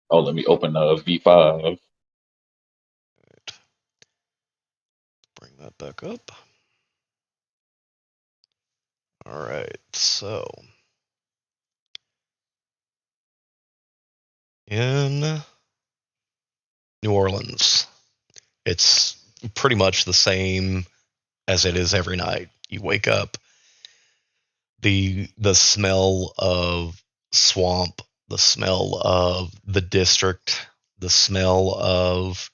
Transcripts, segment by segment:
Oh, let me open V5. Bring that back up. All right, so in New Orleans, it's pretty much the same as it is every night. You wake up, the smell of swamp, the smell of the district, the smell of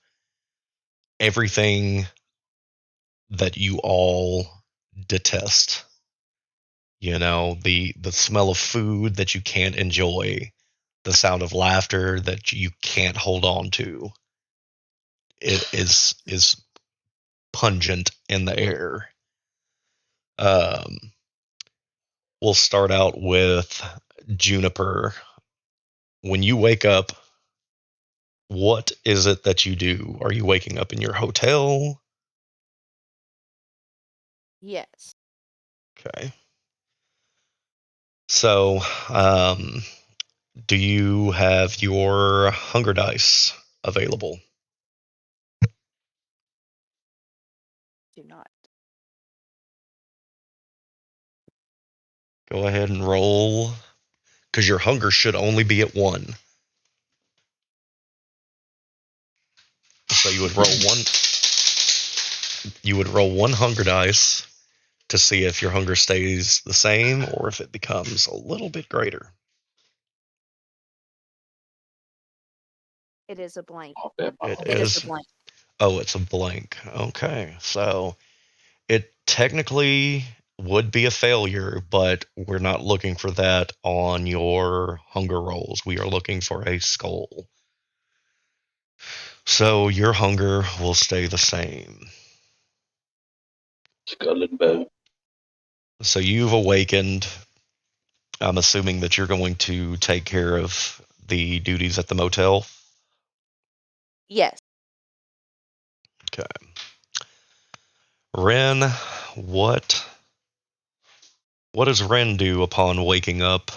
everything that you all detest. You know, the smell of food that you can't enjoy, the sound of laughter that you can't hold on to. It is pungent in the air. Um, we'll start out with Juniper. When you wake up, what is it that you do? Are you waking up in your hotel? Yes. Okay. So, um, do you have your hunger dice available? Do not. Go ahead and roll, because your hunger should only be at one. So you would roll one. You would roll one hunger dice to see if your hunger stays the same or if it becomes a little bit greater. It is a blank. Oh, man, my It It hunger. is a is. blank. Oh, it's a blank. Okay, so it technically would be a failure, but we're not looking for that on your hunger rolls. We are looking for a skull. So your hunger will stay the same. Skull and bone. So you've awakened. I'm assuming that you're going to take care of the duties at the motel. Yes. Okay. Ren, what what does Ren do upon waking up?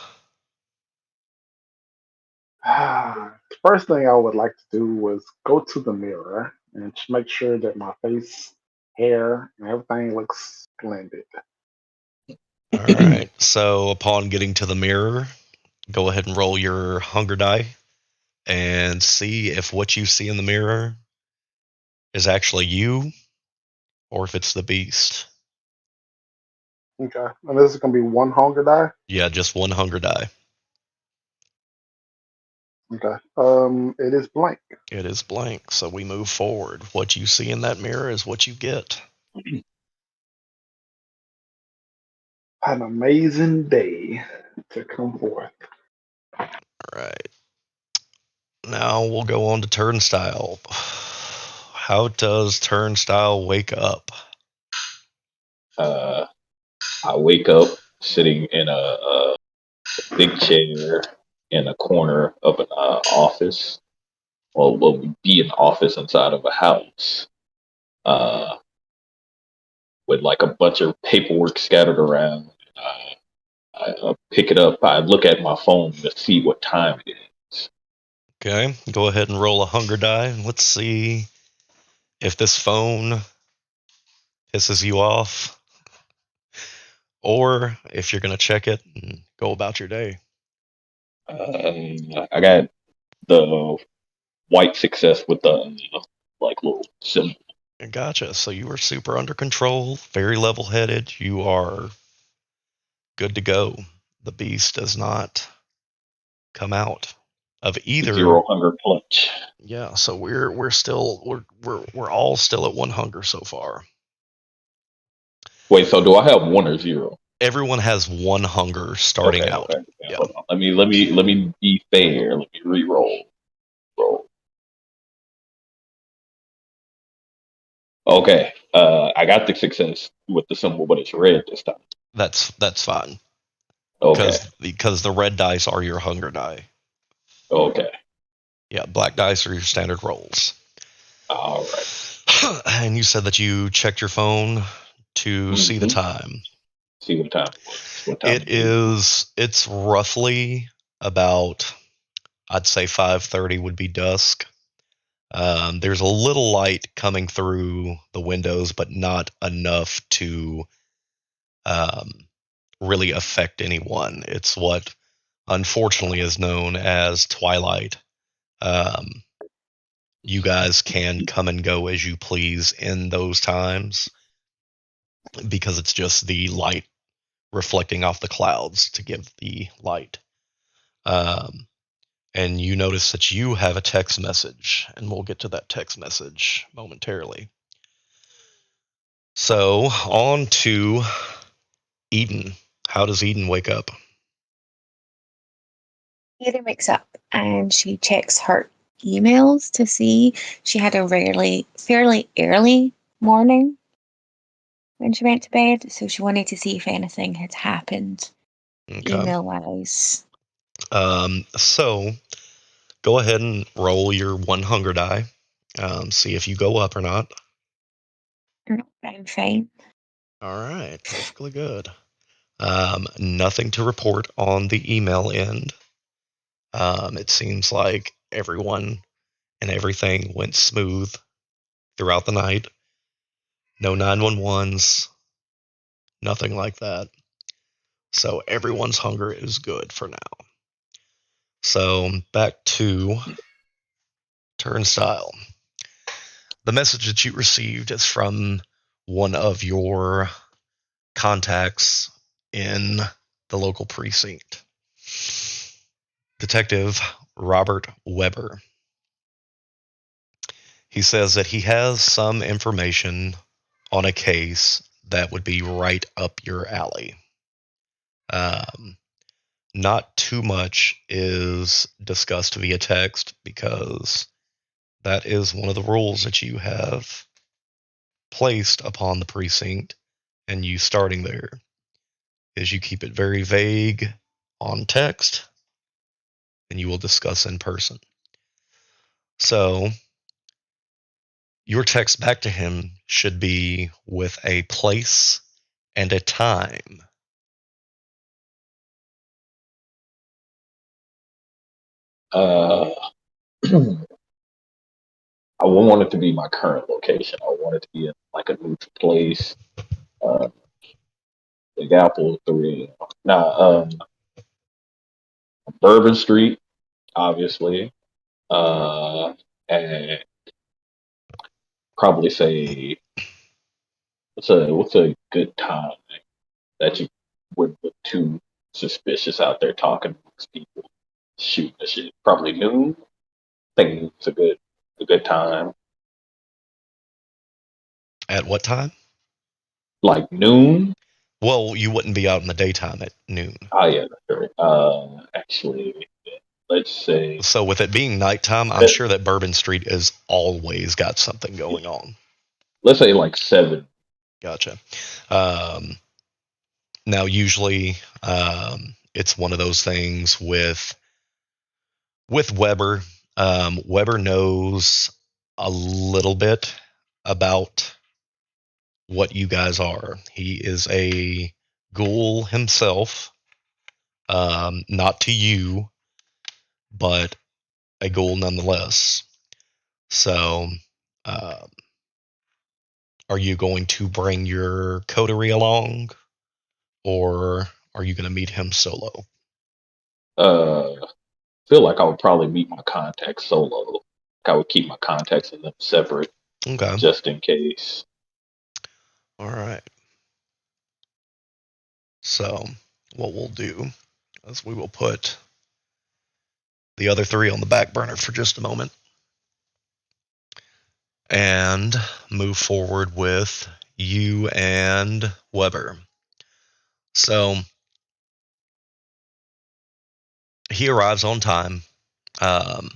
The first thing I would like to do was go to the mirror and make sure that my face, hair, and everything looks splendid. All right. So upon getting to the mirror, go ahead and roll your hunger die and see if what you see in the mirror is actually you or if it's the beast. Okay, and this is gonna be one hunger die. Yeah, just one hunger die. Okay, it is blank. It is blank, so we move forward. What you see in that mirror is what you get. An amazing day to come forth. All right. Now we'll go on to Turnstyle. How does Turnstyle wake up? uh, I wake up sitting in a big chair in a corner of an office. Well, what would be an office inside of a house. Uh, with like a bunch of paperwork scattered around. I pick it up. I look at my phone to see what time it is. Okay, go ahead and roll a hunger die. Let's see if this phone pisses you off or if you're going to check it and go about your day. I got the white success with the like little symbol. Gotcha. So you are super under control, very level headed. You are good to go. The beast does not come out of either. Zero hunger punch. Yeah, so we're still we're all still at one hunger so far. Wait, so do I have one or zero? Everyone has one hunger starting Okay, out. okay. Yeah, Yeah. hold on. Let me be fair. Let me re-roll. Roll. Okay. I got the success with the symbol, but it's red this time. That's fine. Okay. Because the red dice are your hunger die. Okay. Yeah, black dice are your standard rolls. All right. And you said that you checked your phone to see the Mm-hmm. time. See what time it was. What time It it is. is it's roughly about I'd say 5:30 would be dusk. There's a little light coming through the windows, but not enough to um, really affect anyone. It's what unfortunately is known as twilight. Um, you guys can come and go as you please in those times because it's just the light reflecting off the clouds to give the light. Um, and you notice that you have a text message, and we'll get to that text message momentarily. So, on to Eden. How does Eden wake up? Eden wakes up and she checks her emails to see she had a fairly early morning when she went to bed, so she wanted to see if anything had happened Okay. email wise. So, go ahead and roll your one hunger die. See if you go up or not. I'm fine. All right, perfectly good. Nothing to report on the email end. It seems like everyone and everything went smooth throughout the night. No 911s, nothing like that. So everyone's hunger is good for now. So back to Turnstyle. The message that you received is from one of your contacts in the local precinct. Detective Robert Weber. He says that he has some information on a case that would be right up your alley. Um, Not too much is discussed via text because that is one of the rules that you have placed upon the precinct, and you starting there is you keep it very vague on text and you will discuss in person. So your text back to him should be with a place and a time. Uh, I wouldn't want it to be my current location. I want it to be in like a neutral place. Uh, Big Apple 3. Now, Bourbon Street, obviously. Uh, and probably say what's a good time that you wouldn't look too suspicious out there talking to these people, shooting the shit. Probably noon. I think it's a good time. At what time? Like noon. Well, you wouldn't be out in the daytime at noon. Oh yeah, that's right. Actually, let's say So with it being nighttime, I'm sure that Bourbon Street has always got something going on. let's say like 7. Gotcha. Um, Now, usually, it's one of those things with Weber. Weber knows a little bit about what you guys are. He is a ghoul himself, not to you, but a ghoul nonetheless. So, um, are you going to bring your coterie along, or are you going to meet him solo? Uh, feel like I would probably meet my contacts solo. Like I would keep my contacts and them separate Okay. just in case. All right. So, what we'll do is we will put the other three on the back burner for just a moment and move forward with you and Weber. So, he arrives on time. Um,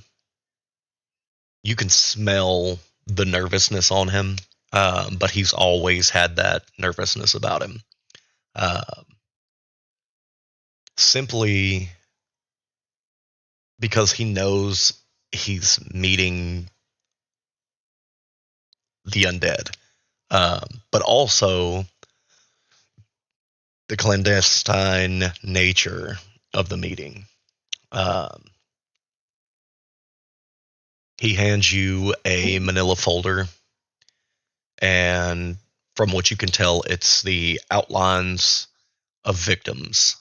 you can smell the nervousness on him, but he's always had that nervousness about him. Um, Simply because he knows he's meeting the undead, but also the clandestine nature of the meeting. Um, He hands you a manila folder, and from what you can tell, it's the outlines of victims,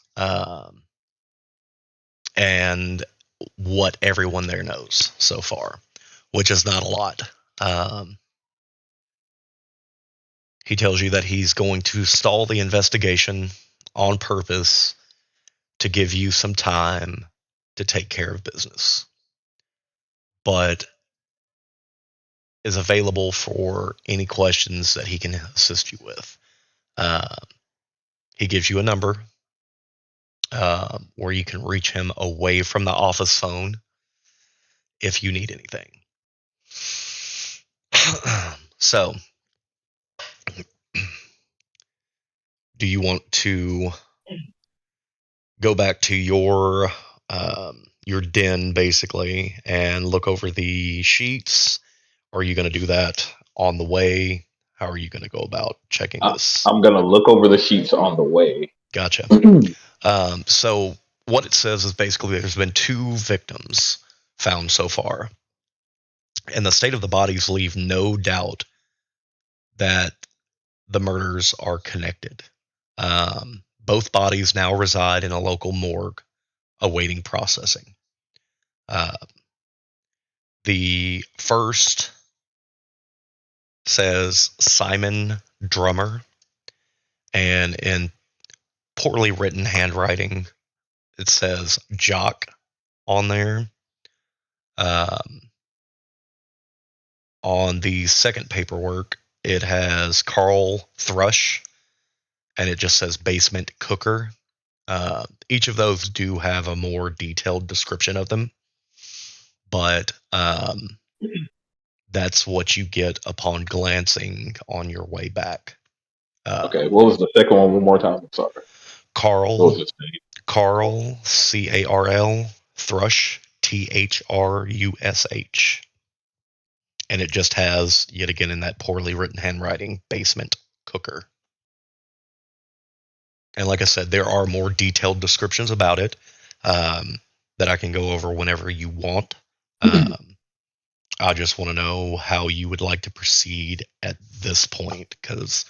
and what everyone there knows so far, which is not a lot. Um, he tells you that he's going to stall the investigation on purpose to give you some time to take care of business, but is available for any questions that he can assist you with. Uh, he gives you a number where you can reach him away from the office phone if you need anything. So, do you want to go back to your den basically and look over the sheets? Or are you going to do that on the way? How are you going to go about checking this? I'm gonna look over the sheets on the way. Gotcha. So what it says is basically there's been 2 victims found so far, and the state of the bodies leave no doubt that the murders are connected. Both bodies now reside in a local morgue awaiting processing. Uh, the first says Simon Drummer, and in poorly written handwriting, it says Jock on there. On the second paperwork, it has Carl Thrush, and it just says basement cooker. Each of those do have a more detailed description of them, but that's what you get upon glancing on your way back. Okay, what was the second one more time? I'm sorry. What was Carl, his name? Carl, Carl, Thrush, Trush. And it just has, yet again in that poorly written handwriting, basement cooker. And like I said, there are more detailed descriptions about it that I can go over whenever you want. I just want to know how you would like to proceed at this point, because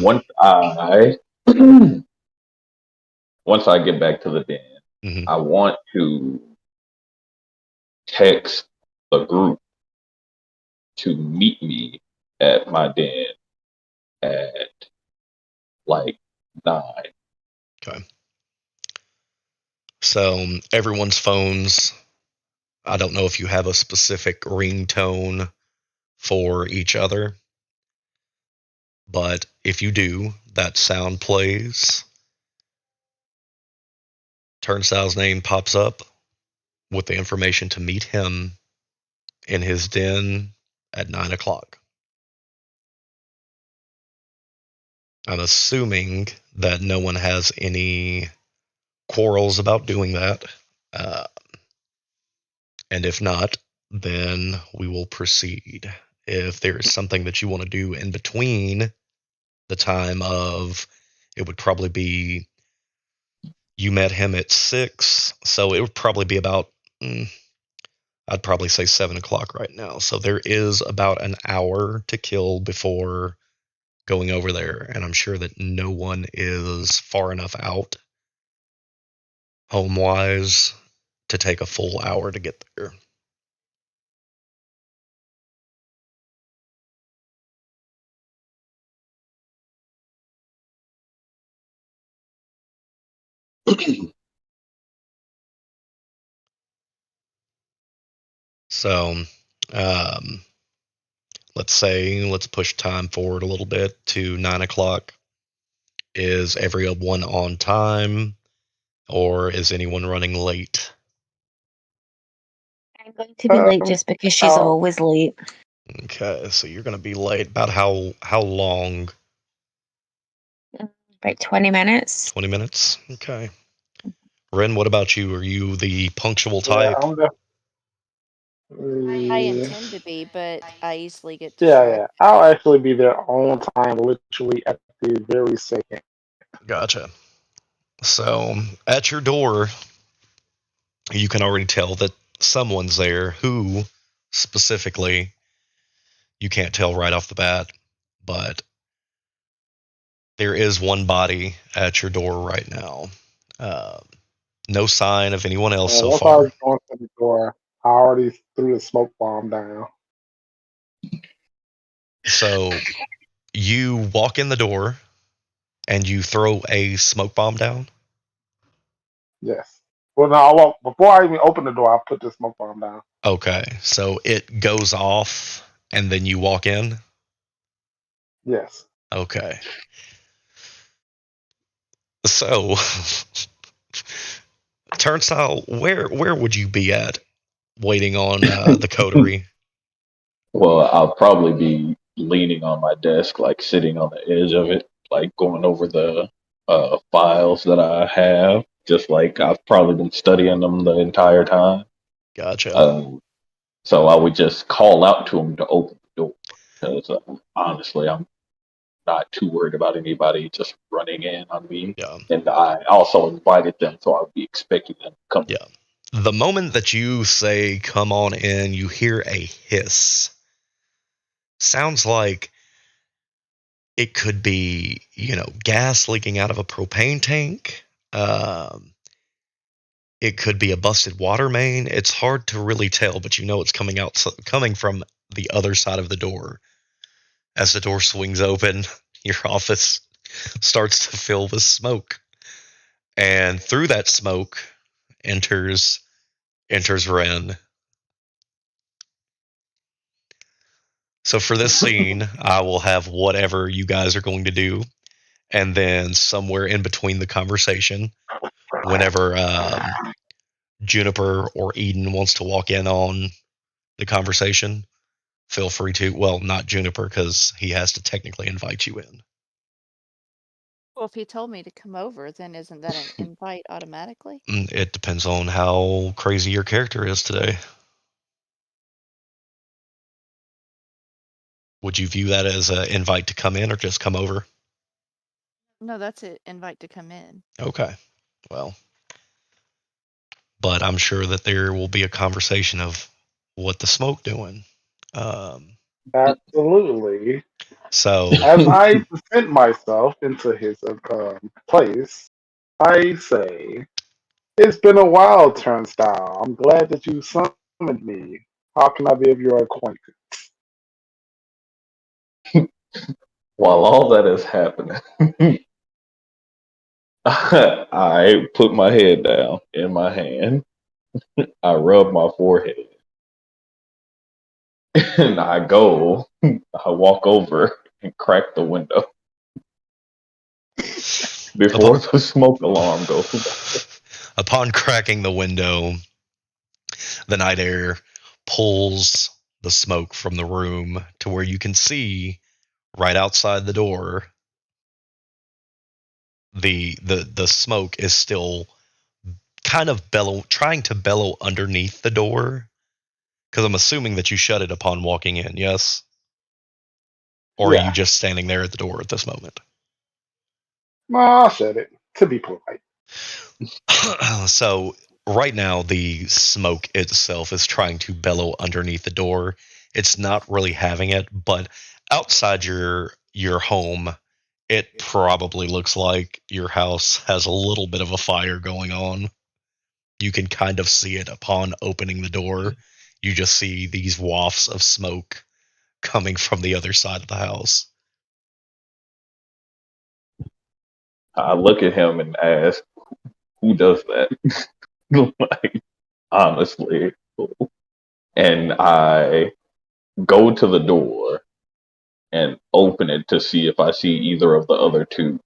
Once I once I get back to the den, Mhm. I want to text the group to meet me at my den at like 9. Okay. So everyone's phones, I don't know if you have a specific ringtone for each other, but if you do, that sound plays. Turnstyle's name pops up with the information to meet him in his den at 9 o'clock. I'm assuming that no one has any quarrels about doing that. Uh, and if not, then we will proceed. If there is something that you want to do in between the time of, it would probably be, you met him at 6, so it would probably be about, I'd probably say 7 o'clock right now. So there is about an hour to kill before going over there, and I'm sure that no one is far enough out home wise to take a full hour to get there. So, um, let's push time forward a little bit to 9 o'clock. Is everyone on time, or is anyone running late? I'm going to be late Um, just because she's oh, always late. Okay, so you're gonna be late. About how long? About 20 minutes. 20 minutes. Okay. Ren, what about you? Are you the punctual yeah, type? I'm I definitely. intend to be, but I easily get Yeah, yeah. distracted. I'll actually be there on time, literally at the very second. Gotcha. So at your door, you can already tell that someone's there. Who specifically, you can't tell right off the bat, but there is one body at your door right now. Uh, no sign of anyone else so Once I far. was going to the door, I already threw the smoke bomb down. So you walk in the door and you throw a smoke bomb down. Yes. Well, no, I won't. Before I even open the door, I put the smoke bomb down. Okay, so it goes off and then you walk in. Yes. Okay, so Turnstyle, where would you be at waiting on the coterie? Well, I'll probably be leaning on my desk, like sitting on the edge of it, like going over the files that I have, just like I've probably been studying them the entire time. Gotcha. Um, so I would just call out to him to open the door. Because honestly, I'm not too worried about anybody just running in on me. Yeah, And I also invited them, so I'll be expecting them to come. yeah. The moment that you say "come on in," you hear a hiss. Sounds like it could be, gas leaking out of a propane tank. Um, it could be a busted water main. It's hard to really tell, but you know it's coming from the other side of the door. As the door swings open, your office starts to fill with smoke, and through that smoke enters Ren. So for this scene, I will have whatever you guys are going to do, and then somewhere in between the conversation, whenever Juniper or Eden wants to walk in on the conversation, feel free to. Well, not Juniper, because he has to technically invite you in. Well, if he told me to come over, then isn't that an invite automatically? It depends on how crazy your character is today. Would you view that as an invite to come in or just come over? No, that's an invite to come in. Okay. Well, but I'm sure that there will be a conversation of what the smoke doing. Um, Absolutely. so As I present myself into his place, I say, "It's been a while, Turnstyle. I'm glad that you summoned me. How can I be of your acquaintance?" While all that is happening, I put my head down in my hand. I rub my forehead. And I walk over and crack the window upon, before the smoke alarm goes off. upon cracking the window, the night air pulls the smoke from the room to where you can see right outside the door. The smoke is still kind of trying to bellow underneath the door, because I'm assuming that you shut it upon walking in. Yes, or are you Yeah. just standing there at the door at this moment? No, I said it to be polite. So right now the smoke itself is trying to bellow underneath the door. It's not really having it, but outside your home, it probably looks like your house has a little bit of a fire going on. You can kind of see it upon opening the door. You just see these wafts of smoke coming from the other side of the house. I look at him and ask, "Who does that?" Like, honestly. And I go to the door and open it to see if I see either of the other two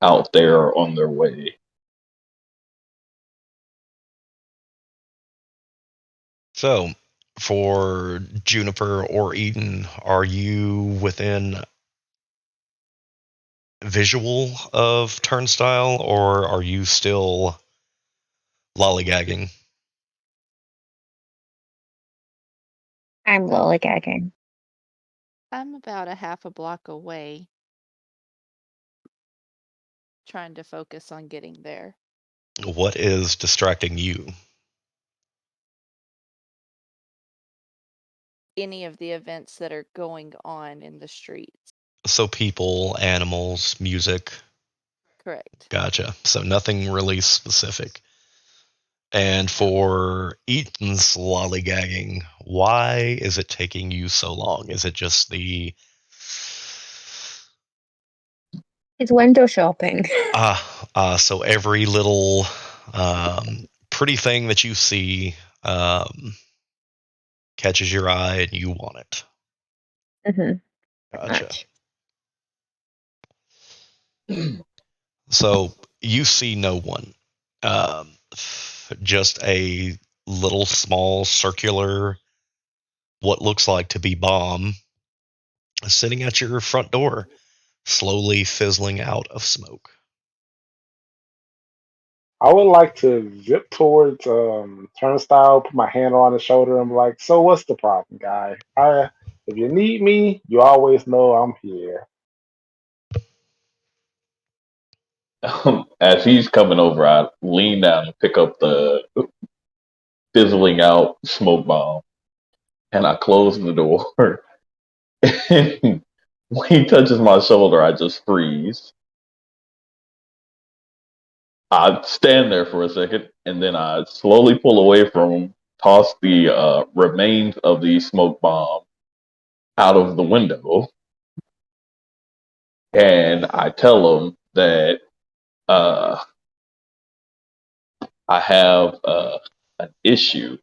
out there on their way. So, for Juniper or Eden, are you within visual of Turnstyle, or are you still lollygagging? I'm lollygagging. I'm about a half a block away, trying to focus on getting there. What is distracting you? any of the events that are going on in the streets. So people, animals, music. Correct. Gotcha. So nothing really specific. And for Ethan's lollygagging, why is it taking you so long? Is it just the It's window shopping. so every little pretty thing that you see catches your eye and you want it. Mm-hmm. Gotcha. Much. So you see no one. Just a little small circular, what looks like to be bomb, sitting at your front door, slowly fizzling out of smoke. I would like to zip towards Turnstyle, put my hand on his shoulder, and be like, "So what's the problem, guy? If you need me, you always know I'm here." As he's coming over, I lean down and pick up the fizzling out smoke bomb, and I close the door. And when he touches my shoulder, I just freeze. I stand there for a second, and then I slowly pull away from him, toss the remains of the smoke bomb out of the window, and I tell him that uh, I have an issue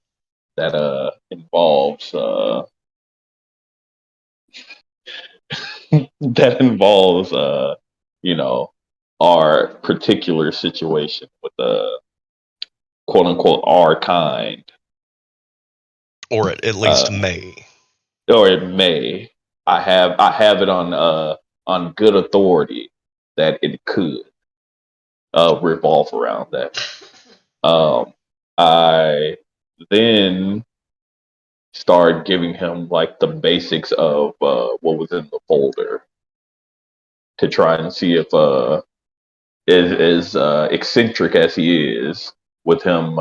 that involves that involves you know our particular situation with the quote unquote our kind, Or at uh, least may. or it may. I have it on good authority that it could revolve around that. I then start giving him like the basics of what was in the folder to try and see if as eccentric as he is with him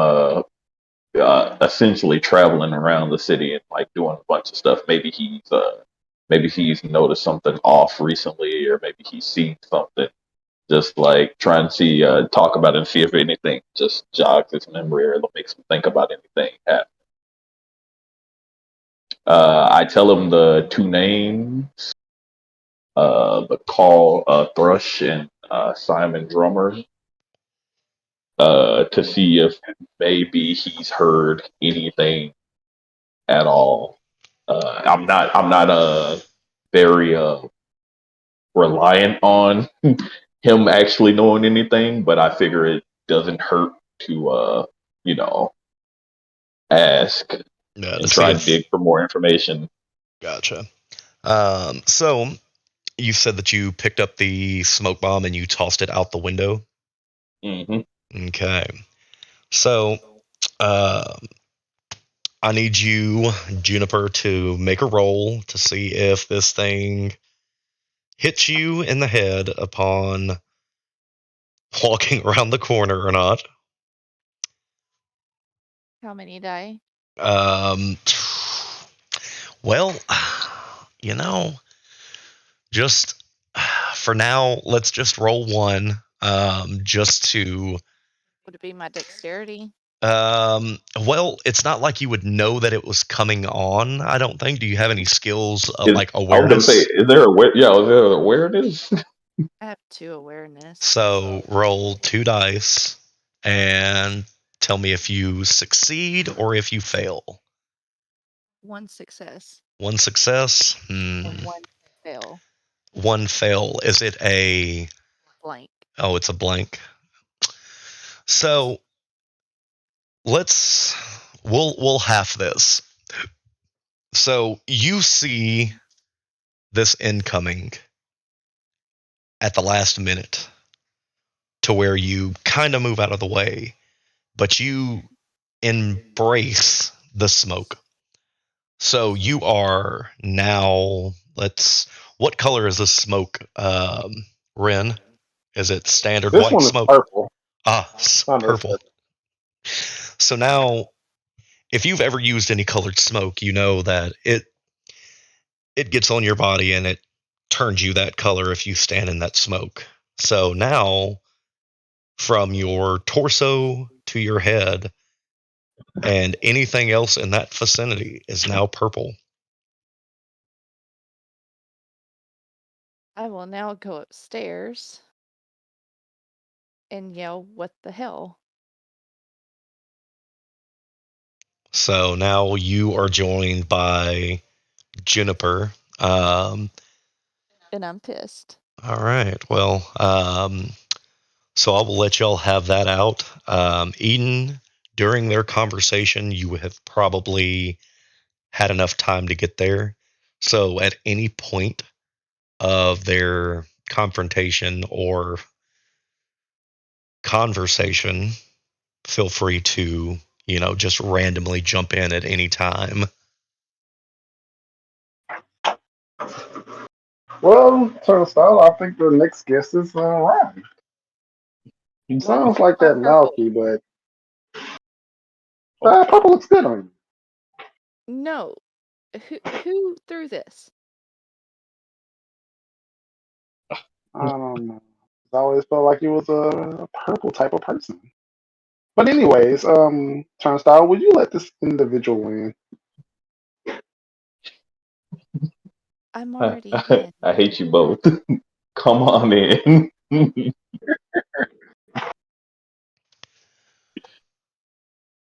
essentially traveling around the city and like doing a bunch of stuff. Maybe he's noticed something off recently, or maybe he's seen something. Just like try and see, talk about it and see if anything just jogs his memory or makes him think about anything happening. I tell him the two names, the Call Thrush and Simon Drummer, to see if maybe he's heard anything at all. I'm not very reliant on him actually knowing anything, but I figure it doesn't hurt to you know ask To and see try and if. dig for more information. Gotcha. So you said that you picked up the smoke bomb and you tossed it out the window. Hmm. Okay. So uh, I need you, Juniper, to make a roll to see if this thing hits you in the head upon walking around the corner or not. How many die? Um, well, you know, just for now, let's just roll one. Just to. Would it be my dexterity? Well, it's not like you would know that it was coming on. I don't think. Do you have any skills of Is like I was gonna say, awareness? is there is there awareness? I have 2 awareness. So roll 2 dice and tell me if you succeed or if you fail. 1 success 1 success. and 1 fail. 1 fail. Is it a? Blank. Oh, it's a blank. So we'll half this. So you see this incoming at the last minute to where you kind of move out of the way, but you embrace the smoke. So you are now. What color is this smoke, Ren? Is it standard This white one is smoke? purple. Not Purple. necessarily. So now, if you've ever used any colored smoke, you know that it it gets on your body and it turns you that color if you stand in that smoke. So now, from your torso to your head and anything else in that vicinity is now purple. I will now go upstairs and yell, "What the hell?" So now you are joined by Juniper. Um, And I'm pissed. all right. Well, so I will let y'all have that out. Eden, during their conversation, you have probably had enough time to get there. So at any point of their confrontation or conversation, feel free to, just randomly jump in at any time. Well, Turnstyle, I think the next guest is Ryan. He Why sounds did you like buy that purple? mouthy, but purple looks good on you. No. Who threw this? I don't know. I always felt like he was a purple type of person. But anyways, Turnstile, would you let this individual in? I'm I, already in. I hate you both. Come on in. Let's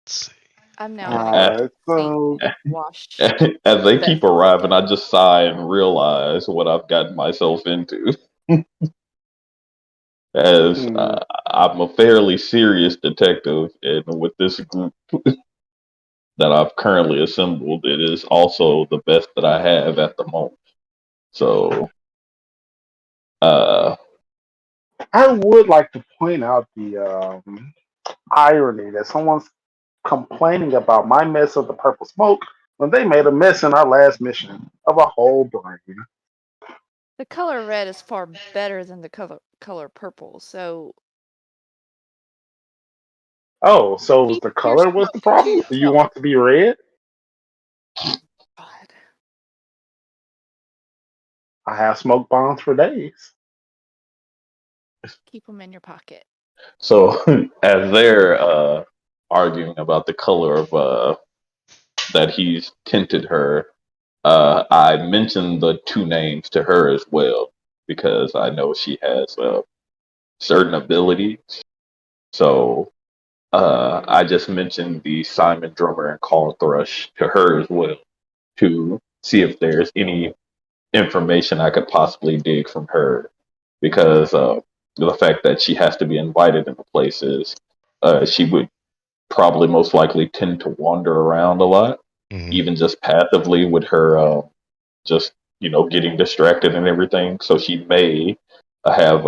see. I'm now as, mad. Alright, Sink so wash as they keep vessel arriving, I again. just sigh and realize what I've gotten myself into. As hmm, I'm a fairly serious detective, and with this group that I've currently assembled, it is also the best that I have at the moment. So, uh, I would like to point out the irony that someone's complaining about my mess of the purple smoke when they made a mess in our last mission of a whole brain. The color red is far better than the color purple, so Oh, so it was keep the your color was the smoke to problem? Do you yourself. want to be red? God. I have smoke bombs for days. Keep them in your pocket. so as they're arguing about the color of that he's tinted her, I mentioned the two names to her as well because I know she has certain abilities. So I just mentioned the Simon Drummer and Call Thrush to her as well to see if there's any information I could possibly dig from her because the fact that she has to be invited into places, she would probably most likely tend to wander around a lot, Mhm. even just passively with her just getting distracted and everything. So she may have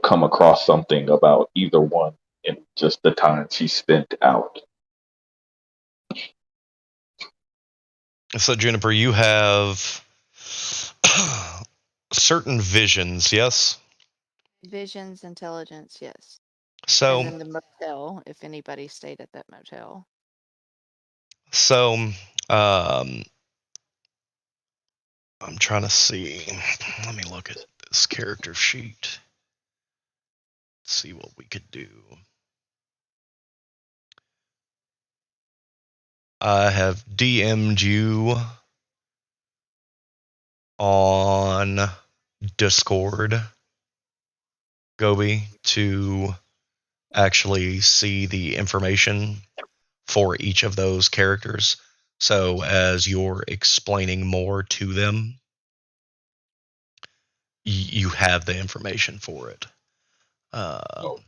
come across something about either one in just the time she spent out. So, Juniper, you have certain visions, yes? Visions, intelligence, yes. And So, then the motel, if anybody stayed at that motel. so, um, I'm trying to see. Let me look at this character sheet. See what we could do. I have DM'd you on Discord, Gobi, to actually see the information for each of those characters. So as you're explaining more to them, you have the information for it. Um, Okay.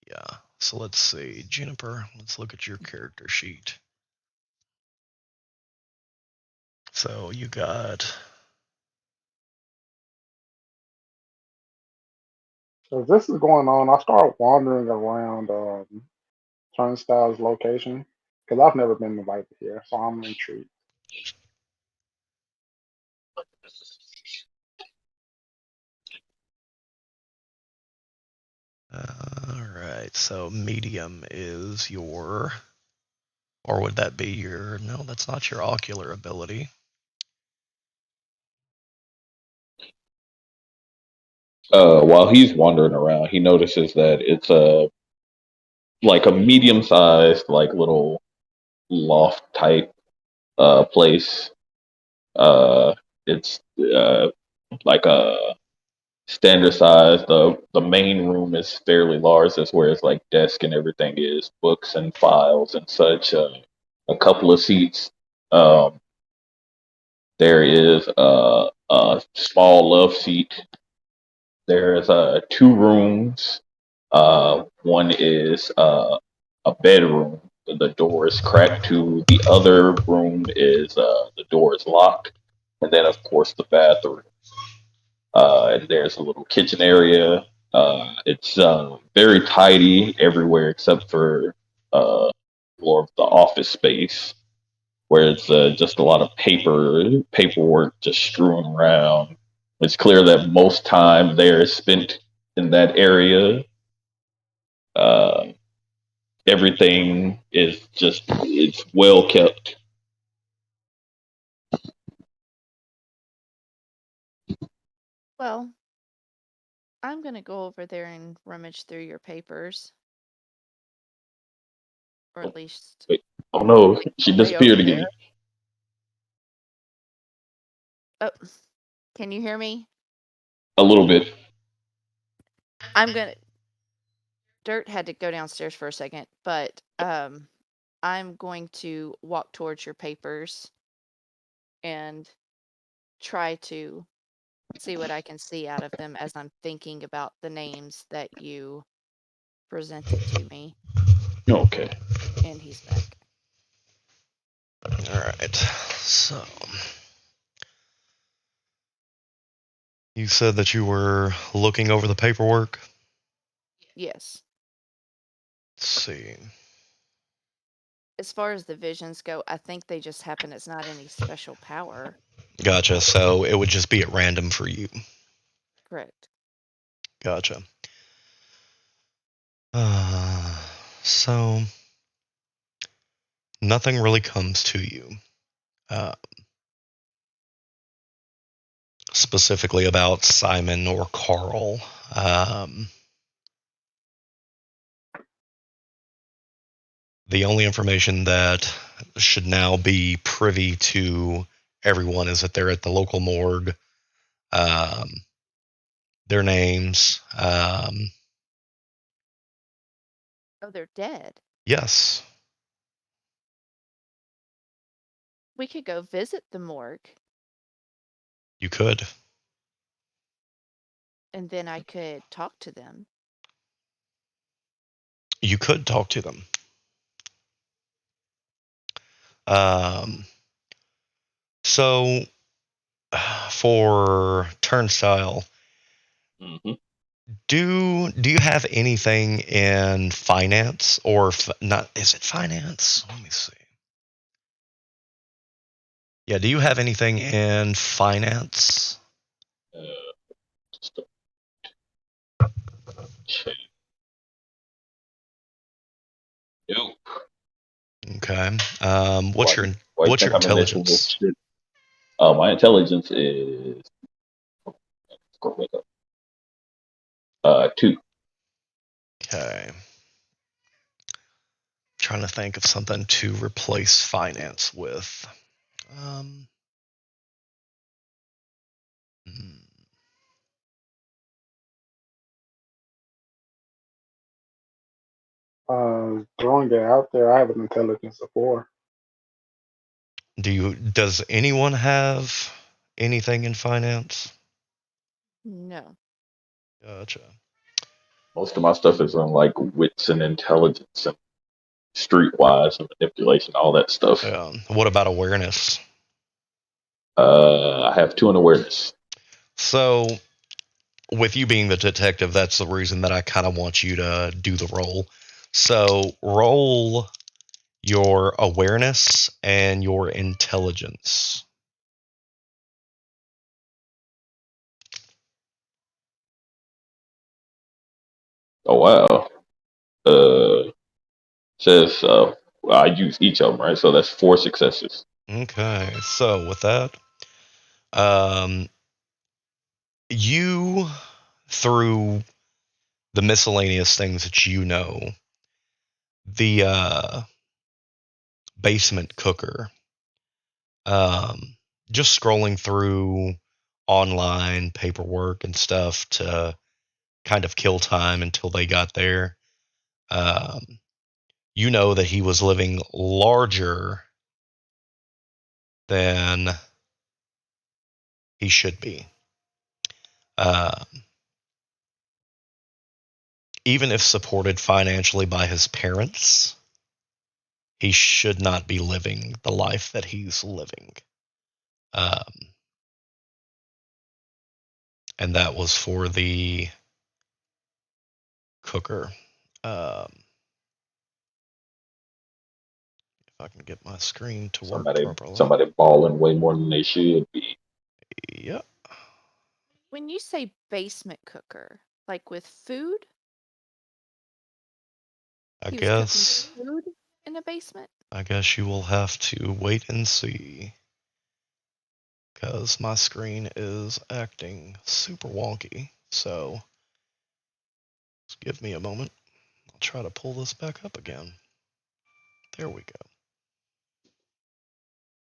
yeah. So let's see, Juniper. Let's look at your character sheet. So you got. So this is going on. I start wandering around Turnstile's location because I've never been invited here, so I'm intrigued. All right. So medium is your. Or would that be your. No, that's not your ocular ability. While he's wandering around, he notices that it's a medium sized like little loft type place. Uh, it's like a standard size. The main room is fairly large. That's where it's like desk and everything is, books and files and such. A couple of seats. Um, there is a small love seat. There's two rooms. One is a bedroom. The door is cracked to the other room is the door is locked, and then of course the bathroom. And there's a little kitchen area. It's very tidy everywhere except for more of the office space, where it's just a lot of paperwork just strewn around. It's clear that most time there is spent in that area. Uh, Everything is just it's well kept. Well, I'm gonna go over there and rummage through your papers, or at least Wait, oh no, she stay over disappeared again. there. Oh, can you hear me? A little bit. I'm gonna. Dirt had to go downstairs for a second, but I'm going to walk towards your papers and try to see what I can see out of them as I'm thinking about the names that you presented to me. Okay. And he's back. All right. So you said that you were looking over the paperwork. Yes. Let's see. As far as the visions go, I think they just happen. It's not any special power. Gotcha. So it would just be at random for you. Correct. Gotcha. So nothing really comes to you uh, specifically about Simon or Carl. The only information that should now be privy to everyone is that they're at the local morgue. Their names. Oh, they're dead. Yes, We could go visit the morgue, you could. and then I could talk to them. You could talk to them. So for Turnstyle, Hmm. do you have anything in finance or not? Is it finance? Let me see. Yeah, do you have anything in finance? Just a check. Nope. Okay. Why, why you What's think your I'm in this little intelligence? shit? My intelligence is go wake up. Two. Okay. Trying to think of something to replace finance with. Um, hmm. Throwing it out there, I have an intelligence of 4. Does anyone have anything in finance? No. Gotcha. Most of my stuff is on like wits and intelligence and streetwise and manipulation, all that stuff. What about awareness? I have two in awareness. So, with you being the detective, that's the reason that I kind of want you to do the role. So, roll your awareness and your intelligence. Oh wow. Says I use each of them, right? So that's four successes. Okay, so with that, um, you through the miscellaneous things that you know, the basement cooker, um, just scrolling through online paperwork and stuff to kind of kill time until they got there. Um, you know that he was living larger than he should be. Um, Even if supported financially by his parents, he should not be living the life that he's living. Um, and that was for the cooker. If I can get my screen to work properly. Somebody balling way more than they should be. Yep. When you say basement cooker, like with food, I he was cooking guess food in a basement. you will have to wait and see, because my screen is acting super wonky. So just give me a moment. I'll try to pull this back up again. There we go.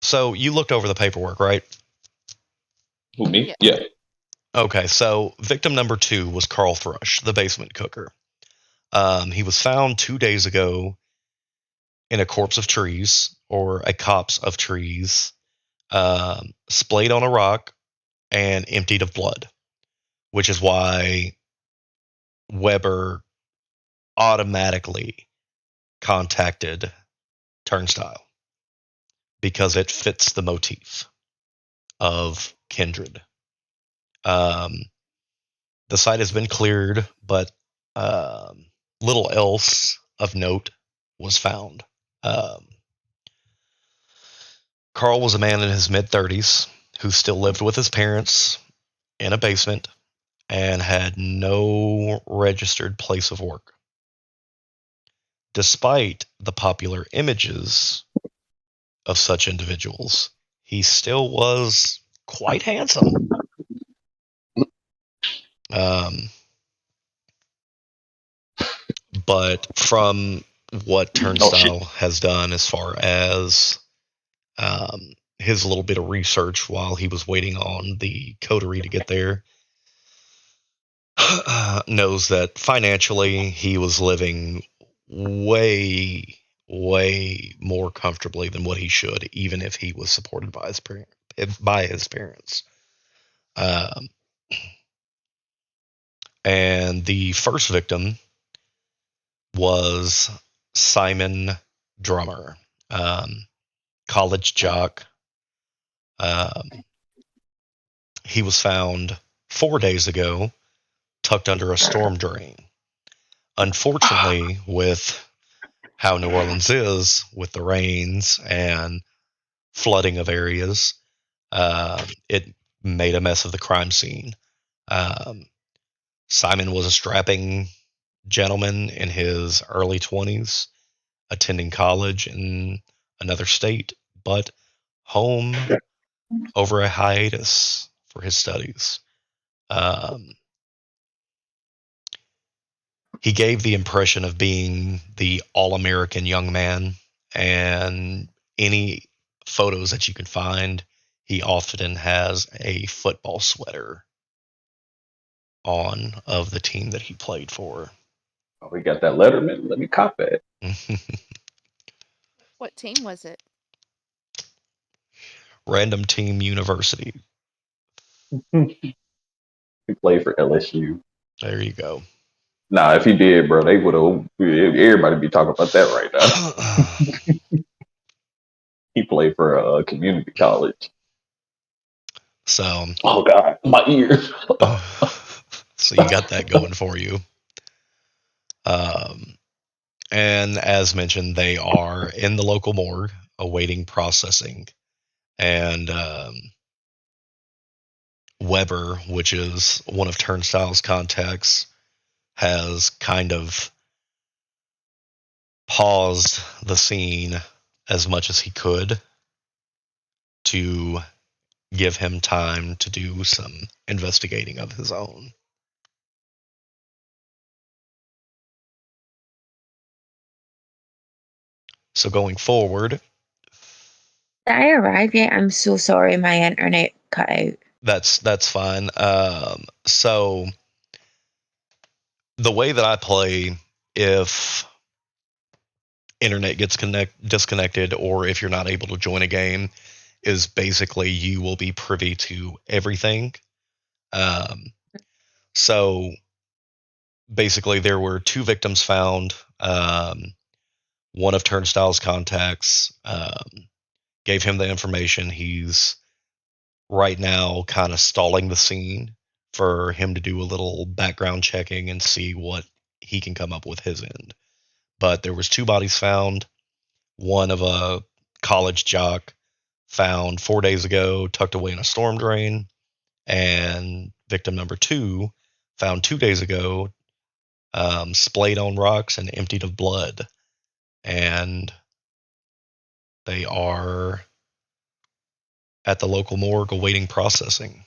So you looked over the paperwork, right? Who, me? Yes. Yeah. Okay, so victim number 2 was Carl Thrush, the basement cooker. He was found 2 days ago in a corpse of trees, or a copse of trees, splayed on a rock and emptied of blood, which is why Weber automatically contacted Turnstyle, because it fits the motif of kindred. Um, the site has been cleared, but little else of note was found. Um, Carl was a man in his mid 30s who still lived with his parents in a basement and had no registered place of work. Despite the popular images of such individuals, he still was quite handsome. Um, but from what Oh shit. Turnstyle has done as far as his little bit of research while he was waiting on the coterie to get there, knows that financially he was living way, way more comfortably than what he should, even if he was supported by his parents. Um, and the first victim was Simon Drummer, college jock. Um, he was found 4 days ago, tucked under a storm drain. Unfortunately, with how New Orleans is, with the rains and flooding of areas, it made a mess of the crime scene. Um, Simon was a strapping gentleman in his early 20s, attending college in another state, but home over a hiatus for his studies. Um, he gave the impression of being the all-American young man, and any photos that you can find, he often has a football sweater on of the team that he played for. Oh, we got that Letterman. Let me cop that. What team was it? Random Team University. He played for LSU. There you go. Nah, if he did, bro, they would have. Everybody be talking about that right now. He played for a community college. So, Oh God, my ears. so you got that going for you. Um, and as mentioned, they are in the local morgue awaiting processing. And Weber, which is one of Turnstile's contacts, has kind of paused the scene as much as he could to give him time to do some investigating of his own. So going forward, Did I arrive yet? I'm so sorry, my internet cut out. that's fine. So the way that I play, if internet gets disconnected, or if you're not able to join a game, is basically you will be privy to everything. Um, so basically, there were two victims found. One of Turnstyle's contacts gave him the information. He's right now kind of stalling the scene for him to do a little background checking and see what he can come up with his end. But there was two bodies found. One of a college jock found 4 days ago, tucked away in a storm drain, and victim number two found 2 days ago, splayed on rocks and emptied of blood. And they are at the local morgue awaiting processing.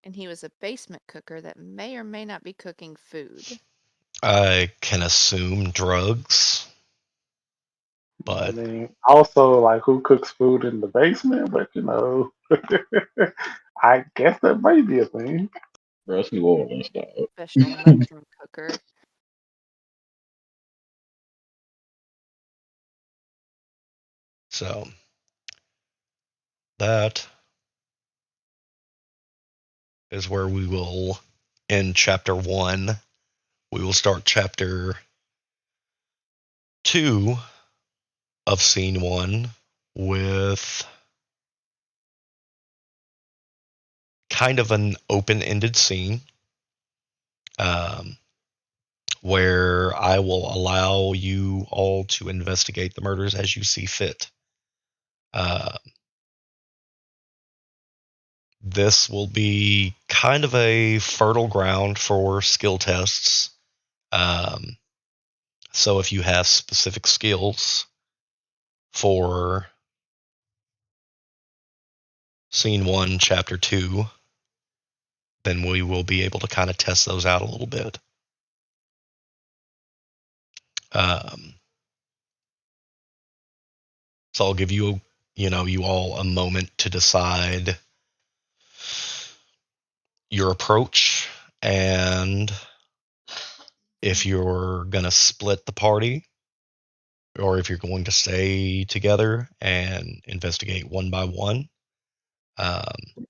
And he was a basement cooker that may or may not be cooking food. I can assume drugs, I but mean, also, like, who cooks food in the basement? But, I guess that might be a thing. That's New Orleans style. Professional mushroom cooker. so that is where we will end chapter 1. We will start chapter 2 of scene 1 with kind of an open-ended scene, um, where I will allow you all to investigate the murders as you see fit. Uh, this will be kind of a fertile ground for skill tests. Um, so if you have specific skills for scene 1, chapter 2, then we will be able to kind of test those out a little bit. Um, so I'll give you, you all a moment to decide your approach and if you're going to split the party or if you're going to stay together and investigate one by one. Um,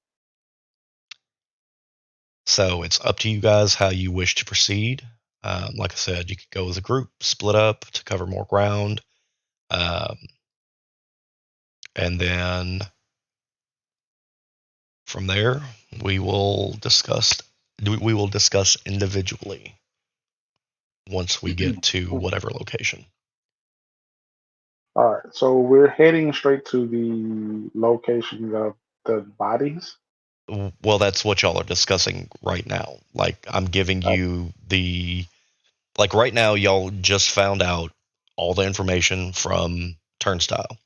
so it's up to you guys how you wish to proceed. Like I said, you could go as a group, split up to cover more ground, um, and then from there we will discuss. We will discuss individually once we get to whatever location. All right, so we're heading straight to the location of the bodies. Well, that's what y'all are discussing right now. Like, I'm giving Uh, you like right now, y'all just found out all the information from Turnstyle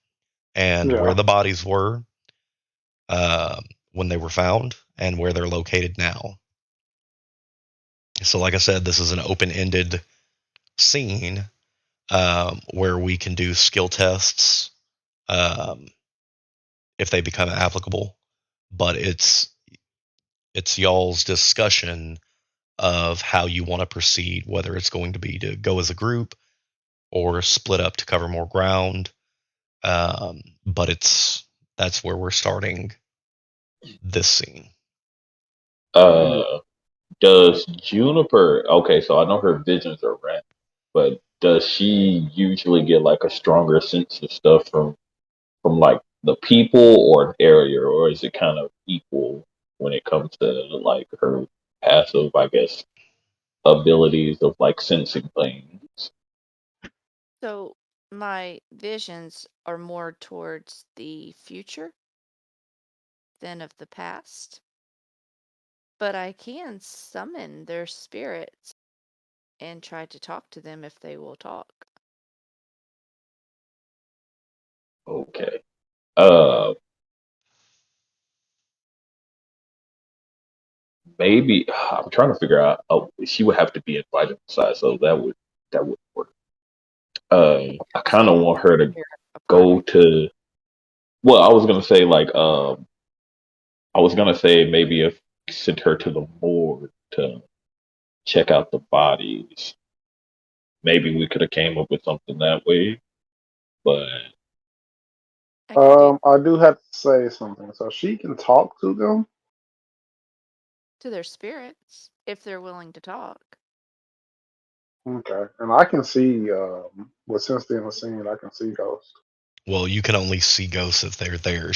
and where yeah. the bodies were uh, when they were found and where they're located now. So, like I said, this is an open-ended scene where we can do skill tests um, if they become applicable, but it's y'all's discussion of how you want to proceed, whether it's going to be to go as a group or split up to cover more ground. But that's where we're starting this scene. Uh, does Juniper? Okay, so I know her visions are random, but does she usually get like a stronger sense of stuff from like the people or an area, or is it kind of equal when it comes to like her passive, I guess, abilities of like sensing things? So my visions are more towards the future than of the past. But I can summon their spirits and try to talk to them if they will talk. Okay. Uh, maybe I'm trying to figure out. Oh, she would have to be invited inside, so that would work. I kind of want That her to spirit go apartment. to. Well, I was gonna say like I was gonna say maybe if send her to the morgue to check out the bodies. Maybe we could have came up with something that way, but I can do I do have to say something. So she can talk to them. to their spirits if they're willing to talk. Okay, and I can see with Cynthia was saying, I can see ghosts. Well, you can only see ghosts if they're there.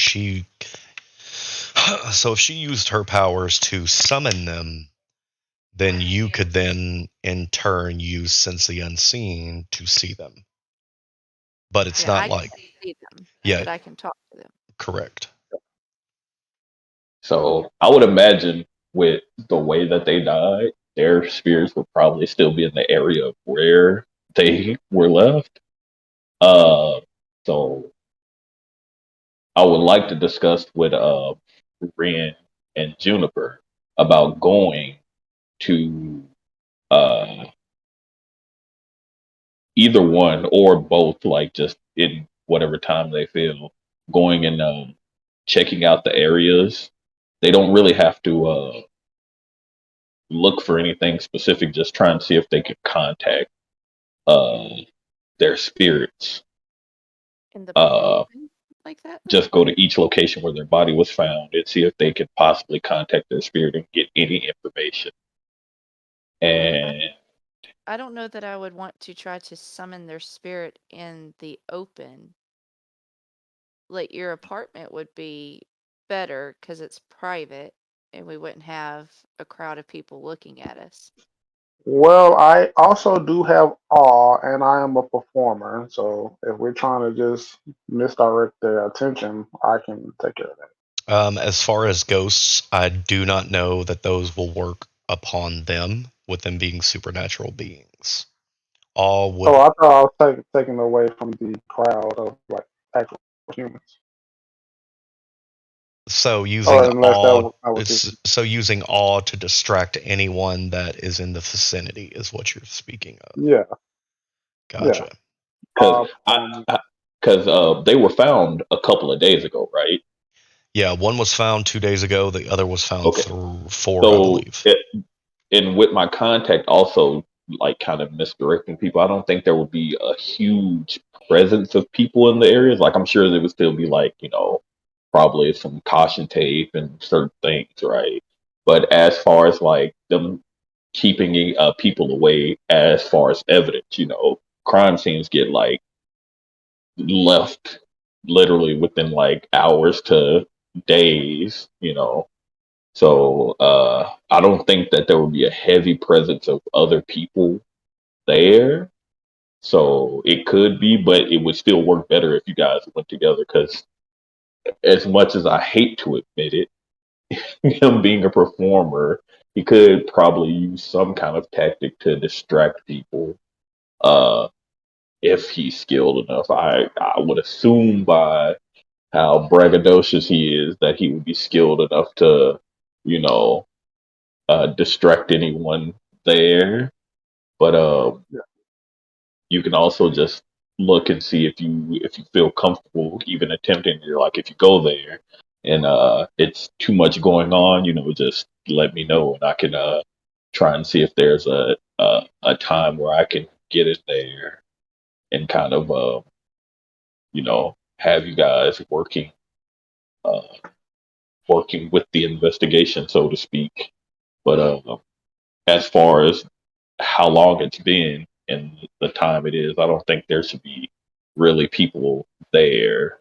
So if she used her powers to summon them, then you could then in turn use Sense the Unseen to see them. But it's Yeah, not I like, can't see them, yeah, but I can talk to them. correct. so I would imagine with the way that they died, their spirits would probably still be in the area of where they were left. Uh, so I would like to discuss with Ren and Juniper about going to uh either one or both, like just in whatever time they feel, going and checking out the areas. They don't really have to look for anything specific. Just try and see if they can contact uh, their spirits. In the big Uh, open like that, though? just go to each location where their body was found and see if they could possibly contact their spirit and get any information. I And I don't know that I would want to try to summon their spirit in the open. Like your apartment would be better because it's private and we wouldn't have a crowd of people looking at us. Well, I also do have awe, and I am a performer. So if we're trying to just misdirect their attention, I can take care of that. As far as ghosts, I do not know that those will work upon them with them being supernatural beings. All Oh, would. I thought I was taking away from the crowd of like actual humans. So using Or unless awe, that was it's so using awe to distract anyone that is in the vicinity is what you're speaking of. yeah, yeah. Gotcha. because Um, because they were found a couple of days ago, right? Yeah, one was found 2 days ago. The other was found Okay, through four, I so believe. and with my contact also like kind of misdirecting people, I don't think there would be a huge presence of people in the areas. Like I'm sure there would still be like, probably some caution tape and certain things, right? But as far as like them keeping people away as far as evidence, crime scenes get like left literally within like hours to days. So I don't think that there would be a heavy presence of other people there. So it could be, but it would still work better if you guys went together. Because as much as I hate to admit it, him being a performer, he could probably use some kind of tactic to distract people. Uh, if he's skilled enough, I would assume by how braggadocious he is that he would be skilled enough to, you know, distract anyone there. But you can also just look and see if you feel comfortable even attempting. You're like if you go there and it's too much going on, just let me know and I can try and see if there's a time where I can get it there and kind of have you guys uh, working with the investigation, so to speak. But as far as how long it's been and the time it is, I don't think there should be really people there.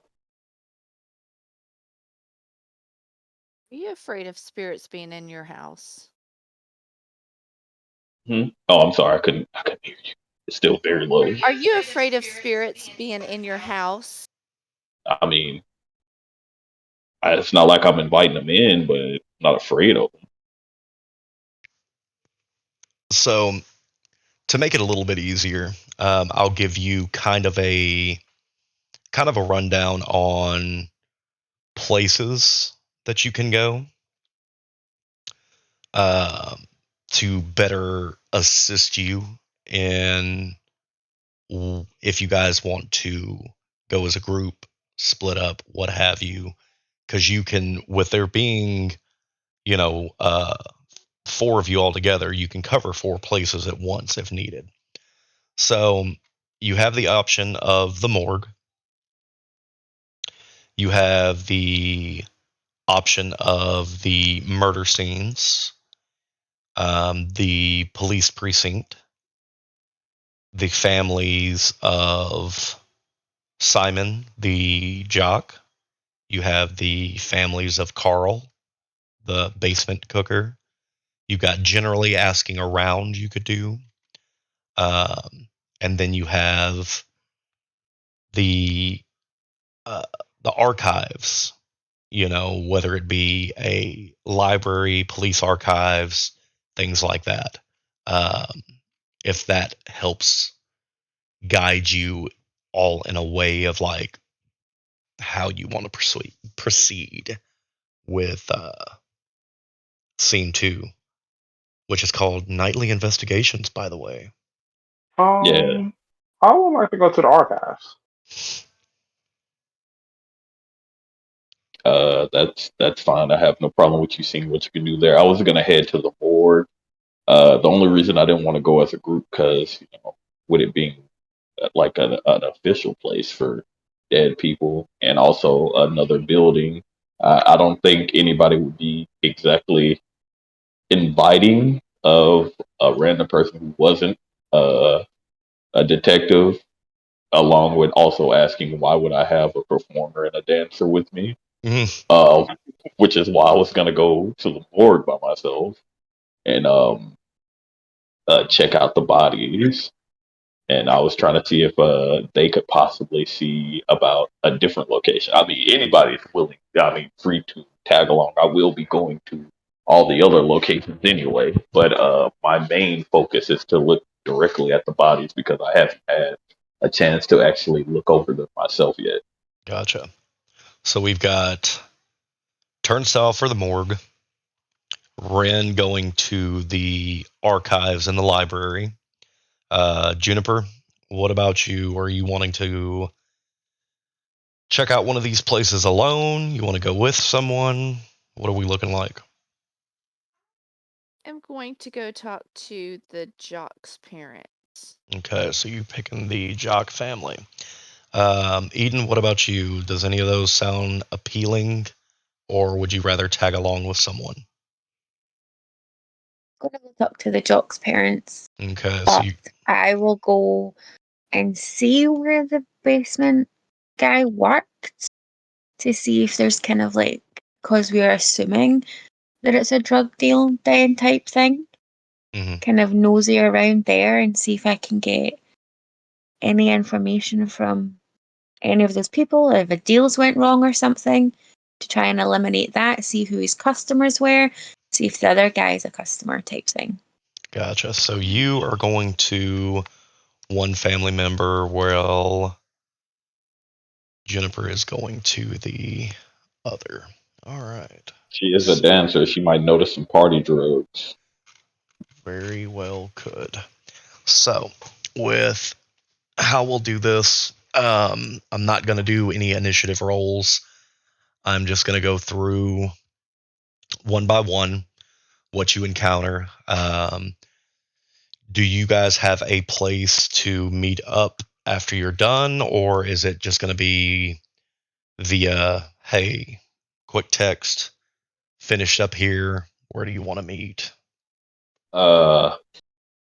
Are you afraid of spirits being in your house? Oh, I'm sorry, I couldn't hear you. It's still very low. Are you afraid of spirits being in your house? I mean, it's not like I'm inviting them in, but I'm not afraid of them. So to make it a little bit easier, I'll give you kind of a rundown on places that you can go um, to better assist you in if you guys want to go as a group, split up, what have you, because you can, with there being, you know, 4 of you all together, you can cover 4 places at once if needed. So you have the option of the morgue. You have the option of the murder scenes, the police precinct, the families of Simon, the jock. You have the families of Carl, the basement cooker. You've got generally asking around you could do. And then you have the uh, the archives, you know, whether it be a library, police archives, things like that. Um, if that helps guide you all in a way of like how you want to proceed with scene 2, which is called Nightly Investigations, by the way. Yeah. Um, I would like to go to the archives. That's fine. I have no problem with you seeing what you can do there. I was gonna head to the board. The only reason I didn't want to go as a group because with it being like an official place for dead people and also another building, I don't think anybody would be exactly inviting of a random person who wasn't uh, a detective, along with also asking why would I have a performer and a dancer with me, Mhm. uh, which is why I was gonna go to the morgue by myself and check out the bodies. And I was trying to see if they could possibly see about a different location. I mean, anybody's willing. I mean, free to tag along. I will be going to all the other locations anyway, but my main focus is to look directly at the bodies because I haven't had a chance to actually look over them myself yet. Gotcha. So we've got Turnstyle for the morgue, Ren going to the archives and the library. Juniper, what about you? Are you wanting to check out one of these places alone? You want to go with someone? What are we looking like? I'm going to go talk to the jock's parents. Okay, so you're picking the Jock family. Eden, what about you? Does any of those sound appealing, or would you rather tag along with someone? I'm gonna go talk to the jock's parents, Okay, so but you. I will go and see where the basement guy worked to see if there's kind of like, because we're assuming that it's a drug deal den type thing, Mhm. kind of nosy around there and see if I can get any information from any of those people, if a deals went wrong or something, to try and eliminate that, see who his customers were, see if the other guy's a customer type thing. Gotcha. So you are going to one family member, while Juniper is going to the other. All right. She is a dancer. She might notice some party drugs. Very well could. So, with how we'll do this, I'm not going to do any initiative rolls. I'm just going to go through one by one what you encounter. Do you guys have a place to meet up after you're done, or is it just going to be via, hey, quick text, finished up here, where do you want to meet? Uh,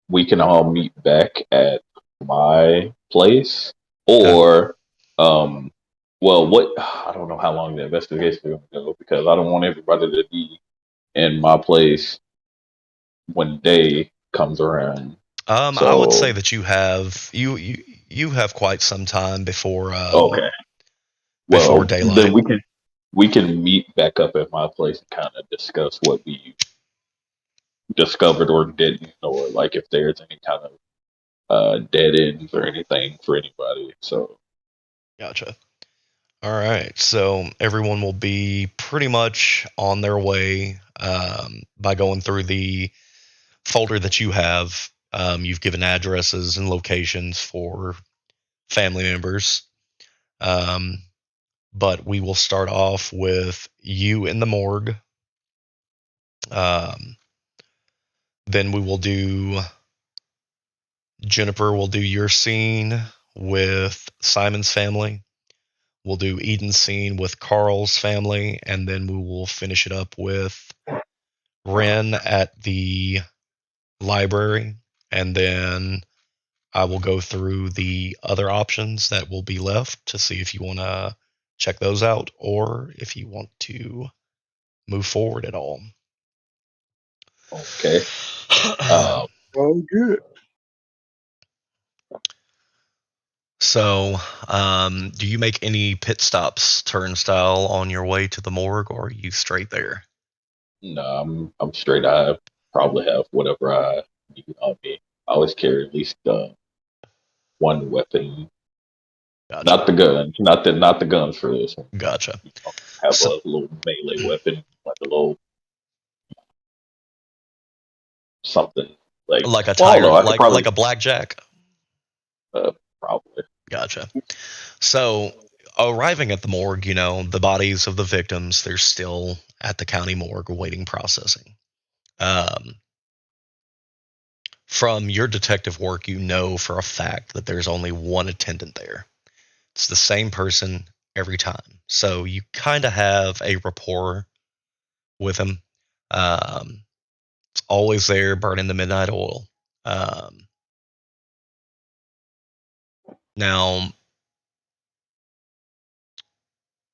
we can all meet back at my place, Okay. or um, well, what I don't know how long the investigation is going to go because I don't want everybody to be in my place when day comes around. I would say So that you have quite some time before okay, before well then daylight. we can meet back up at my place and kind of discuss what we discovered or didn't, or like if there's any kind of dead ends or anything for anybody. So Gotcha. All right, so everyone will be pretty much on their way by going through the folder that you have. You've given addresses and locations for family members. Um, but we will start off with you in the morgue. Um, then we will do Juniper will do your scene with Simon's family. We'll do Eden's scene with Carl's family, and then we will finish it up with Ren at the library, and then I will go through the other options that will be left to see if you want to check those out or if you want to move forward at all. Okay. Um, Oh, good. So, do you make any pit stops, Turnstyle, on your way to the morgue, or are you straight there? no, I'm straight. I probably have whatever I need on me. I always carry at least one weapon. Gotcha. Not the gun. Not the gun for this one. Gotcha. Have So, a little melee weapon, like a little something. Like, like a well, I don't tire, know. I could like probably a blackjack. probably. Gotcha. So, arriving at the morgue, the bodies of the victims, they're still at the county morgue awaiting processing. Um, from your detective work, you know for a fact that there's only one attendant there. It's the same person every time. So you kind of have a rapport with him. It's always there burning the midnight oil. Um, now,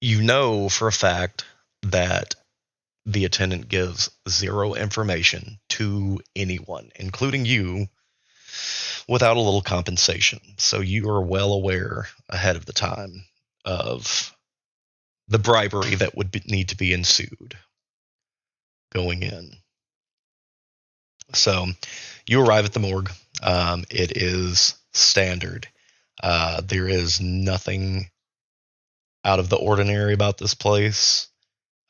you know for a fact that the attendant gives zero information to anyone, including you, without a little compensation. So you are well aware ahead of the time of the bribery that would need to be ensued going in. So you arrive at the morgue. It is standard. There is nothing out of the ordinary about this place.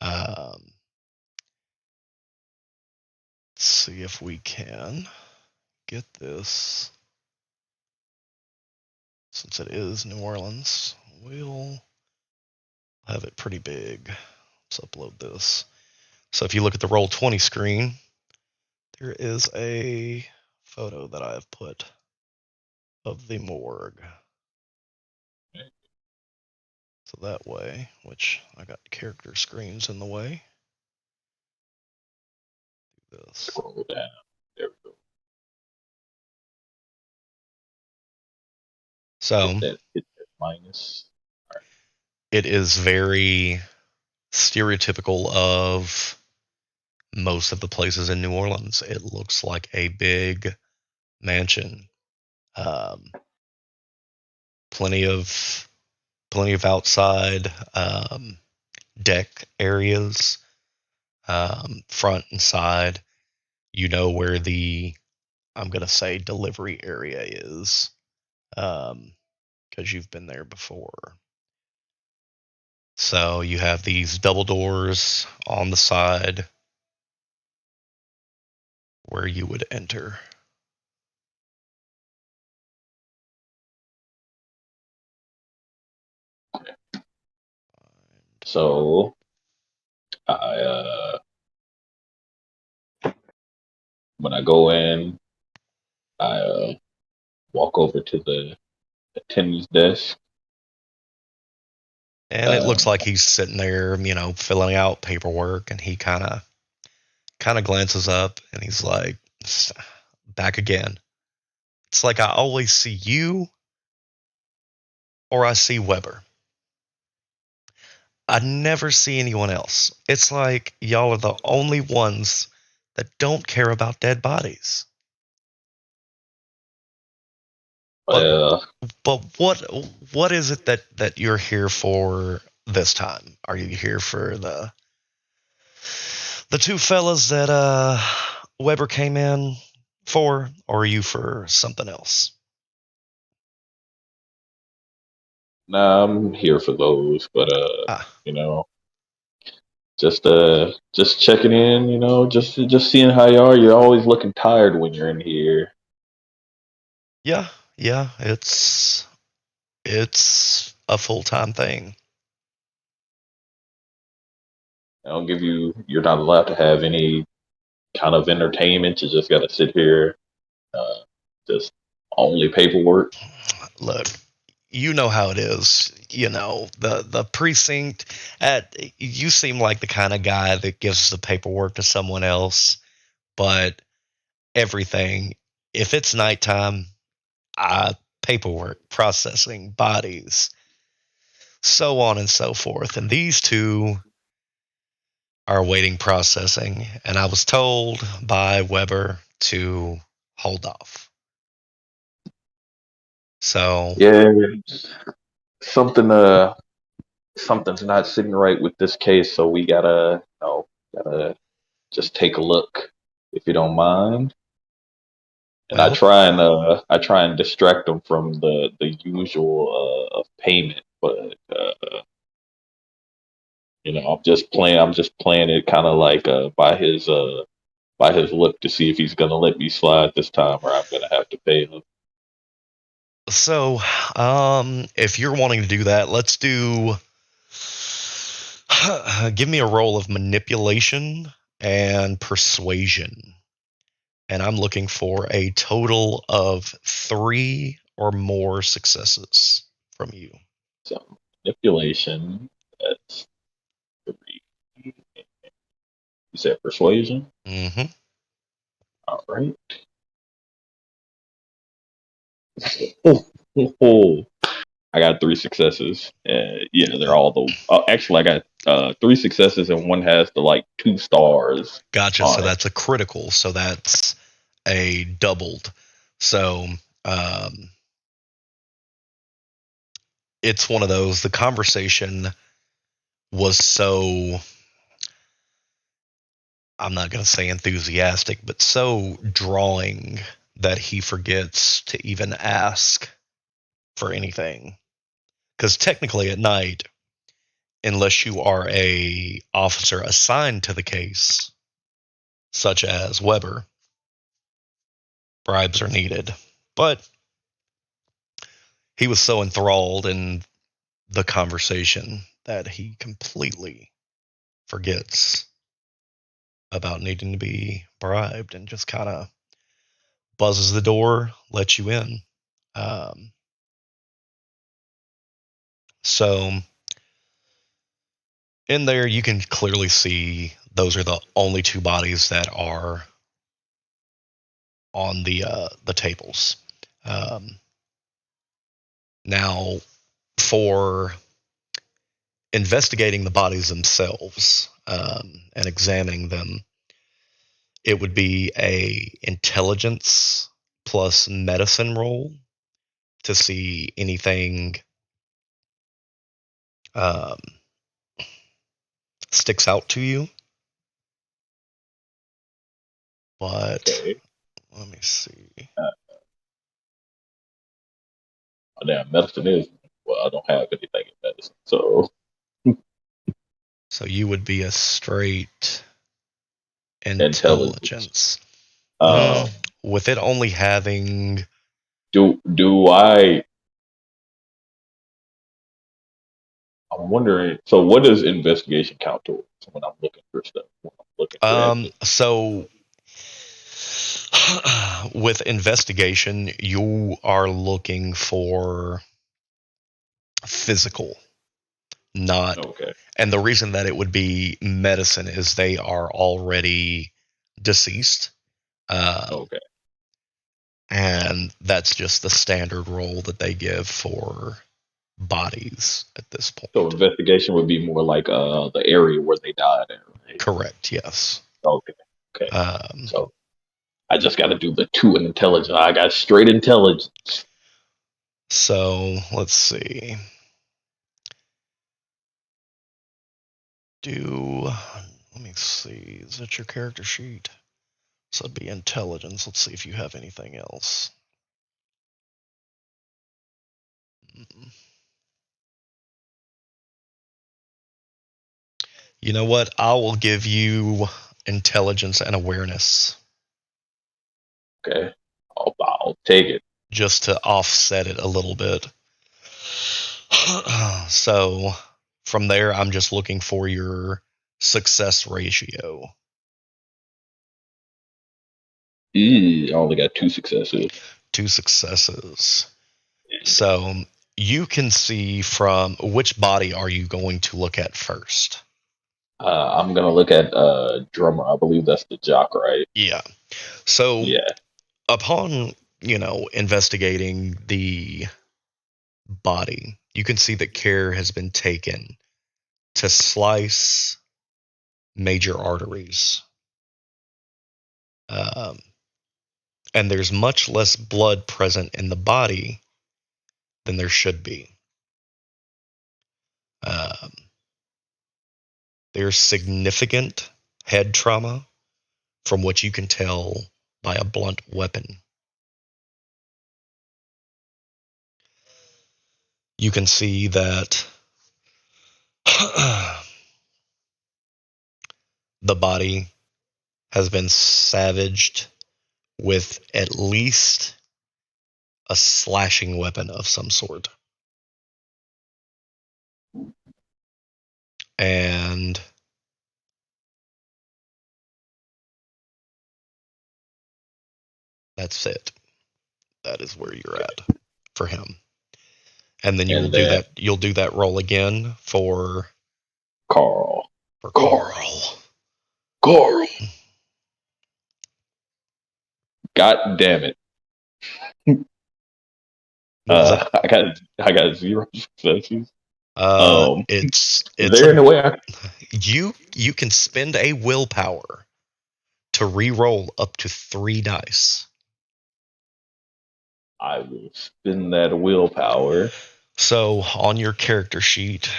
Let's see if we can get this. Since it is New Orleans, we'll have it pretty big. Let's upload this. So if you look at the Roll20 screen, there is a photo that I have put of the morgue. So that way, which I got character screens in the way. Do this. Scroll down. There we go. So Hit that minus. All right. it is very stereotypical of most of the places in New Orleans. It looks like a big mansion. Um, plenty of outside deck areas, front and side. You know where the I'm gonna say delivery area is, because you've been there before. So you have these double doors on the side where you would enter. So I when I go in, I walk over to the attendant's desk. And it looks Um, like he's sitting there, filling out paperwork, and he kind of glances up and he's like, back again. It's like I always see you or I see Weber. I never see anyone else. It's like y'all are the only ones that don't care about dead bodies. But uh, but what is it that you're here for this time? Are you here for the two fellas that Weber came in for, or are you for something else? nah, I'm here for those, but Ah, you know, just checking in. Just seeing how you are. You're always looking tired when you're in here. yeah, yeah. It's It's a full-time thing. I don't give you. You're not allowed to have any kind of entertainment. You just got to sit here, uh, just only paperwork. Look, you know how it is. You know, the precinct at you seem like the kind of guy that gives the paperwork to someone else, but everything, if it's nighttime, paperwork, processing, bodies, so on and so forth. And these two are awaiting processing, and I was told by Weber to hold off. So, Yeah, something. Something's not sitting right with this case, so we gotta just take a look, if you don't mind. And well, I try and distract them from the usual of payment, but I'm just playing it kind of like by his look to see if he's gonna let me slide this time, or I'm gonna have to pay him. so if you're wanting to do that, let's do give me a roll of manipulation and persuasion. And I'm looking for a total of 3 or more successes from you. So manipulation. That's three. You said persuasion. Mm-hmm. All right. Oh, oh, oh. I got three successes. Yeah, they're all the. Actually, I got three successes, and one has the like 2 stars Gotcha. So on it. that's a critical. So that's a doubled. So um, it's one of those. The conversation was so, I'm not going to say enthusiastic, but so drawing that he forgets to even ask for anything. Because technically at night, unless you are a officer assigned to the case, such as Weber, bribes are needed. But he was so enthralled in the conversation that he completely forgets about needing to be bribed and just kind of buzzes the door, lets you in. Um, so in there, you can clearly see those are the only 2 bodies that are on the tables. Um, Now, for investigating the bodies themselves and examining them, it would be a intelligence plus medicine roll to see anything um, sticks out to you. But Okay. let me see. Damn, medicine is. Well, I don't have anything in medicine, so So you would be a straight intelligence. intelligence. Um, With it only having do I? I'm wondering. So, what does investigation count towards when I'm looking for stuff? When I'm looking for evidence. so with investigation, you are looking for physical, not. Okay. And the reason that it would be medicine is they are already deceased. Um, Okay. and that's just the standard role that they give for bodies at this So, point. investigation would be more like the area where they died in, right? Correct, yes. Okay. Okay. Um, So, I just got to do the two in intelligence. I got straight intelligence. so let's see. Let me see. Is that your character sheet? So it'd be intelligence. Let's see if you have anything else. You know what? I will give you intelligence and awareness Okay. I'll take it. just to offset it a little bit. So from there, I'm just looking for your success ratio. I only got 2 successes. 2 successes. So you can see from which body are you going to look at first? I'm gonna look at drummer. I believe that's the jock, right? Yeah. So Yeah. upon, investigating the body, you can see that care has been taken to slice major arteries. Um, and there's much less blood present in the body than there should be. Um, there's significant head trauma from what you can tell by a blunt weapon. You can see that the body has been savaged with at least a slashing weapon of some sort. And that's it. That is where you're at for him. And then And then you'll do that roll again Carl. for Carl. Carl. Carl. God damn it. What was that? I got 0 successes. Um, is It's there a any way I you can spend a willpower to re-roll up to 3 dice. will spend that willpower? So on your character sheet,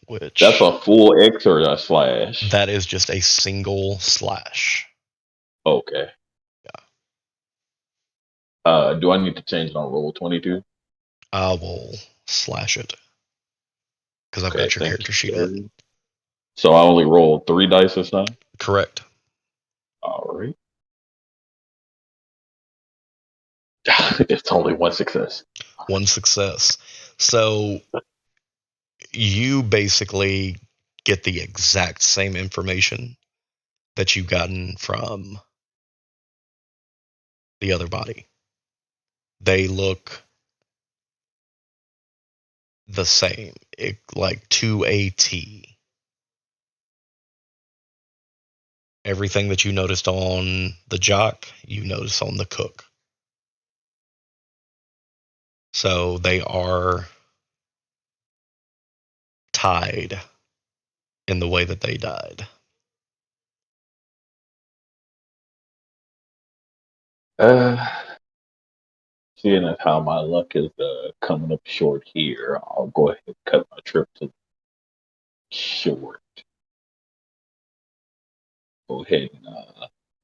That's which a full X or a slash. that is just a single slash. Okay. Do I need to change it on roll 22? I will slash it because I've Okay, got your thank character sheet you, up. sir. So I only rolled 3 dice this time. Correct. All right. It's only 1 success. 1 success. So you basically get the exact same information that you've gotten from the other body. They look the same, like to a T. Everything that you noticed on the jock, you notice on the cook. So they are tied in the way that they died. Uh, Seeing as how my luck is coming up short here, I'll go ahead and cut my trip to short. Go ahead and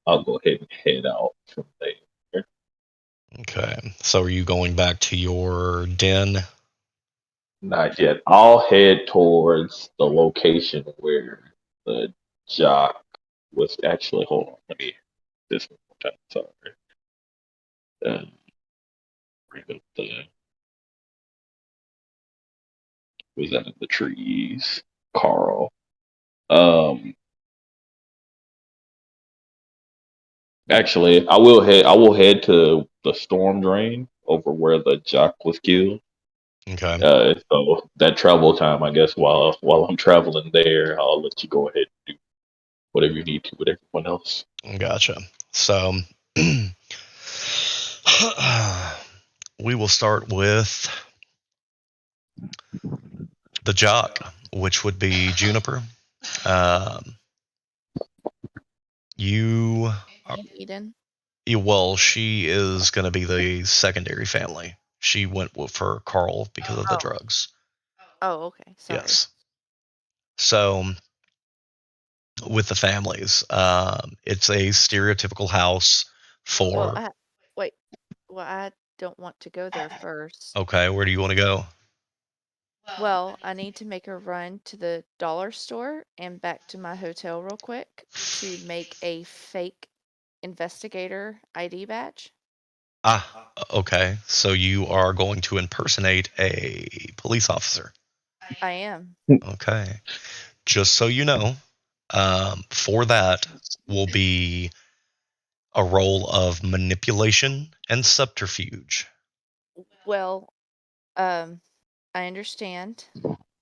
I'll go ahead and head out from there. Okay. So are you going back to your den? Not yet. I'll head towards the location where the jock was actually. Hold on, let me this one more time. Sorry. Bring up the was that in the trees? Carl. Um, Actually, I will head to the storm drain over where the jock was killed. Okay. So that travel time, I guess, while I'm traveling there, I'll let you go ahead and do whatever you need to with everyone else. Gotcha. So we will start with the jock, which would be Juniper. Um, you, And Eden. well, she is going to be the secondary family. She went for Carl because of the Oh. drugs. Oh, okay. Sorry. Yes. So with the families, it's a stereotypical house Well, for. wait. Well, I don't want to go there first. Okay, where do you want to go? Well, I need to make a run to the dollar store and back to my hotel real quick to make a fake investigator ID badge. Okay. So you are going to impersonate a police officer. I am. Okay. Just so you know, for that will be a role of manipulation and subterfuge. Well, I understand.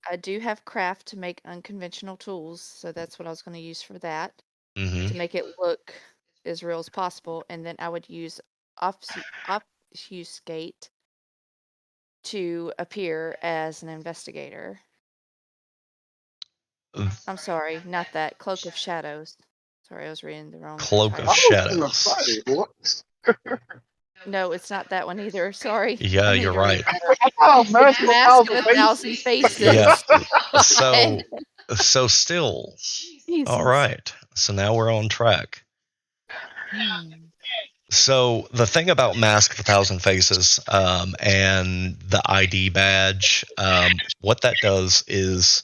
I do have craft to make unconventional tools, so that's what I was going to use for that Hmm. to make it look as real as possible. And then I would use obfuscate to appear as an investigator. I'm sorry, not that. Cloak of Shadows. Sorry, I was reading the wrong Cloak of I title. was gonna Shadows. say, what? No, it's not that one either. Sorry. Yeah, I need you're to read right. better. I thought It's Mask of a Mask of Thousand a Thousand Faces. Yeah. Faces. So, so still, all Jesus. right. So now we're on track. Hmm. So the thing about Mask of a Thousand Faces and the ID badge, what that does is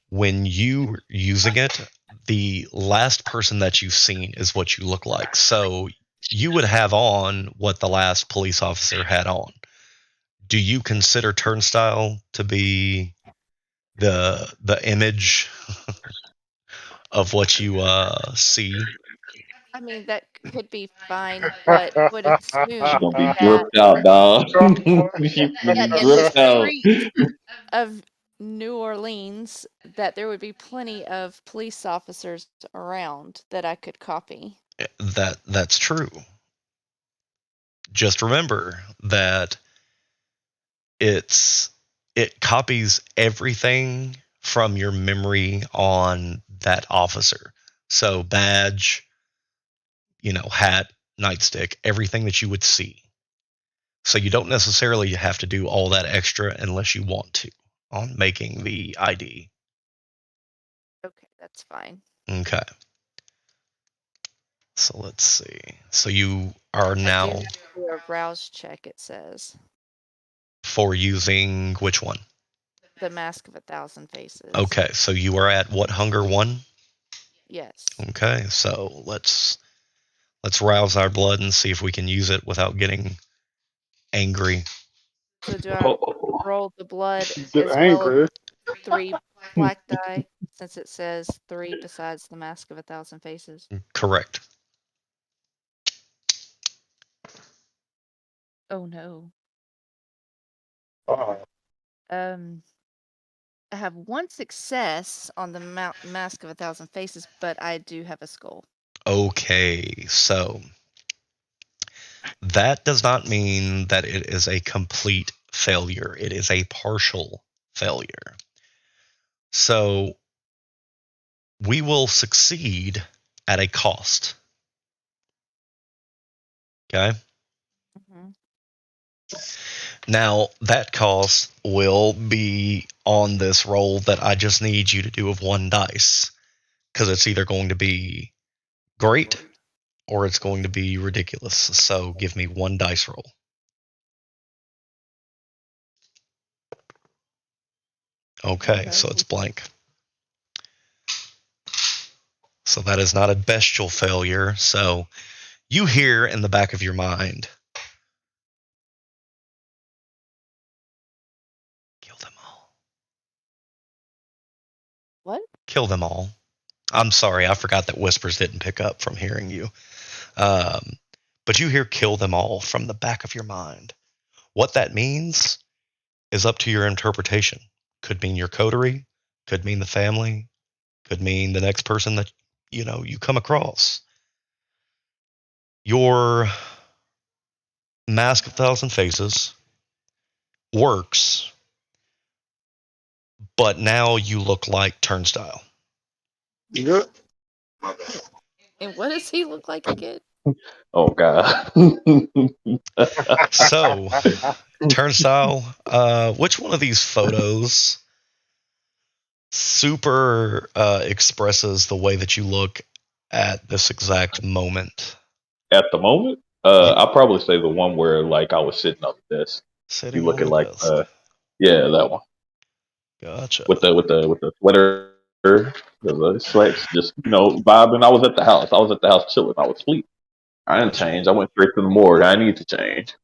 when you are using it, the last person that you've seen is what you look like. So you would have on what the last police officer had on. Do you consider Turnstyle to be the image of what you see? I mean, that could be fine, but I would She assume gonna be that dripped out, dog. She gonna that be in the dripped out. streets of New Orleans, that there would be plenty of police officers around that I could copy. That's true. Just remember that it's it copies everything from your memory on that officer. So badge, hat, nightstick, everything that you would see. So you don't necessarily have to do all that extra unless you want to on making the ID. Okay, that's fine. Okay. So let's see. So you are I do now have to do a rouse check, it says. for using which one? The Mask of a Thousand Faces. Okay, so you are at what hunger one? Yes. Okay, so let's rouse our blood and see if we can use it without getting angry. So do I Oh, roll the blood Get as well as angry. 3 black die, since it says 3 besides the Mask of a Thousand Faces? Correct. Oh no. Uh, Um, I have 1 success on the Mask of a Thousand Faces, but I do have a skull. Okay, so that does not mean that it is a complete failure. It is a partial failure. So we will succeed at a cost. Okay. Mhm. Now, that cost will be on this roll that I just need you to do of one dice. Because it's either going to be great or it's going to be ridiculous. So give me one dice roll. Okay, so it's blank. So that is not a bestial failure. So you hear in the back of your mind, kill them all. What? Kill them all. I'm sorry, I forgot that whispers didn't pick up from hearing you. Um, but you hear kill them all from the back of your mind. What that means is up to your interpretation. Could mean your coterie, could mean the family, could mean the next person that you come across. Your Mask of Thousand Faces works, but now you look like Turnstyle. good. And what does he look like again? oh God. So, Turnstyle, which one of these photos super expresses the way that you look at this exact moment? At the moment, You I'll probably say the one where like I was sitting on the desk. You sitting on looking the like desk. yeah, that one Gotcha. with the sweater, the slacks, just vibing. I was at the house. I was at the house chilling. I was asleep. I didn't change. I went straight to the morgue. I need to change.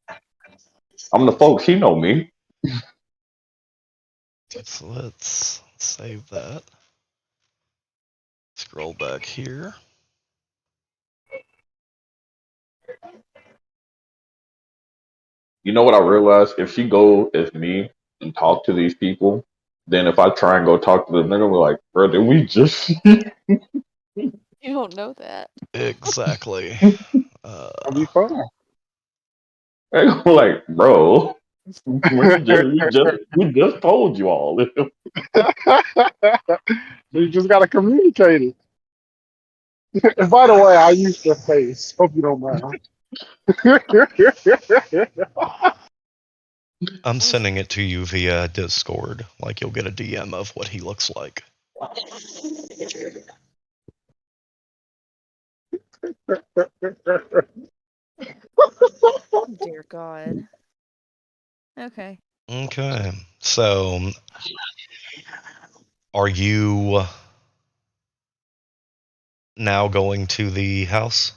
I'm the folks. He know me. So let's save that. Scroll back here. You know what I realized? If she go as me and talk to these people, then if I try and go talk to them, they're gonna be like, "Bro, did we just?" You don't know that. Exactly. That'll be fun. They're gonna be like, "Bro, we just told you all." You just gotta communicate it. And by the way, I use your face. Hope you don't mind. I'm sending it to you via Discord. Like you'll get a DM of what he looks like. Oh, dear God. Okay. Okay. So, are you now going to the house?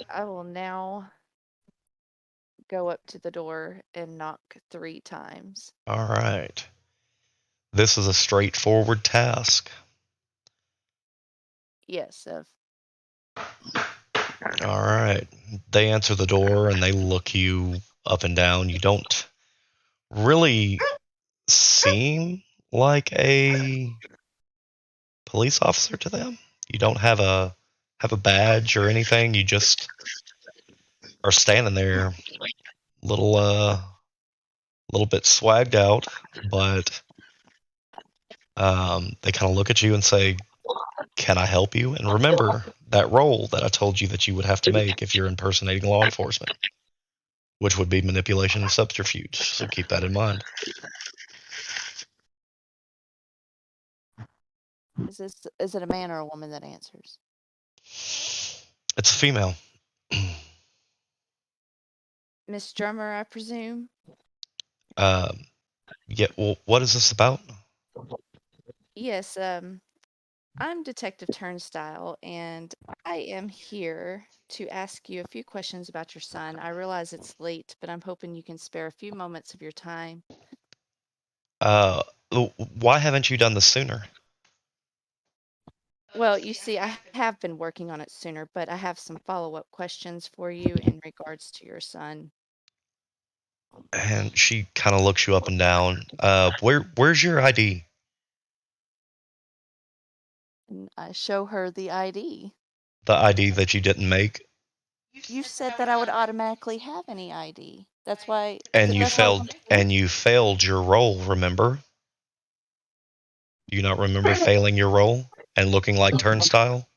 I will now go up to the door and knock 3 times. All right. This is a straightforward task. Yes, All right. They answer the door and they look you up and down. You don't really seem like a police officer to them. You don't have a badge or anything. You just are standing there, little little bit swagged out, but they kind of look at you and say, "Can I help you?" And remember that role that I told you that you would have to make if you're impersonating law enforcement, which would be manipulation and subterfuge. So keep that in mind. is it a man or a woman that answers? It's a female. Miss Drummer, I presume? Um, yeah. Well, what is this about? Yes, I'm Detective Turnstyle, and I am here to ask you a few questions about your son. I realize it's late, but I'm hoping you can spare a few moments of your time. Uh, why haven't you done this sooner? Well, you see, I have been working on it sooner, but I have some follow-up questions for you in regards to your son. And she kind of looks you up and down. Where's your ID? And I show her the ID. The ID that you didn't make, You said that I would automatically have any ID. That's why and that's why I wanted to. you failed your role. Remember? Do you not remember failing your role and looking like Turnstile?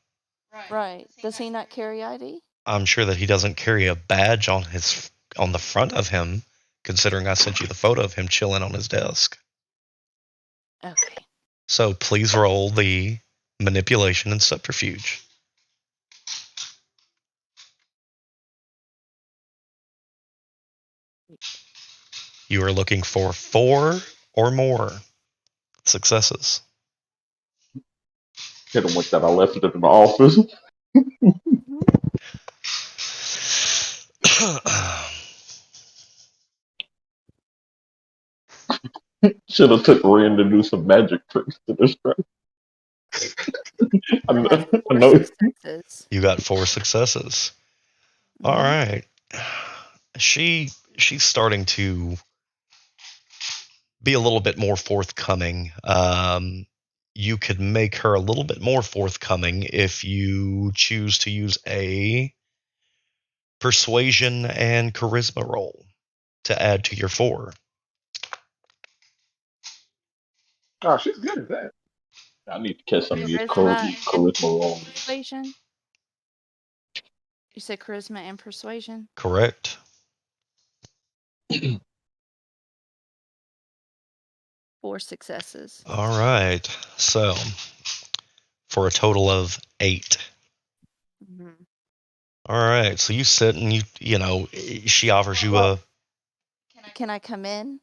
Right. Does he not carry ID? I'm sure that he doesn't carry a badge on the front of him, considering I sent you the photo of him chilling on his desk. Okay. So please roll the manipulation and subterfuge. You are looking for 4 or more successes. Hit him with that. I left it in my office. Mhm. Should have took Ren to do some magic tricks to distract. I I have know. I 4 know. successes. You got 4 successes. All Mhm. right. She's starting to be a little bit more forthcoming. You could make her a little bit more forthcoming if you choose to use a persuasion and charisma roll to add to your 4. Oh, she's good at that. I need to catch some of these Charisma and charisma rolls. persuasion. You said charisma and persuasion? Correct. 4 successes. All right. So, for a total of 8. Mhm. All right. So you sit and she offers you Well, a Can I come in?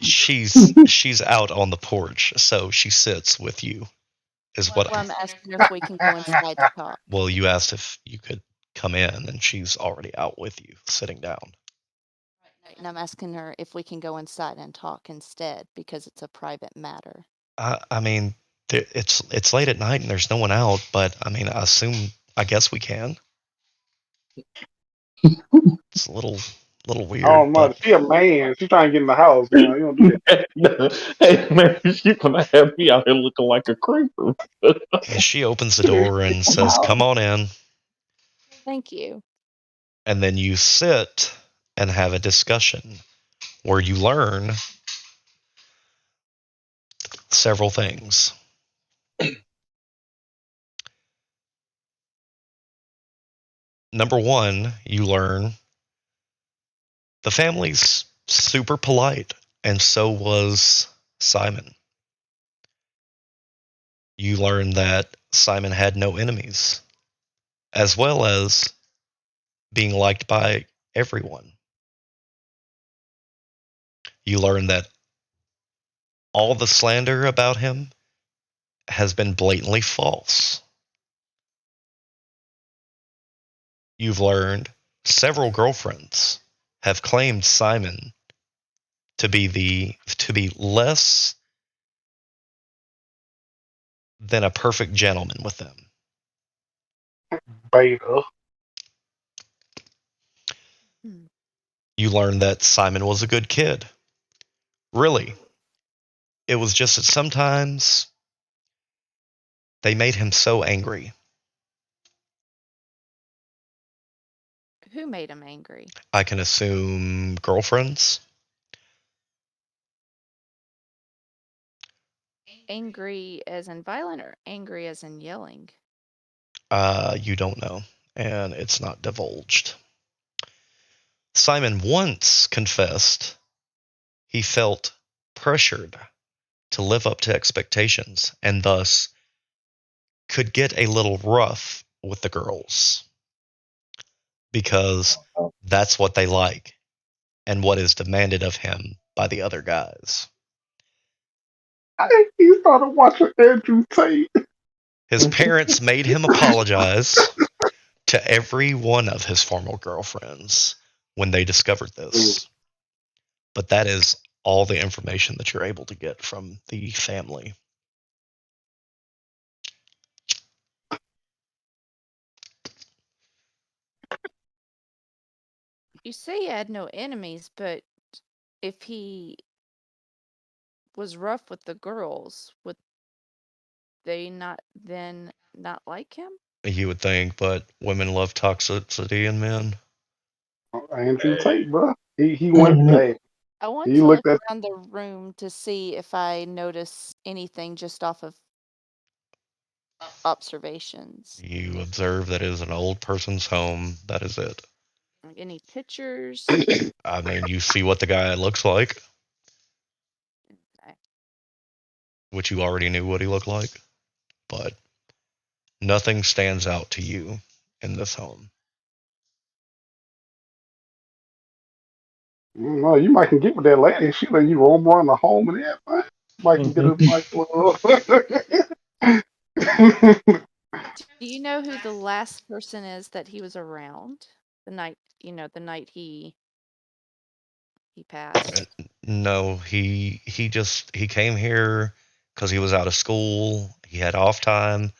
she's out on the porch, so she sits with you. Is what Well, I'm asking if we can go inside to talk. Well, you asked if you could come in, and she's already out with you, sitting down. And I'm asking her if we can go inside and talk instead because it's a private matter. I mean, it's late at night and there's no one out, but I mean, I guess we can. It's a little I weird, don't know. but She a man. She trying to get in the house. You don't do that. Hey man, you gonna have me out here looking like a creeper. she opens the door and says, "Come on in," Thank you. and then you sit and have a discussion where you learn several things. Number one, you learn the family's super polite, and so was Simon. You learn that Simon had no enemies, as well as being liked by everyone. You learn that all the slander about him has been blatantly false. You've learned several girlfriends have claimed Simon to be less than a perfect gentleman with them. Beta. Hmm. You learn that Simon was a good kid. Really, it was just that sometimes they made him so angry. Who made him angry? I can assume girlfriends. Angry as in violent or angry as in yelling? You don't know, and it's not divulged. Simon once confessed he felt pressured to live up to expectations and thus could get a little rough with the girls because that's what they like and what is demanded of him by the other guys. He started watching Andrew Tate. His parents made him apologize to every one of his former girlfriends when they discovered this. But that is all the information that you're able to get from the family. You say he had no enemies, but if he was rough with the girls, would they not then not like him? You would think, but women love toxicity in men. Andrew Tate, bro. He went. Hey, I want he to look looked at. around the room to see if I notice anything just off of observations. You observe that it is an old person's home. That is it. Like any pictures? I mean, you see what the guy looks like, Okay. which you already knew what he looked like, but nothing stands out to you in this home. No, you might can get with that lady. She let you roam around the home and everything. Might can get a nice little. Do you know who the last person is that he was around? The night, the night he passed. No, he came here because he was out of school. He had off time,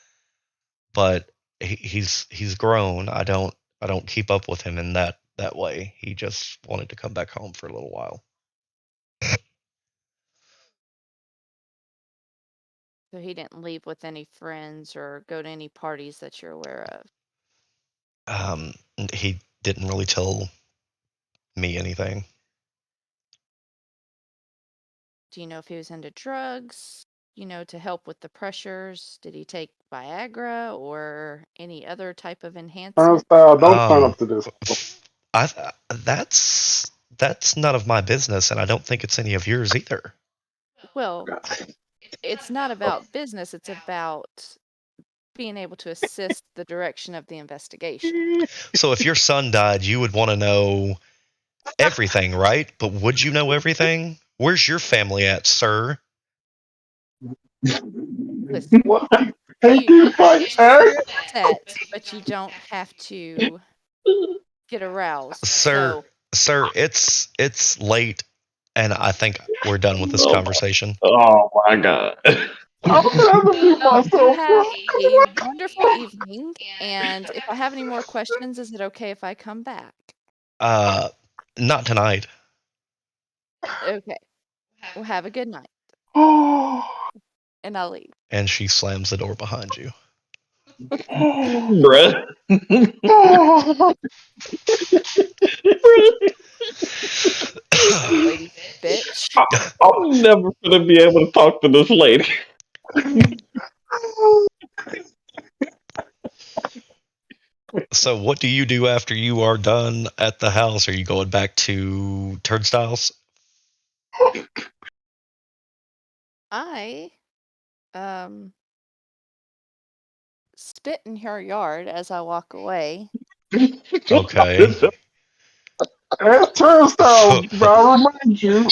but he's grown. I don't keep up with him in that way. He just wanted to come back home for a little while. So he didn't leave with any friends or go to any parties that you're aware of. He didn't really tell me anything. Do you know if he was into drugs, to help with the pressures? Did he take Viagra or any other type of enhancement? Turnstyle, don't turn Um, up to this. that's none of my business, and I don't think it's any of yours either. Well, it's not about business, it's about being able to assist the direction of the investigation. So if your son died, you would want to know everything, right? But would you know everything? Where's your family at, sir? Listen, What? Hey, keep my You're egg. upset, but you don't have to get aroused. Sir, So sir, it's late, and I think we're done with this Oh, conversation. oh my god. I'm gonna have to mute you myself. have a wonderful evening, and if I have any more questions, is it okay if I come back? Uh, not tonight. Okay. Well, have a good night, Oh, and I'll leave. And she slams the door behind you. Bruh. oh. This old lady's a bitch. I'm never gonna be able to talk to this lady. So, what do you do after you are done at the house? Are you going back to Turnstiles? I spit in her yard as I walk away. Okay. That's Turnstyle, I remind you.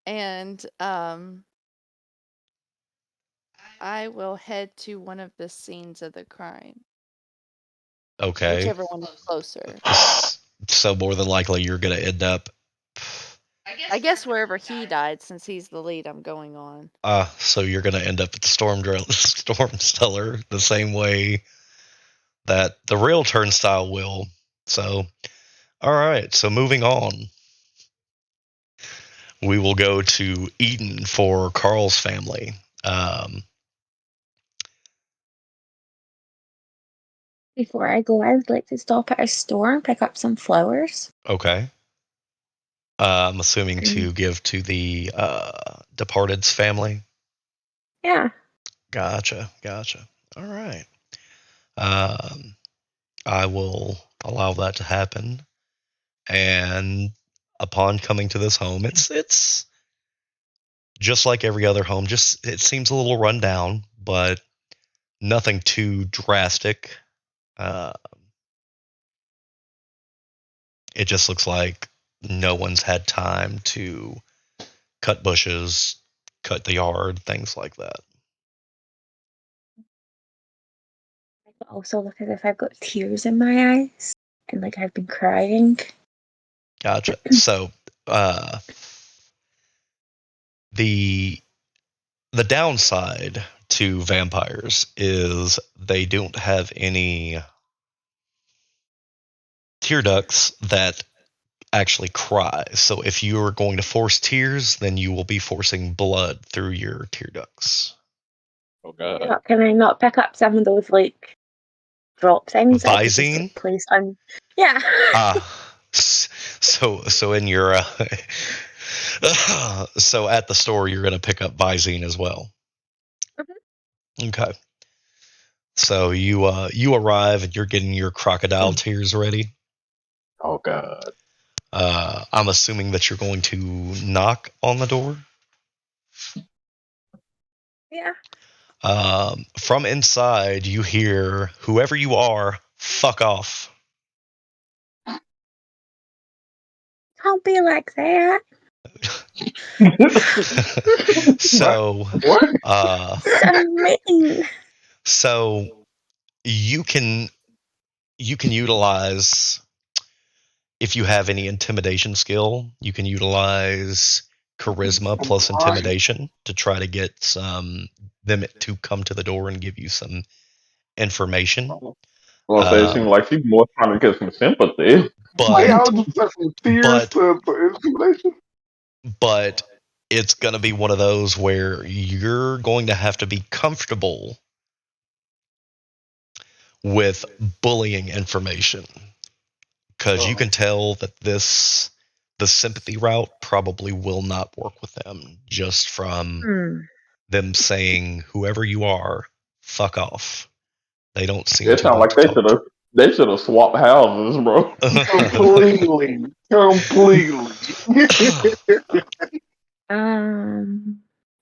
And I will head to one of the scenes of the crime, Okay. whichever one is closer. So, more than likely, you're going to end up. I guess wherever he died, since he's the lead, I'm going on. So you're going to end up at the storm cellar the same way that the real Turnstile will. So, all right. So, moving on. We will go to Eden for Carl's family. Before I go, I would like to stop at a store and pick up some flowers. Okay. I'm assuming to give to the departed's family. Yeah. Gotcha. All right. I will allow that to happen. And upon coming to this home, it's just like every other home. Just it seems a little run down, but nothing too drastic. It just looks like no one's had time to cut bushes, cut the yard, things like that. I also look as if I've got tears in my eyes and like I've been crying. Gotcha. So, the downside to vampires is they don't have any tear ducts that actually cry. So if you are going to force tears, then you will be forcing blood through your tear ducts. Oh god. Can I not pick up some of those like drop things that I could just Visine? like place on? Yeah. So in your so at the store you're going to pick up Visine as well. Mhm. Okay. So you arrive and you're getting your crocodile tears ready. Oh god. I'm assuming that you're going to knock on the door. Yeah. From inside, you hear, "Whoever you are, fuck off." Don't be like that. So, What? So mean. so you can utilize, if you have any intimidation skill, you can utilize charisma plus intimidation to try to get them to come to the door and give you some information. Well, say it seems like she's more trying to get some sympathy. Like, I But was just from tears but to intimidation. but it's going to be one of those where you're going to have to be comfortable with bullying information, because you can tell that the sympathy route probably will not work with them just from them saying, "Whoever you are, fuck off." They don't seem It to sounds want like to talk to they should have swapped houses, bro. Completely. Completely.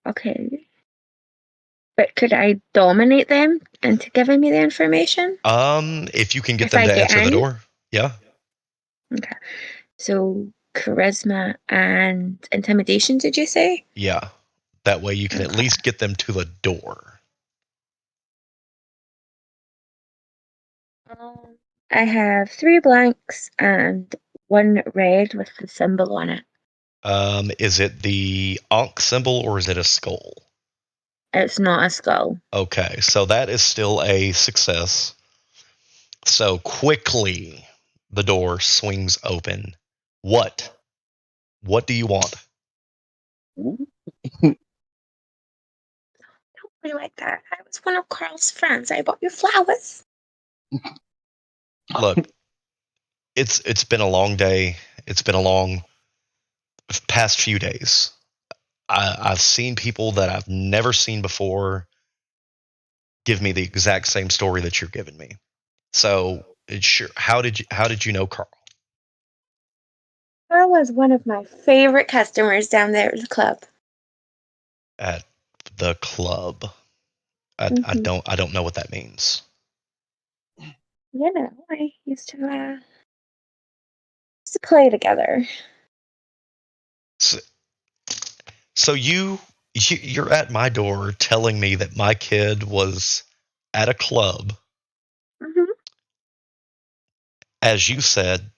Okay. But could I dominate them into giving me the information If you can get if them I to get answer the in? door. Yeah. Okay. So charisma and intimidation, did you say? Yeah. That way you can at least get them to the door. I have 3 blanks and 1 red with the symbol on it. Is it the Ankh symbol or is it a skull? It's not a skull. Okay, so that is still a success. So quickly, the door swings open. What? What do you want? Don't be like that. I was one of Carl's friends. I bought you flowers. Look, it's been a long day. It's been a long past few days. I've seen people that I've never seen before give me the exact same story that you're giving me. So, sure. How did you know Carl? Carl was one of my favorite customers down there at the club. At the club. I Mm-hmm. don't know what that means. You know, I used to play together. So, so you're at my door telling me that my kid was at a club, Mm-hmm. as you said,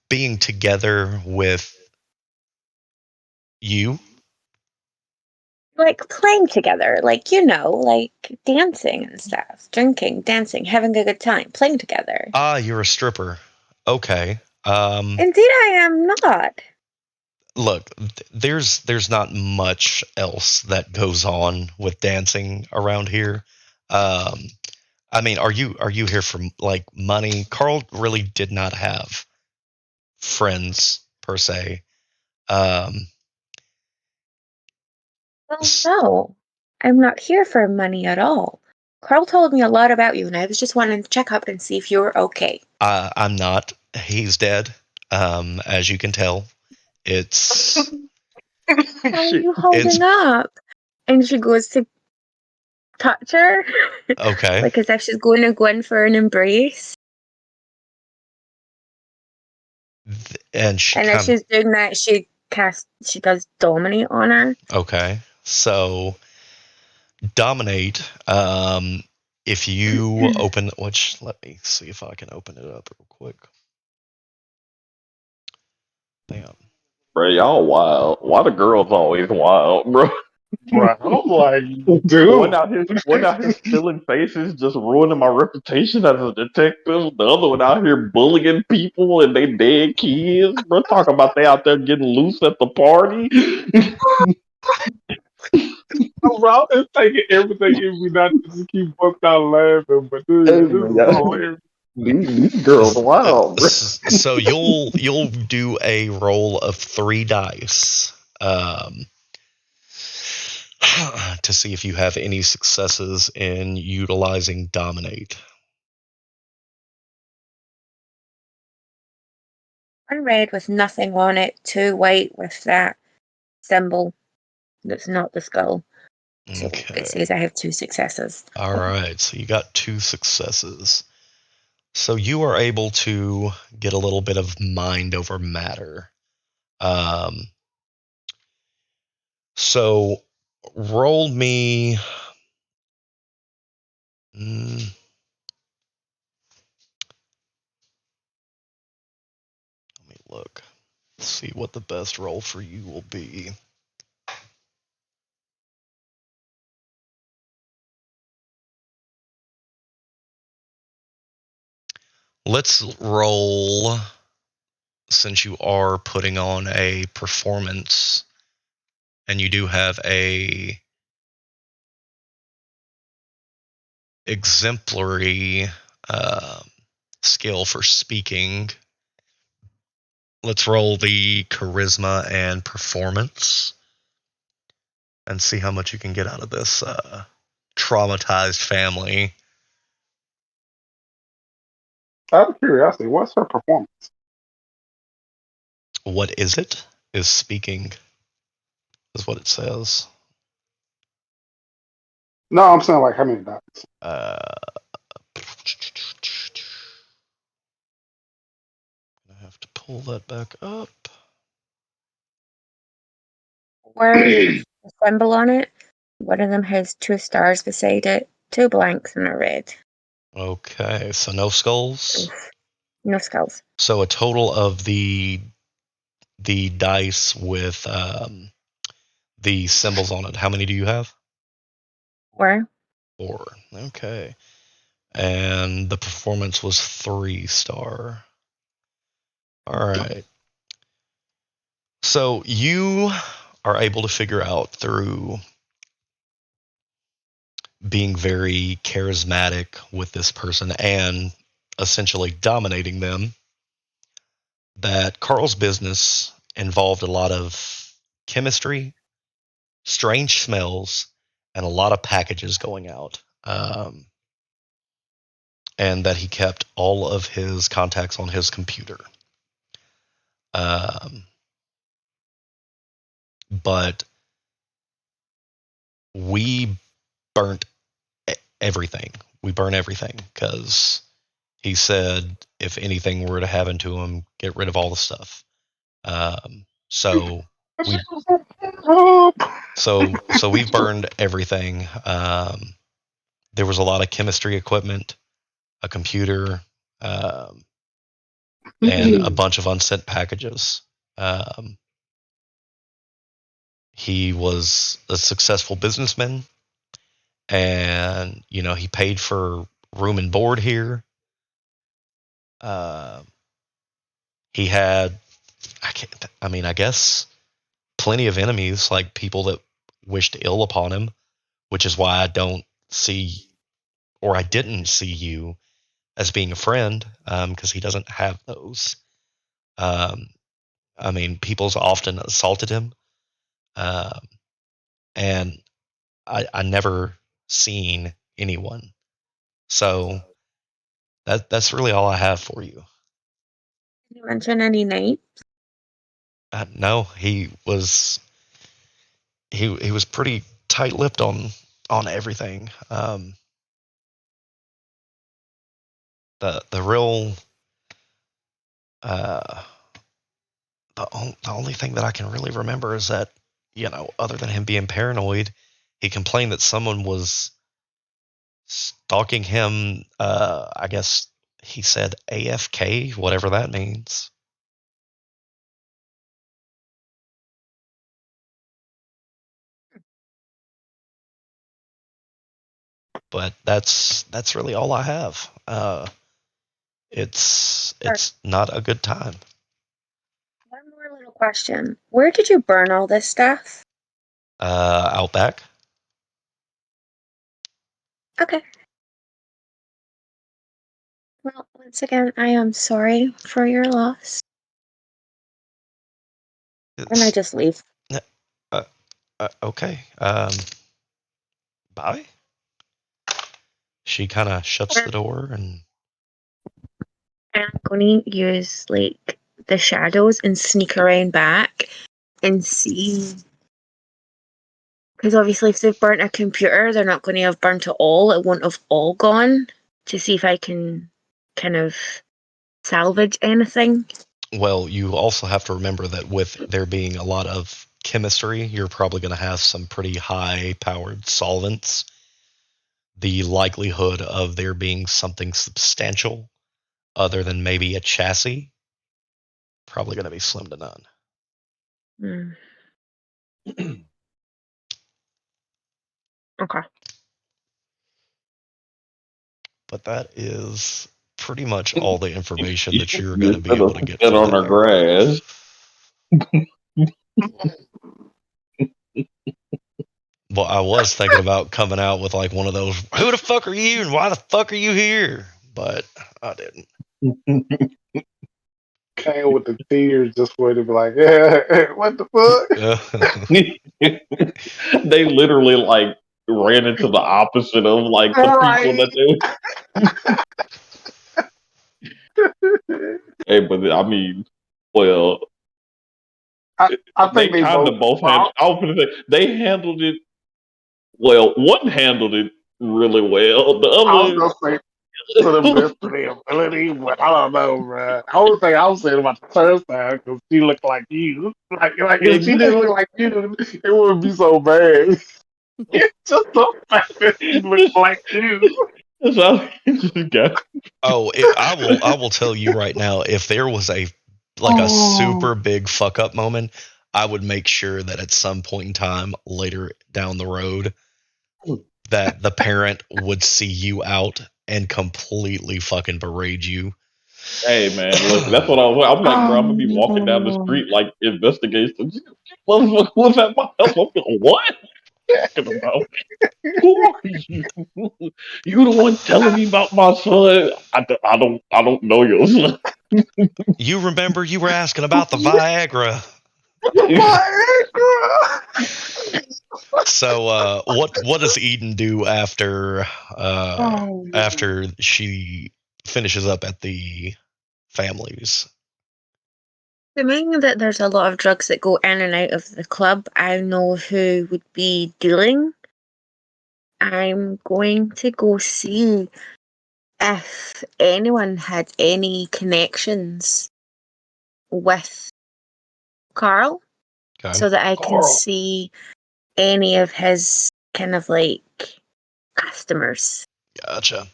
being together with you. Like playing together, like like dancing and stuff, drinking, dancing, having a good time, playing together. Ah, you're a stripper. Okay. Indeed, I am not. Look, there's not much else that goes on with dancing around here. Um, I mean, are you here for like money? Carl really did not have friends per se. Um, Well, no, I'm not here for money at all. Carl told me a lot about you, and I was just wanting to check up and see if you were okay. I'm not. He's dead. As you can tell, it's How are Shit. you it's holding up? And she goes to touch her, okay. like as if she's going to go in for an embrace. And she And as kind she's doing that, she does dominate on her. okay. So dominate. If you open, which let me see if I can open it up real quick. Bam. Bro, y'all wild. Why the girls always wild, bro? Right. I'm like, One dude. out here stealing faces, just ruining my reputation as a detective. The other one out here bullying people and they dead kids. Bro, talk about they out there getting loose at the party. Bro, I'm just taking everything in me not to just keep busting out laughing, but Hey, dude, this man, is hilarious. these girls wild, bro. So you'll do a roll of 3 dice, to see if you have any successes in utilizing dominate. One red with nothing on it, 2 white with that symbol that's not the skull. So it Okay. says I have 2 successes. All right. So you got 2 successes. So you are able to get a little bit of mind over matter. Um, so roll me. Let me look. See what the best roll for you will be. Let's roll, since you are putting on a performance and you do have a exemplary skill for speaking. Let's roll the charisma and performance and see how much you can get out of this traumatized family. Out of curiosity, what's her performance? What is it? Is speaking, is what it says. No, I'm saying like how many dots? Uh, I have to pull that back up. words, a symbol on it. One of them has 2 stars beside it, 2 blanks and a red. Okay, so no skulls. No skulls. So a total of the dice with the symbols on it. How many do you have? 4. 4. Okay. And the performance was 3-star. All right. So you are able to figure out through being very charismatic with this person and essentially dominating them that Carl's business involved a lot of chemistry, strange smells, and a lot of packages going out. And that he kept all of his contacts on his computer. But we burnt everything. We burn everything because he said if anything were to happen to him, get rid of all the stuff. So we've burned everything. There was a lot of chemistry equipment, a computer, and a bunch of unsent packages. He was a successful businessman, and he paid for room and board here. He had, I guess, plenty of enemies, like people that wished ill upon him, which is why I didn't see you as being a friend, because he doesn't have those. People's often assaulted him, and I never seen anyone. So that's really all I have for you. Did you mention any names? No, he was pretty tight-lipped on everything. The real the only thing that I can really remember is that other than him being paranoid, he complained that someone was stalking him. I guess he said AFK, whatever that means. But that's really all I have. It's not a good time. One more little question. Where did you burn all this stuff? Out back. Okay. Well, once again, I am sorry for your loss. And I just leave. Okay. Bye. She kind of shuts the door and I'm going to use the shadows and sneak around back and see. Because obviously, if they've burnt a computer, they're not going to have burnt it all. It won't have all gone. To see if I can kind of salvage anything. Well, you also have to remember that with there being a lot of chemistry, you're probably going to have some pretty high-powered solvents. The likelihood of there being something substantial other than maybe a chassis, probably going to be slim to none. Okay. But that is pretty much all the information that you're going to be Put able to get it from on the grass. Well, I was thinking about coming out with like one of those, who the fuck are you and why the fuck are you here? But I didn't. Came with the tears just for it to be like, yeah, what the fuck? They literally like ran into the opposite of like the people that they. Hey, but I mean, well, I think they they kind both. of both had. I was gonna say they handled it. Well, one handled it really well. The I was other, gonna say to the best of their ability, but I don't know, bro. I was think I was saying about the turnstile because she looked like you. Like if she didn't look like you, it wouldn't be so bad. It's just the fact that she looked like you. That's how he just got. Oh, I will tell you right now, if there was a Oh, super big fuck up moment, I would make sure that at some point in time later down the road that the parent would see you out and completely fucking berate you. Hey man, look, that's what I'm like, bro. I'm gonna be walking down the oh, street like investigation. Motherfucker was at my house. I'm like, what? Talking about? Who are you? You the one telling me about my son? I don't know your son. You remember you were asking about the Viagra. So what does Eden do after she finishes up at the family's? Assuming that there's a lot of drugs that go in and out of the club, I know who would be dealing. I'm going to go see if anyone had any connections with Carl Okay. so that I can Carl. see any of his kind of like customers. Gotcha.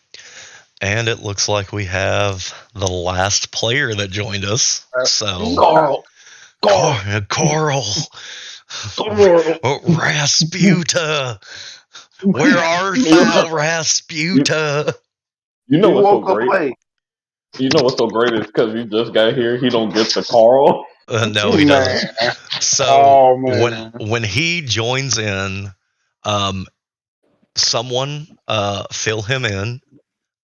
And it looks like we have the last player that joined us. So, Carl, Carl, Coral, Carl. Rasputa, where art thou, You, Rasputa? you know He what's so woke up great? late. You know what's so great is because he just got here. He don't get the Carl. No, he doesn't. Man. So Oh when man. when he joins in, um, someone fill him in.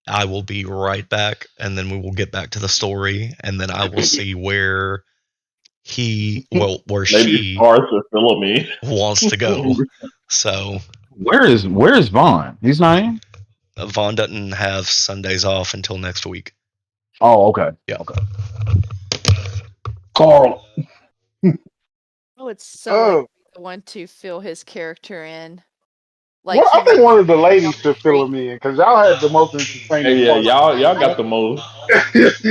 I will be right back, and then we will get back to the story, and then I will see where where Maybe she Star should fill him in. wants to go. So Where is Vaughn? He's not in. Vaughn doesn't have Sundays off until next week. Oh, okay. Yeah. Okay. Carl. I would so like Oh. to be the one to fill his character in. Like Well, I he think one of the down ladies the should fill street. him in because y'all had the most entertaining Hey, yeah, part. y'all I got the most.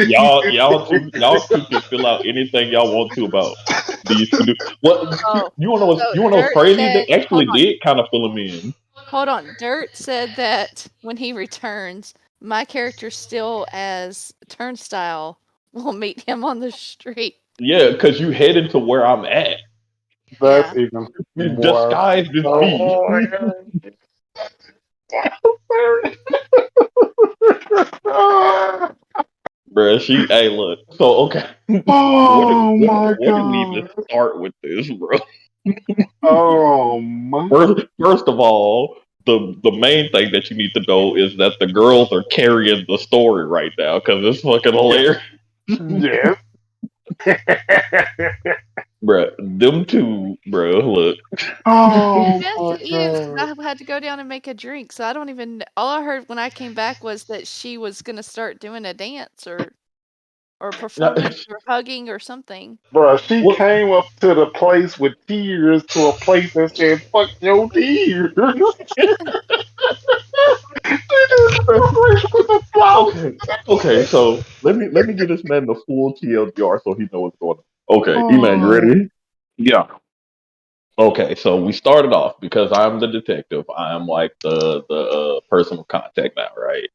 Y'all two can fill out anything y'all want to about these two. What oh, you so wanna know what's Dirt crazy? said, They hold actually on, did kind of fill him in. hold on. Dirt said that when he returns, my character still as Turnstyle will meet him on the street. Yeah, because you headed to where I'm at. That's Yeah. even more. Disguised as me. Oh, Bruh, hey, look. So, okay. oh my Where do we even god. start with this, bro? Oh my. First of all, the main thing that you need to know is that the girls are carrying the story right now because it's fucking Yes. hilarious. Yes. Bruh, them two, bruh, look. Oh Best my is god. I had to go down and make a drink, so I don't even. All I heard when I came back was that she was gonna start doing a dance or performance or hugging or something. Bruh, she What? came up to the place with tears to a place that said, fuck your tears. She just celebrated with the flowers. Okay, okay. So let me give this man the full TLDR so he knows what's going on. Okay, E-Man, you Oh, ready? Yeah. Okay, so we started off because I'm the detective. I'm like the person of contact now, right?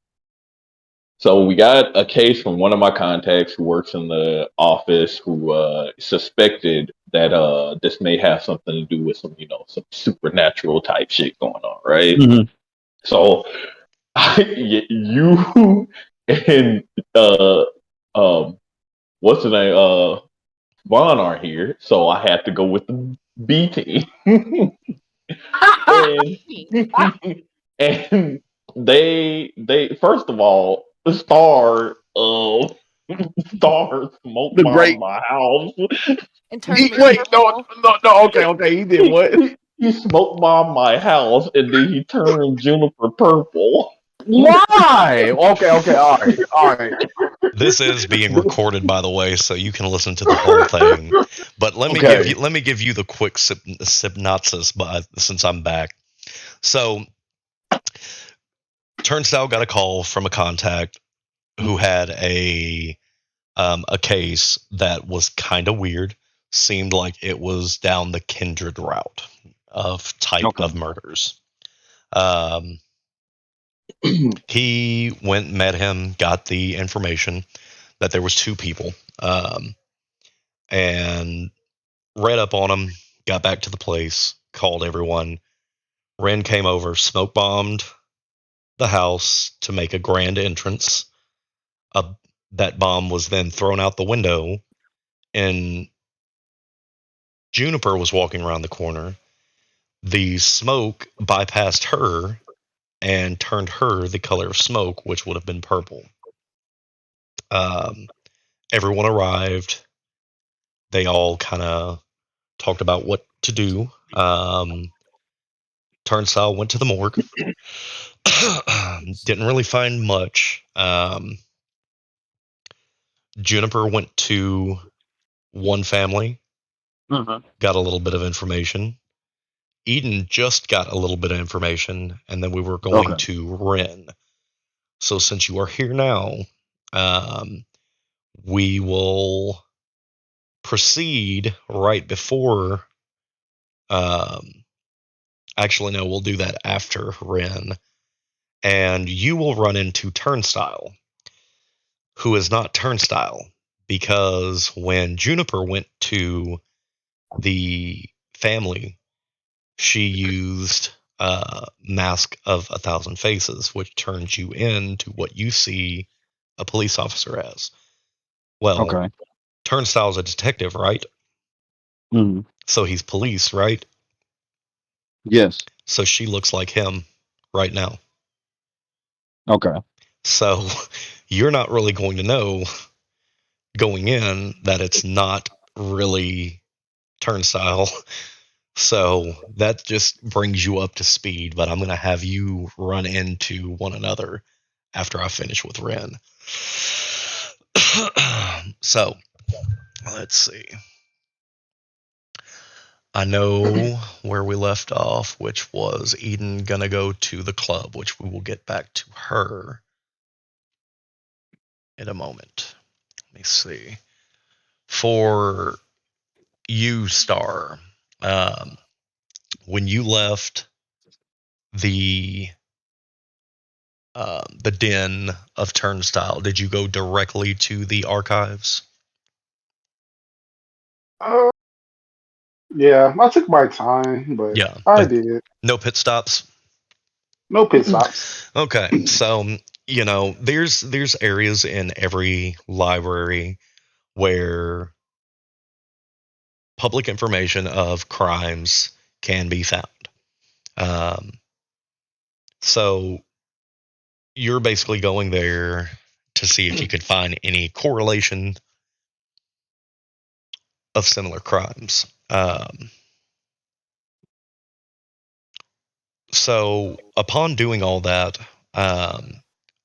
So we got a case from one of my contacts who works in the office who suspected that this may have something to do with some some supernatural type shit going on, right? Hmm. So you and um what's the name Vaughn aren't here, so I had to go with the B team. and and they first of all Star Star smoke The bomb great. my house. And turned me Wait, no, purple. no, no. Okay, okay. He did what? He smoke bombed my house and then he turned Juniper purple. Why? Okay, okay. All right, all right. This is being recorded, by the way, so you can listen to the whole thing. But Okay. let me give you the quick synopsis, since I'm back. So Turnstyle got a call from a contact who had a case that was kind of weird. Seemed like it was down the kindred route of type Okay. of murders. Um, he went, met him, got the information that there was two people, and read up on them. Got back to the place, called everyone. Ren came over, smoke bombed the house to make a grand entrance. Uh, that bomb was then thrown out the window, and Juniper was walking around the corner. The smoke bypassed her and turned her the color of smoke, which would have been purple. Um, everyone arrived. They all kind of talked about what to do. Turnstile went to the morgue. Didn't really find much. Juniper went to one family, got a little bit of information. Eden just got a little bit of information, and then we were going Okay. to Ren. So since you are here now, um, we will proceed right before. Um, actually, no, we'll do that after Ren, and you will run into Turnstyle, who is not Turnstyle, because when Juniper went to the family, she used Mask of a Thousand Faces, which turns you into what you see a police officer as. Well, Okay. Turnstile's a detective, right? Mhm. So he's police, right? Yes. So she looks like him right now. Okay. So you're not really going to know going in that it's not really Turnstile. So that just brings you up to speed, but I'm going to have you run into one another after I finish with Ren. So let's see. I know where we left off, which was Eden going to go to the club, which we will get back to her in a moment. Let me see. For you, Star, um, when you left the the den of Turnstyle, did you go directly to the archives? Uh, yeah, I took my time, but Yeah, I did. no pit stops. No pit stops. Okay, so there's areas in every library where public information of crimes can be found. Um, so you're basically going there to see if you could find any correlation of similar crimes. So upon doing all that, um,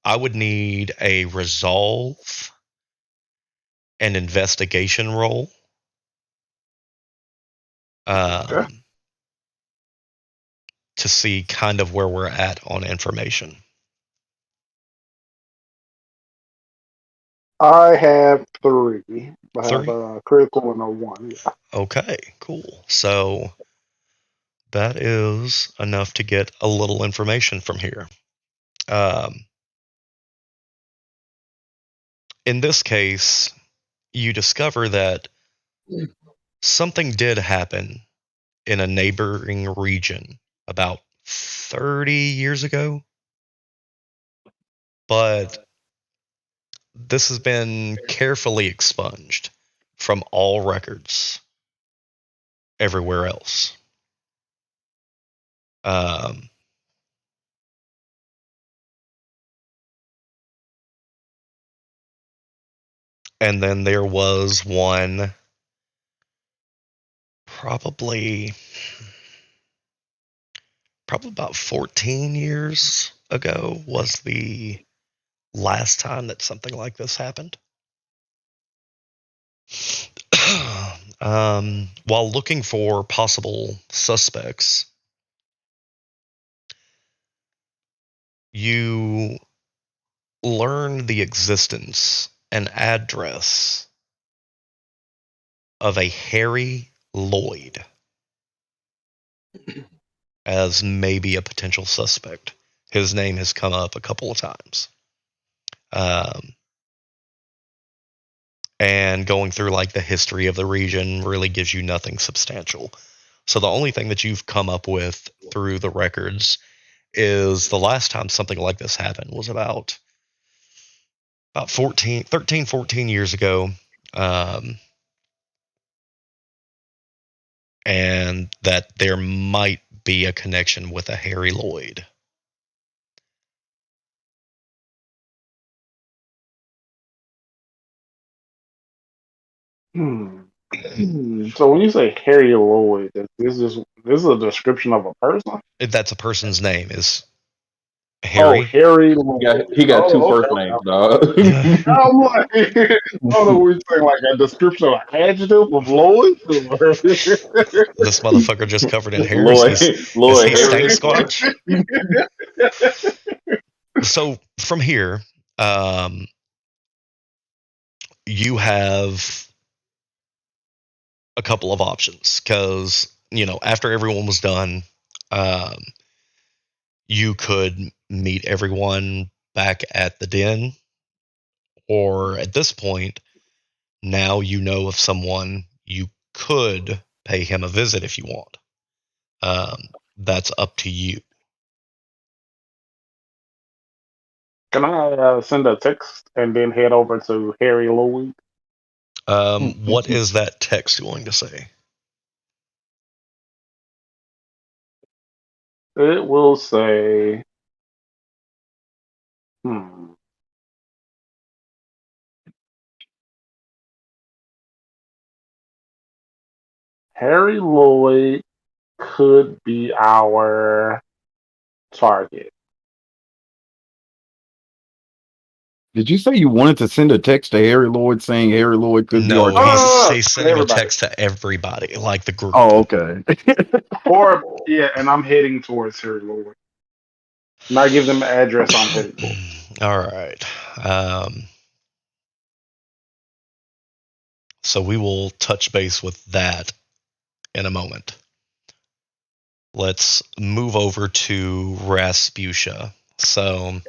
I would need a resolve and investigation roll, Okay. um, to see kind of where we're at on information. I have three. I have Three? a critical and a one. Yeah. Okay, cool. So that is enough to get a little information from here. Um, in this case, you discover that something did happen in a neighboring region about 30 years ago, but this has been carefully expunged from all records everywhere else. Um, and then there was one probably about 14 years ago was the last time that something like this happened. While looking for possible suspects, you learn the existence and address of a Harry Lloyd as maybe a potential suspect. His name has come up a couple of times. And going through like the history of the region really gives you nothing substantial. So the only thing that you've come up with through the records is the last time something like this happened was about 14 years ago. And that there might be a connection with a Harry Lloyd. So when you say Harry Lloyd, this is a description of a person? If that's a person's name, is Oh, Harry. Harry Lloyd. He got two Oh, okay, first okay. names, dog. I'm like, I don't know what you're saying, like a description of an adjective of Lloyd? Or- This motherfucker just covered in hairs. Lloyd Is Lloyd he stank Harris. squatch? So from here, you have a couple of options because after everyone was done, um, you could meet everyone back at the den, or at this point, now you know of someone you could pay him a visit if you want. That's up to you. Can I send a text and then head over to Harry Lloyd? What is that text going to say? It will say, Harry Lloyd could be our target. Did you say you wanted to send a text to Harry Lloyd saying Harry Lloyd could be our No, target? he's To sending a everybody. text to everybody, like the group. Oh, okay. And I'm heading towards Harry Lloyd. And I give them an address I'm heading for. All right. So we will touch base with that in a moment. Let's move over to Rasputia. So,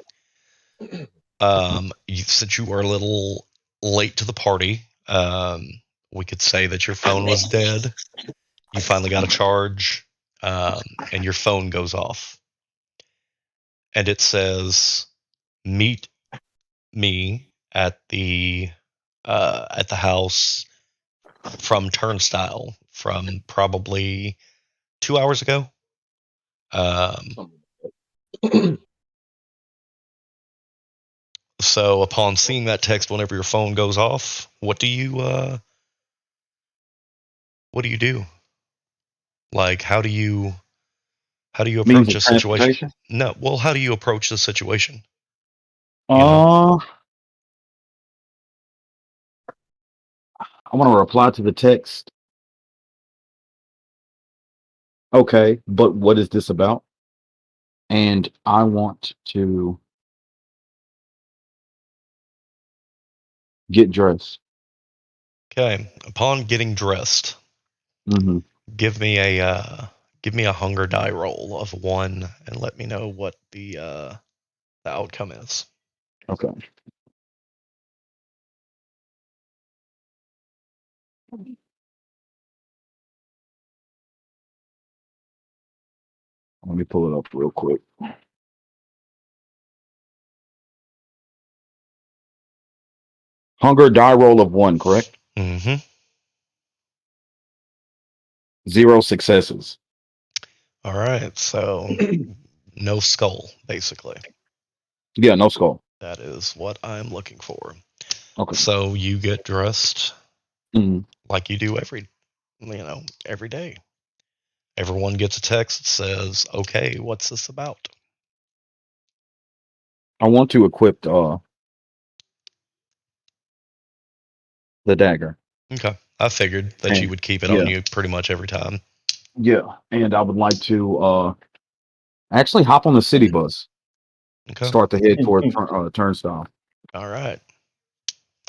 since you are a little late to the party, we could say that your phone was dead. You finally got a charge, and your phone goes off, and it says, "Meet me at the house from Turnstyle from probably 2 hours ago." So upon seeing that text, whenever your phone goes off, what do you do? Like, how do you Means approach of a situation? transportation. No, well, how do you approach the situation? You know, Uh, I want to reply to the text. Okay, but what is this about? And I want to get dressed. okay. Upon getting dressed, Hmm. give me a hunger die roll of 1, and let me know what the outcome is. Okay. Let me pull it up real quick. Hunger die roll of 1, correct? Mm-hmm. 0 successes. All right. So no skull, basically. Yeah, no skull. That is what I'm looking for. Okay. So you get dressed Hmm. like you do every day. Everyone gets a text that says, "Okay, what's this about?" I want to equip the dagger. Okay. I figured that you And would keep it on yeah, you pretty much every time. yeah. And I would like to actually hop on the city bus. Okay. Start to head toward Turnstile. All right.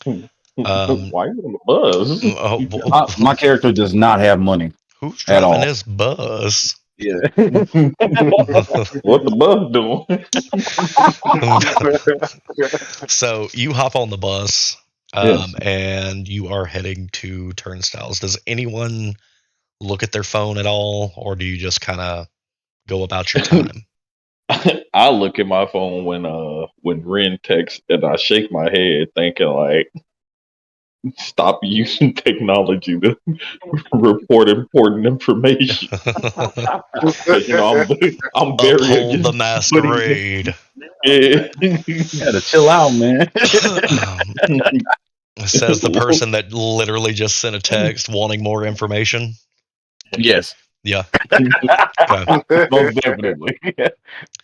Why are you on the bus? My character does not have money Who's at driving all. this bus? Yeah. What the bus doing? So you hop on the bus, Yes. and you are heading to Turnstiles. Does anyone look at their phone at all, or do you just kind of go about your time? I look at my phone when Ren texts and I shake my head thinking like stop using technology to report important information. 'Cause, I'm very Uphold the against putting masquerade. yeah. Gotta chill out, man. Says the person that literally just sent a text wanting more information. Yes. Yeah. Okay. Most definitely.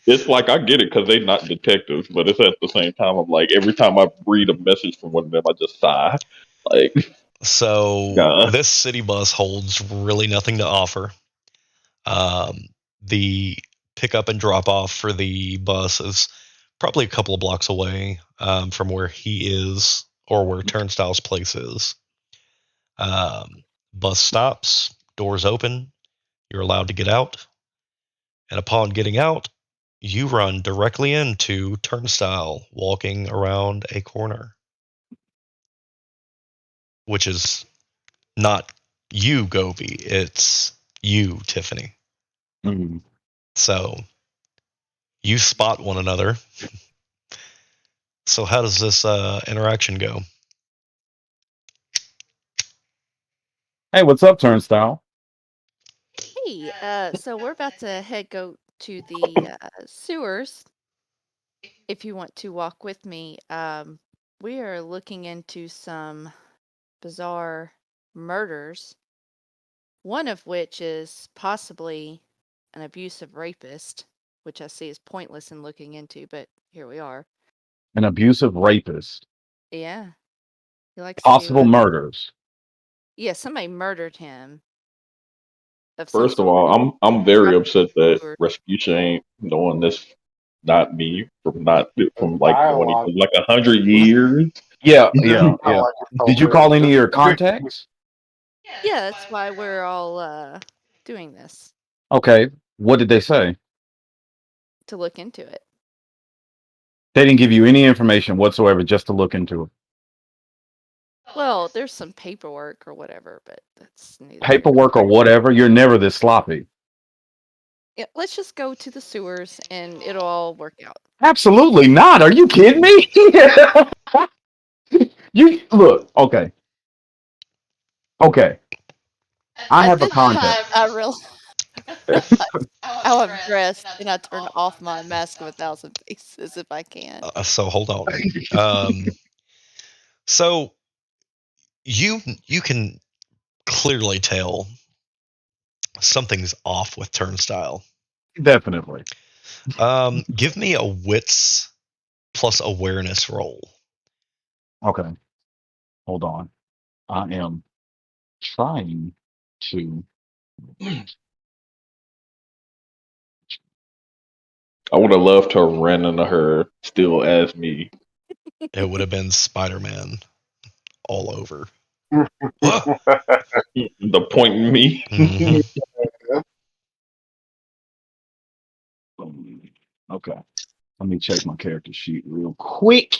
It's like I get it because they're not detectives, but it's at the same time I'm like every time I read a message from one of them I just sigh. Like So God. this city bus holds really nothing to offer. The pickup and drop off for the bus is probably a couple of blocks away from where he is or where Turnstile's place is. Bus stops, doors open, you're allowed to get out, and upon getting out, you run directly into Turnstile walking around a corner, which is not you, Gobi, it's you, Tiffany. Mhm. So you spot one another. So how does this interaction go? Hey, what's up, Turnstile? Hey, so we're about to go to the sewers. If you want to walk with me, we are looking into some bizarre murders, one of which is possibly an abusive rapist, which I see is pointless in looking into, but here we are. An abusive rapist. Yeah, he likes to. Possible murders. Yeah, somebody murdered him of some First of sort. all, I'm very Dropped upset that sewer. Rasputa ain't knowing this not me from like going Dialogue. like 100 years. Yeah, This is yeah, not yeah. like it's Did you hilarious. call any of your contacts? Yeah, that's why we're all doing this Okay. What did they say? to look into it. They didn't give you any information whatsoever just to look into it. Well, there's some paperwork or whatever, but that's neither here nor Paperwork or there. whatever. You're never this sloppy. Yeah, let's just go to the sewers and it'll all work out. Absolutely not. Are you kidding me? You look, okay. Okay. I At have a this time, contact. I realize how I'm dressed, and I turn off my mask of 1,000 faces if I can. So hold on. So you can clearly tell something's off with Turnstile. Definitely. Give me a wits plus awareness roll. Okay. Hold on. I am trying to. I would have loved to have ran into her still as me. It would have been Spider-Man all over. Whoa! The point in me. hmm Okay. Let me check my character sheet real quick.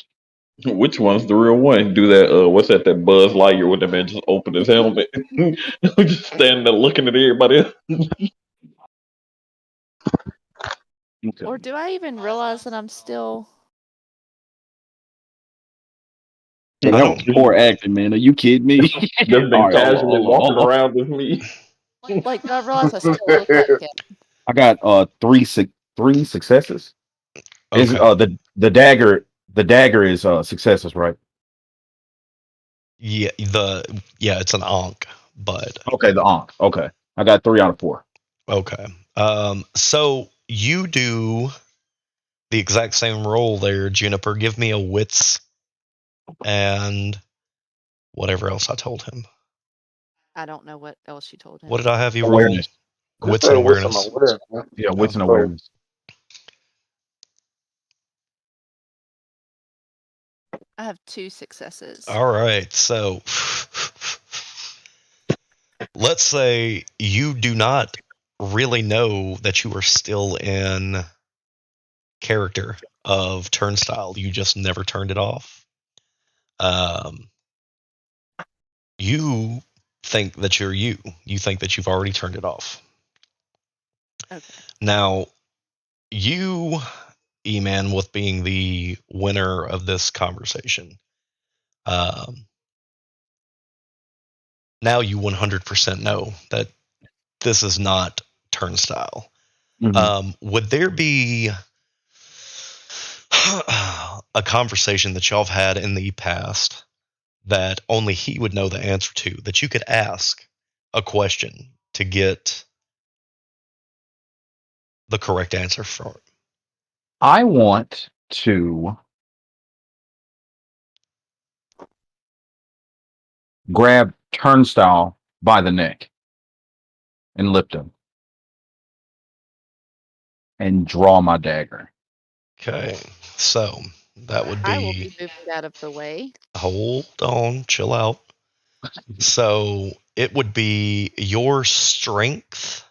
Which one's the real one? Do that what's that Buzz Lightyear when the man just opened his helmet? Just standing there looking at everybody else. Okay. Or do I even realize that I'm still. Hey, I that don't. was poor acting, man. Are you kidding me? Just All been right, hold on, casually hold on, walking hold on. around with me. Like, do I realize I still look like him? I got three successes. Is Okay. the dagger is successes, right? Yeah. It's an onk, but Okay, the Ankh. Okay. I got 3 out of 4. okay. So you do the exact same role there, Juniper. Give me a wits and whatever else I told him. I don't know what else you told What him. did I have you roll? Awareness. Just Wits say and with some awareness. awareness. Yeah, Yeah. wits and So awareness. I have 2 successes. All right, so let's say you do not really know that you are still in character of Turnstyle. You just never turned it off. Um, you think that you're you. You think that you've already turned it off. Okay. Now, you, E-Man, with being the winner of this conversation, um, now you 100% know that this is not Turnstyle. Would there be a conversation that y'all have had in the past that only he would know the answer to, that you could ask a question to get the correct answer from? I want to grab Turnstile by the neck and lift him and draw my dagger. Okay, so that would I will be. be moving out of the way. Hold on, chill out. So it would be your strength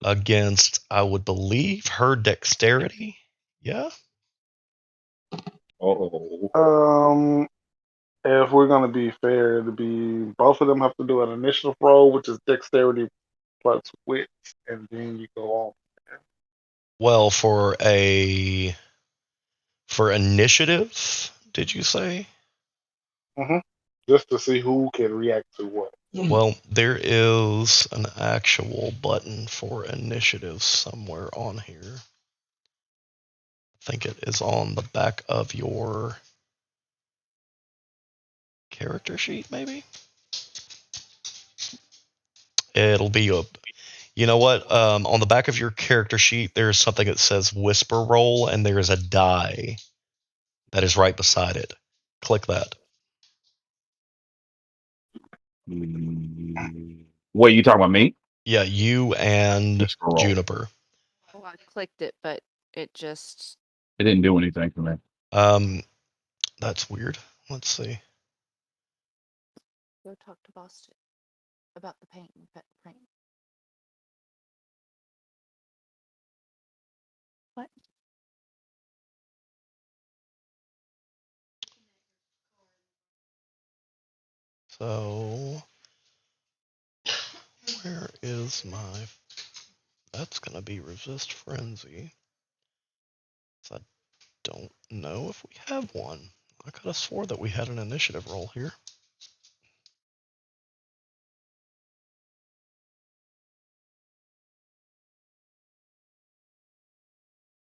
against, I would believe, her dexterity. Yeah. Oh, If we're gonna be fair, it'd be both of them have to do an initiative roll, which is dexterity plus wits, and then you go on. Well, for initiative, did you say? hmm Just to see who can react to what. Well, there is an actual button for initiative somewhere on here. I think it is on the back of your character sheet, maybe? It'll be a. You know what? On the back of your character sheet, there's something that says whisper roll, and there is a die that is right beside it. Click that. Wait, you talking about me? Yeah, you and Just roll. Juniper. Oh, I clicked it, but it just. It didn't do anything for me. That's weird. Let's see. Go talk to Boston about the paint. What? So, where is my. That's going to be resist frenzy. So I don't know if we have one. I could have swore that we had an initiative roll here.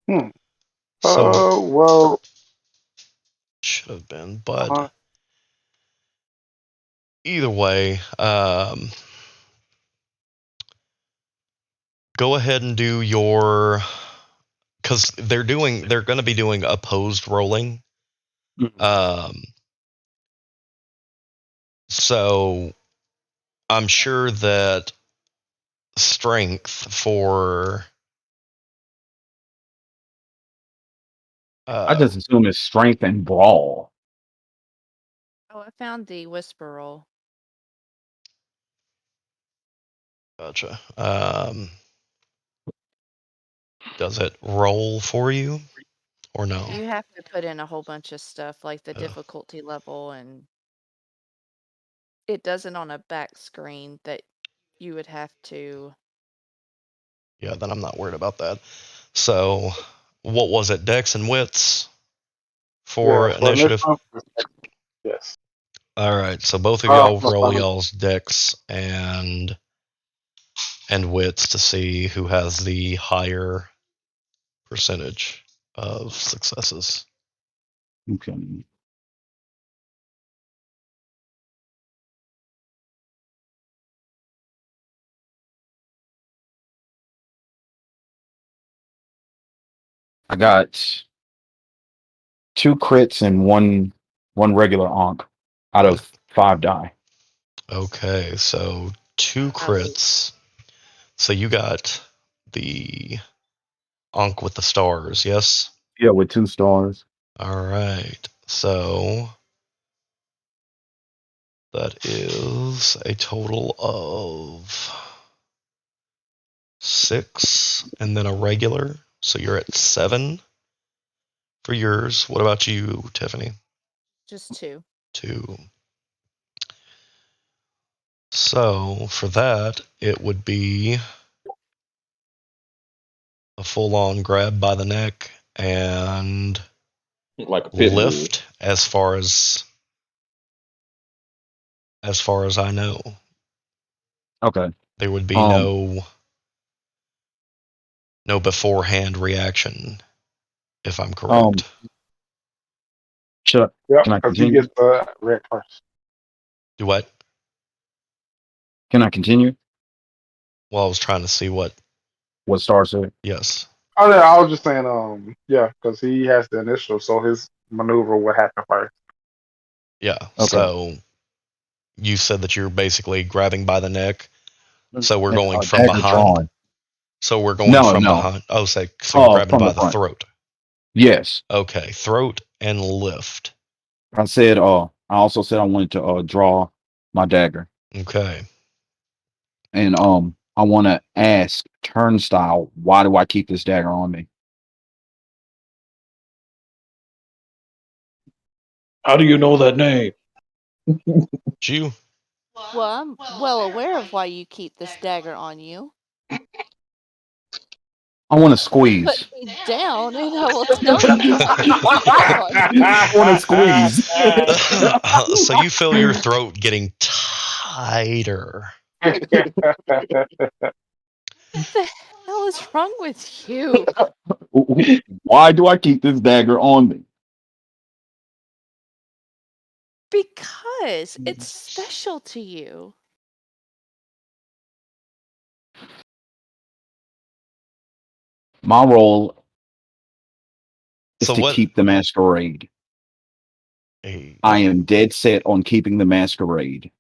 Hmm. So, Well, should have been, but either way, go ahead and do your, because they're going to be doing opposed rolling. So I'm sure that strength for I just assume it's strength and brawl. Oh, I found the whisper roll. gotcha. Does it roll for you or no? You have to put in a whole bunch of stuff like the difficulty level, and it does it on a back screen that you would have to. Yeah, then I'm not worried about that. So, what was it? Dex and wits for yeah, for initiative? yes. All right, so both of y'all No, roll y'all's dex and wits to see who has the higher percentage of successes. Okay. I got 2 crits and one regular onk out of 5 die. Okay, so 2 I will. crits. So you got the Ankh with the stars, yes? Yeah, with 2 stars. All right. So that is a total of 6 and then a regular. So you're at 7 for yours. What about you, Tiffany? Just 2. 2. So for that, it would be a full-on grab by the neck and Like a pit bull. lift as far as I know. Okay. There would be Um. no beforehand reaction, if I'm Um. correct. Should I, Yep, can I because he continue? gets the red first. Do what? Can I continue? Well, I was trying to see what. What Star said? Yes. Oh, yeah, I was just saying, yeah, because he has the initial, so his maneuver will happen first. Yeah. Okay. So you said that you're basically grabbing by the neck. So we're And, going from dagger behind. drawn. So we're going No, from no. behind. Oh, so you're grabbing From the by the front. throat. Yes. Okay, throat and lift. I said. I also said I wanted to draw my dagger, Okay. and I want to ask Turnstyle, why do I keep this dagger on me? How do you know that name? You. Well, I'm well aware of why you keep this dagger on you. I want to Put squeeze. me down, and I will tell you why you keep it on you. I want to squeeze. So you feel your throat getting tighter. What the hell is wrong with you? Why do I keep this dagger on me? Because it's special to you. My role is So to what? keep the masquerade. I am dead set on keeping the masquerade.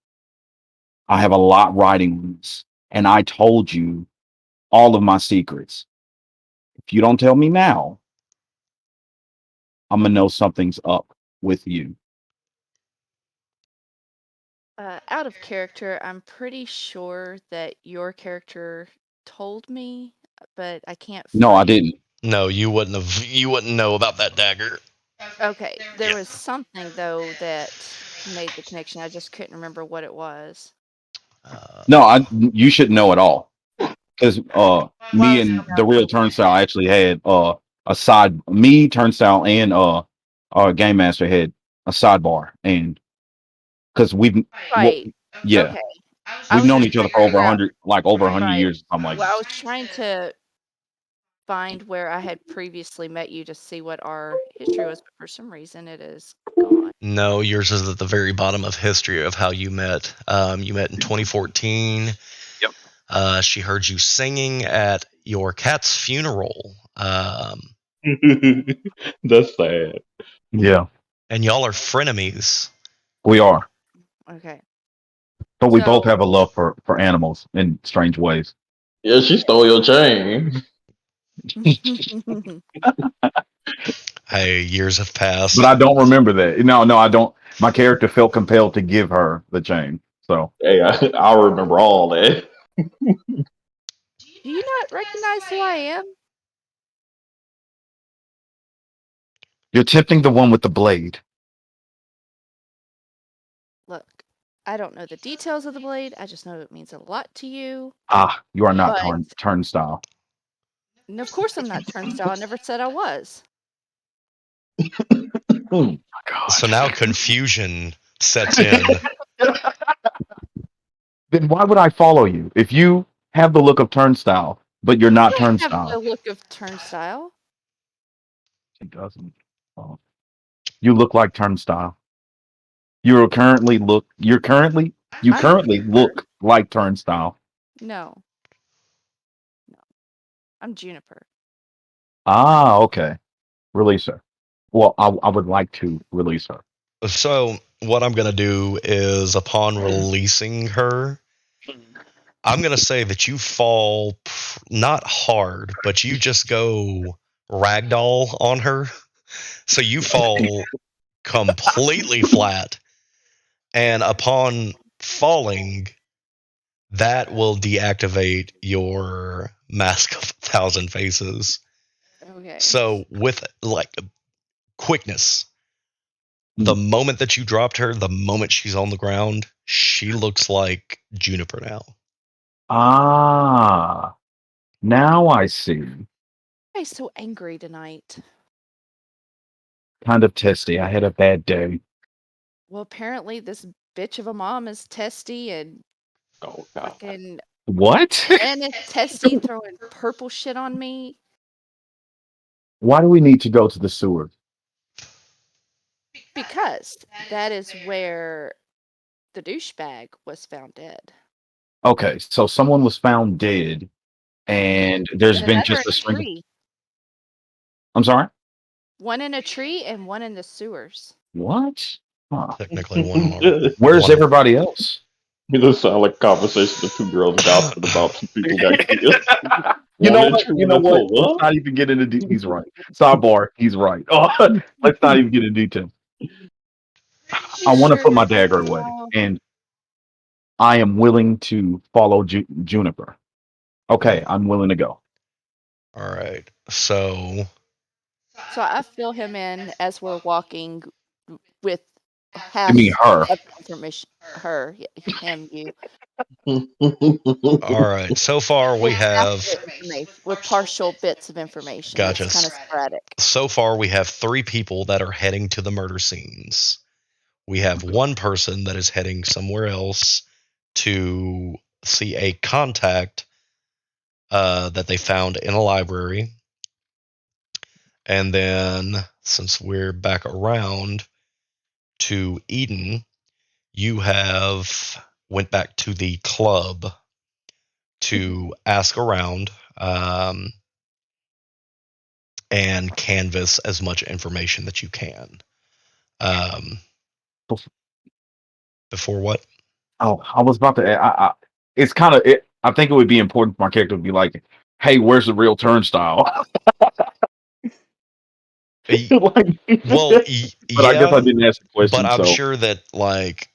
I have a lot riding on this, and I told you all of my secrets. If you don't tell me now, I'm gonna know something's up with you. Out of character, I'm pretty sure that your character told me, but I can't No, I find. didn't. No, you wouldn't have. You wouldn't know about that dagger. Okay, there Yeah. was something though that made the connection. I just couldn't remember what it was. No, you shouldn't know at all. Because me Well, and the real Turnstile actually had a side. Me, Turnstile, and Game Master had a sidebar, and because right. yeah, Okay. I we've was known just each trying other to for over figure out. 100, like over 100 Right. years, or something like Well, that. I was trying to find where I had previously met you to see what our history was, but for some reason it is gone. No, yours is at the very bottom of history of how you met. You met in 2014. Yep. She heard you singing at your cat's funeral. That's sad. Yeah, And y'all are frenemies. we are, Okay. but we both So have a love for animals in strange ways. Yeah, she stole your chain. Hey, years have But passed. I don't remember that. No, I don't. My character felt compelled to give her the chain. So Hey, I remember all that. do you not recognize who I am? you're tempting the one with the blade. Look, I don't know the details of the blade. I just know it means a lot to you. Ah, you are not But Turnstile. and of course I'm not Turnstile. I never said I was. Oh my God. So now confusion sets in. Then why would I follow you if you have the look of Turnstile, but you're I not don't have the Turnstile? look of Turnstile. He doesn't. Oh. You look like Turnstile. You currently look. You I'm currently Juniper. look like Turnstile. No, I'm Juniper. Ah, okay. Release her. Well, I would like to release her. So what I'm gonna do is, upon releasing her, I'm gonna say that you fall not hard, but you just go ragdoll on her. So you fall completely flat. And upon falling, that will deactivate your Mask of 1,000 Faces. Okay. So with like quickness, the moment that you dropped her, the moment she's on the ground, she looks like Juniper now. Ah, now I see. I'm so angry tonight. Kind of testy. I had a bad day. Well, apparently this bitch of a mom is testy and Oh God. fucking What? Ren is testy throwing purple shit on me. Why do we need to go to the sewer? Because that is where the douchebag was found dead. Okay, so someone was found dead, and there's And been another just in a a string. tree. I'm sorry. One in a tree and one in the sewers. What? Huh. Technically, one on Where's one. everybody else? It does sound like a conversation of two girls gossiping about some people got killed. You know One in what? tree, You one know in what? two. Let's What? not even get into detail. He's right. Sidebar. He's right. Oh, let's not even get into detail. I want to put my dagger away, and I am willing to follow Juniper. Okay, I'm willing to go. All right. So So I fill him in as we're walking with half I mean, her. of the information. Her, him, you. all right. So far we With half have the information, with partial bits of information. Gotcha. It's kind of sporadic. So far we have 3 people that are heading to the murder scenes. We have one person that is heading somewhere else to see a contact that they found in a library. And then, since we're back around to Eden, you have went back to the club to ask around and canvass as much information that you can. Before what? Oh, I was about to. It's kind of. I think it would be important for my character to be like, "Hey, where's the real Turnstyle?" Like, Well, but I guess I yeah, didn't ask the but question, I'm so sure that like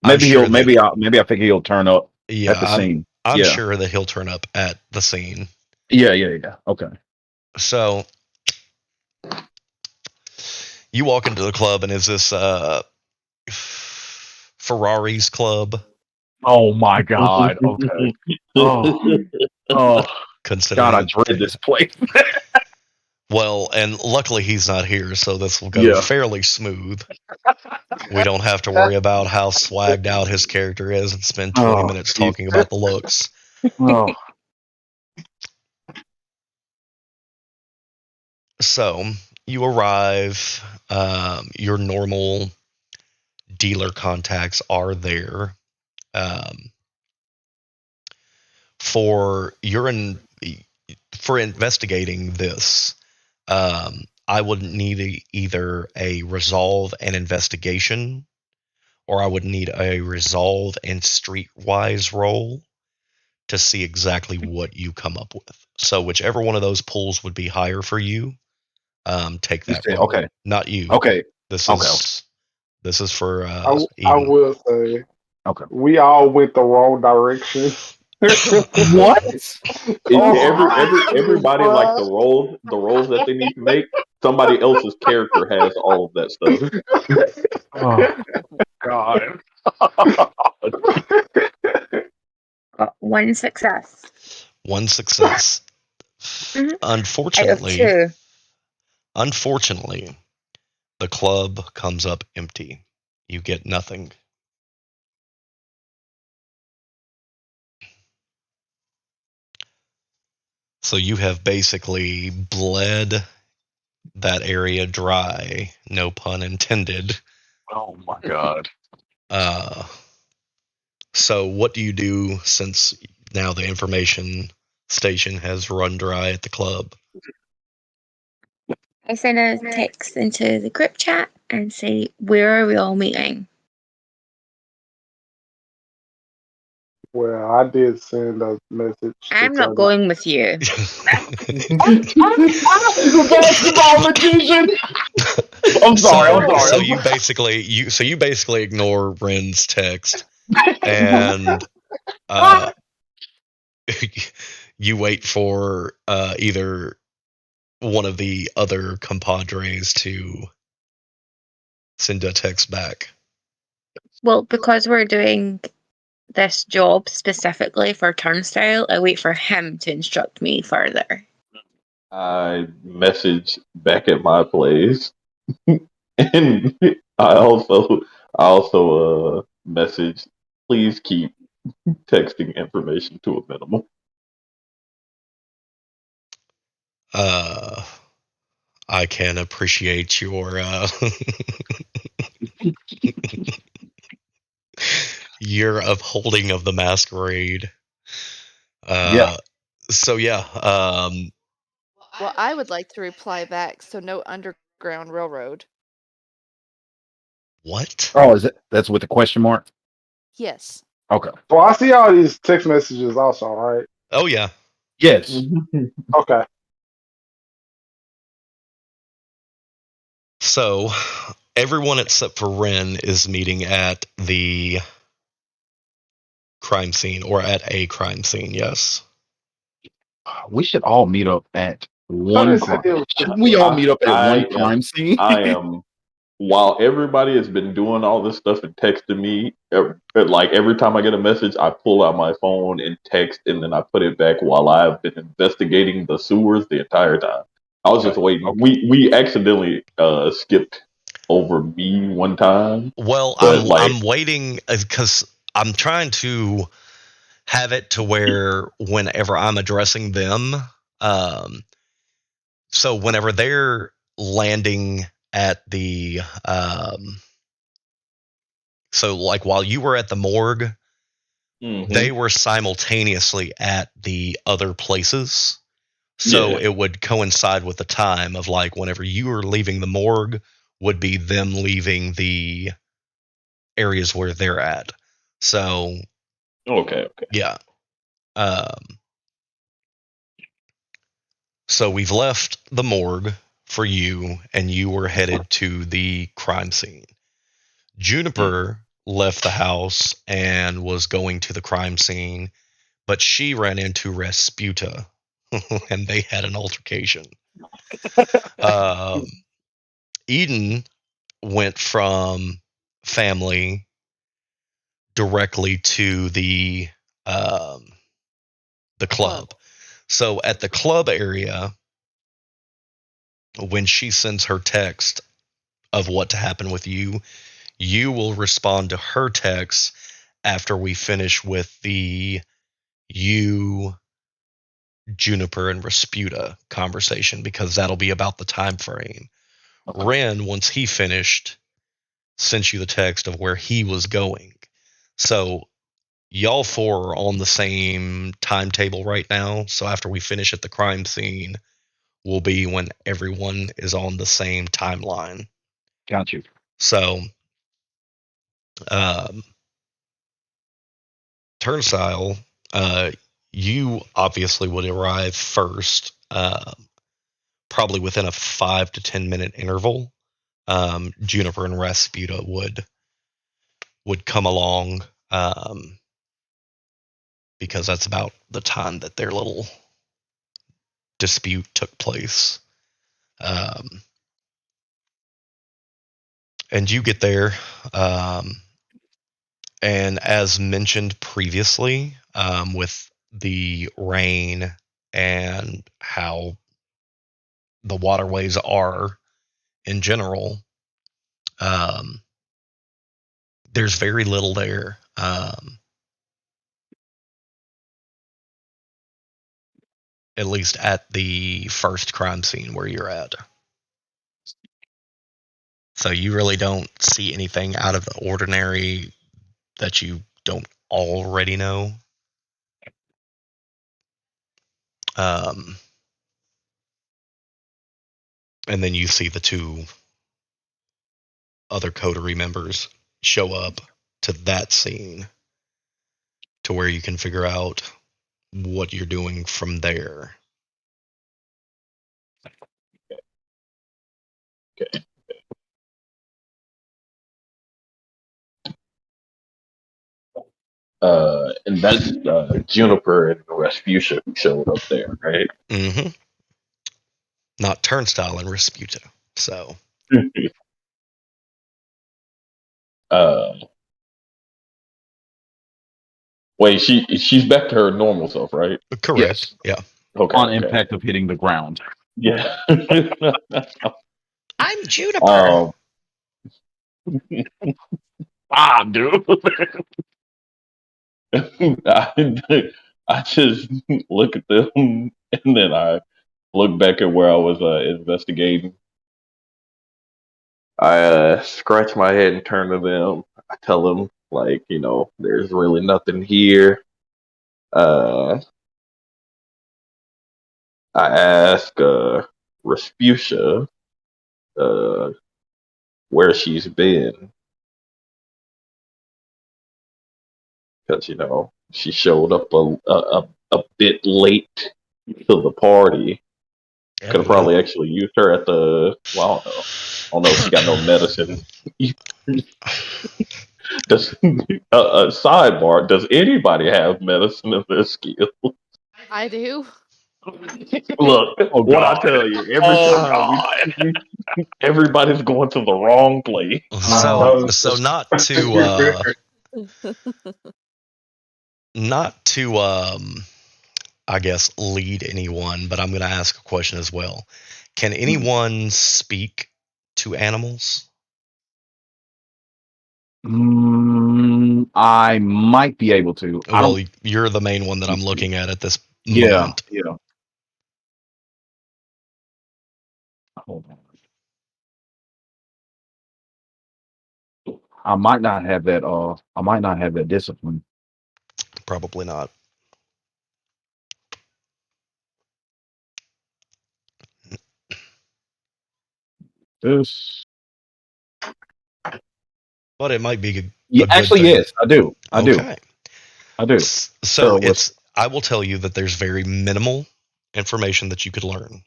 maybe he'll. Maybe I think he'll turn up at the scene. I'm Yeah. sure that he'll turn up at the scene. Yeah. Okay. So you walk into the club, and is this Ferrari's club? Oh my God. Okay. Oh. Oh. God, I Considering, dread this place. well, and luckily he's not here, so this will go Yeah. fairly smooth. We don't have to worry about how swagged out his character is and spend 20 Oh, minutes geez. talking about the looks. Oh. So you arrive. Your normal dealer contacts are there. For for investigating this, I would need either a resolve and investigation, or I would need a resolve and streetwise roll to see exactly what you come up with. So whichever one of those pools would be higher for you, take You that said, roll. okay. Not you. Okay. This Okay. is for I Eden. will say Okay. we all went the wrong direction. What? Everybody like the roles that they need to make. Somebody else's character has all of that stuff. Oh God. One success. One success. Mhm. Out of Unfortunately, 2. unfortunately, the club comes up empty. You get nothing. So you have basically bled that area dry, no pun intended. Oh my God. Uh, so what do you do since now the information station has run dry at the club? I send a text into the group chat and say, where are we all meeting? Well, I did send a message to I'm not turn. going with you. I'm the basketball magician. I'm sorry. I'm So sorry. you basically ignore Ren's text, and uh, you wait for either one of the other compadres to send a text back. Well, because we're doing this job specifically for Turnstyle, I wait for him to instruct me further. I message back at my place, and I also message. Please keep texting information to a minimum. I can appreciate your your upholding of the masquerade. Yeah. So yeah, Well, I would like to reply back, so no underground railroad. what? Oh, is it? That's with the question mark. Yes. Okay. So I see all these text messages also, right? Oh yeah. Yes. Okay. So everyone except for Ren is meeting at the crime scene or at a crime scene. Yes. We should all meet up at Thought one it said crime. it was Shouldn't we all meet up at I one am crime scene? I am while everybody has been doing all this stuff and texting me, like every time I get a message, I pull out my phone and text, and then I put it back while I've been investigating the sewers the entire time. I was just waiting. Okay. We accidentally skipped over me one time, Well, but like, I'm waiting because I'm trying to have it to where whenever I'm addressing them, um, so whenever they're landing at the, so like while you were at the morgue, they hmm were simultaneously at the other places. So yeah, it would coincide with the time of like whenever you were leaving the morgue would be them leaving the areas where they're at. So okay, yeah. Um, so we've left the morgue for you, and you were headed to the crime scene. Juniper left the house and was going to the crime scene, but she ran into Rasputa, and they had an altercation. Um, Eden went from family directly to um, the club. So at the club area, when she sends her text of what to happen with you, you will respond to her text after we finish with the you, Juniper, and Rasputa conversation because that'll be about the time frame. Ren, once he finished, sent you the text of where he was going. So y'all four are on the same timetable right now. So after we finish at the crime scene, will be when everyone is on the same timeline. Got you. So, um, Turnstyle, you obviously would arrive first, probably within a 5 to 10 minute interval. Juniper and Rasputa would come along because that's about the time that their little dispute took place. Um, and you get there, um, and as mentioned previously, with the rain and how the waterways are in general, um, there's very little there. At least at the first crime scene where you're at. So you really don't see anything out of the ordinary that you don't already know. Um, and then you see the two other coterie members show up to that scene to where you can figure out what you're doing from there. okay. And that's Juniper and Rasputia who showed up there, right? Mm-hmm. Not Turnstyle and Rasputa. So uh, wait, she's back to her normal self, right? correct. Yes. Yeah. Okay, On okay, impact of hitting the ground. yeah. I'm Juniper. um, Ah, dude. I just look at them and then I look back at where I was investigating. I scratch my head and turn to them. I tell them, like, there's really nothing here. Uh, I ask Rasputia uh, where she's been because she showed up a bit late to the party. Yeah, Could have probably actually used her at the. Well, I don't know. I don't know if she got no medicine. Does sidebar? Does anybody have medicine in their skill? I do. Look, Oh what I God. tell you every Oh time God. everybody's going to the wrong place. So not to I guess lead anyone, but I'm going to ask a question as well. Can anyone speak to animals? I might be able to. I Well, don't. you're the main one that I'm looking at this Yeah. moment. Yeah. Hold on. I might not have that. I might not have that discipline. Probably not. This. But it might be Yeah. a good Actually, thing. yes, I do. I do. Okay. I do. So Sure. What's I will tell you that there's very minimal information that you could learn,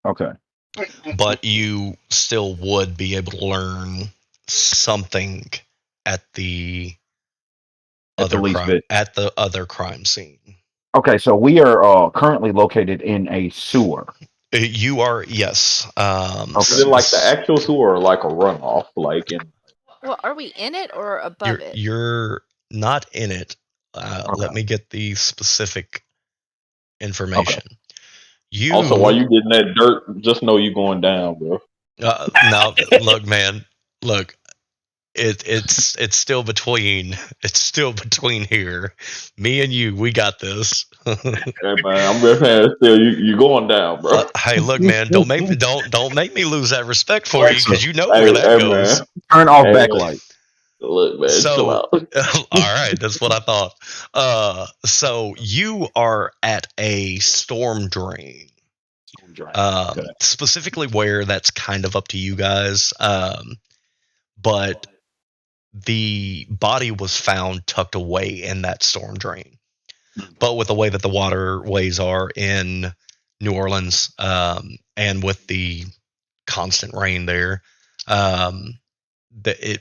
okay? but you still would be able to learn something at the At the least bit. at the other crime scene. Okay. So we are currently located in a sewer. You are, yes. Is Okay. it like the actual sewer or like a runoff? Like in Well, are we in it or above it? You're not in it. Okay. Let me get the specific Okay. information. also while You you getting that dirt, just know you going down, bro. now look, man, look. It's still between here. Me and you, we got this. Hey man, I'm just saying, still you going down, bro. Hey, look, man, don't make me lose that respect for you because Alexa, you know where Hey, that hey man, goes. turn off hey man. backlight. Look, man, chill So, out. all right, that's what I thought. So you are at a storm drain. Okay. Specifically where that's kind of up to you guys. But the body was found tucked away in that storm drain. But with the way that the waterways are in New Orleans, and with the constant rain there, um,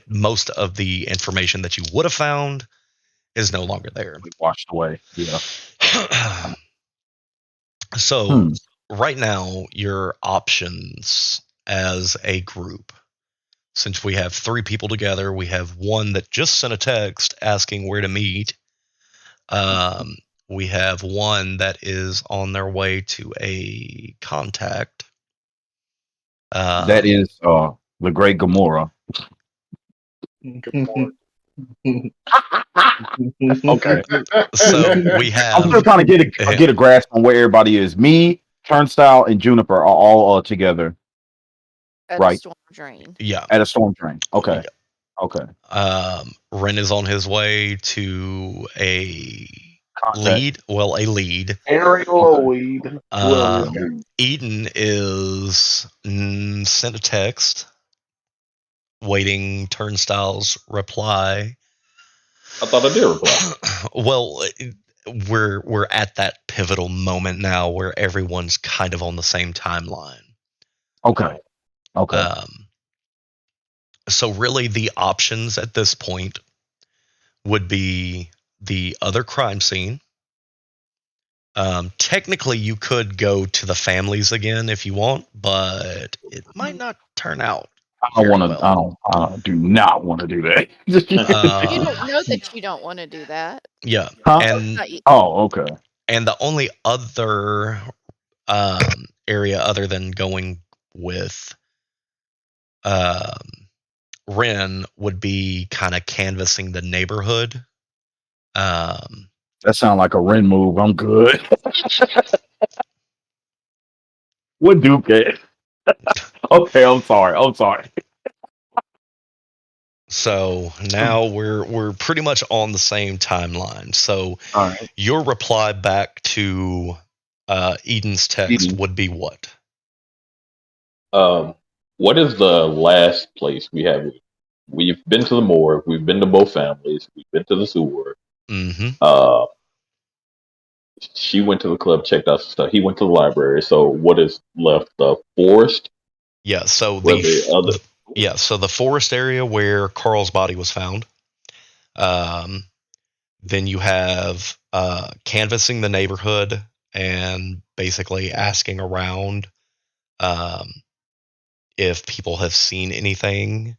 most of the information that you would have found is no longer there. Washed away. Yeah. So Hmm. right now, your options as a group, since we have three people together, we have one that just sent a text asking where to meet. Um, we have one that is on their way to a contact. That is the Great Gamora. Okay. So we I'm still have trying to get a grasp on where everybody is. Me, Turnstyle, and Juniper are all together, At a right? storm drain. yeah. At a storm train. Okay. Okay. Ren is on his way to a Contact. a lead. Ariel or Okay. Weed, whoever it Um, is. Eden is sent a text waiting Turnstile's reply. I thought I did reply. Well, we're at that pivotal moment now where everyone's kind of on the same timeline. Okay. Okay. So really, the options at this point would be the other crime scene. Technically, you could go to the families again if you want, but it might not turn out I don't very want to. well. I do not want to do that. You don't know that you don't want to do that. Yeah, Huh? and Not you. Oh, okay. the only other area other than going with Ren would be kind of canvassing the neighborhood. That sounds like a Ren move. I'm good. What Duke it? Okay, I'm sorry. So now we're pretty much on the same timeline. So All right. your reply back to Eden's text Eden. would be what? What is the last place we have? We've been to the morgue. We've been to both families. We've been to the sewer. Mm-hmm. She went to the club, checked out some stuff. He went to the library. So what is left? The forest. Yeah. So Where the other? so the forest area where Carl's body was found. Then you have canvassing the neighborhood and basically asking around if people have seen anything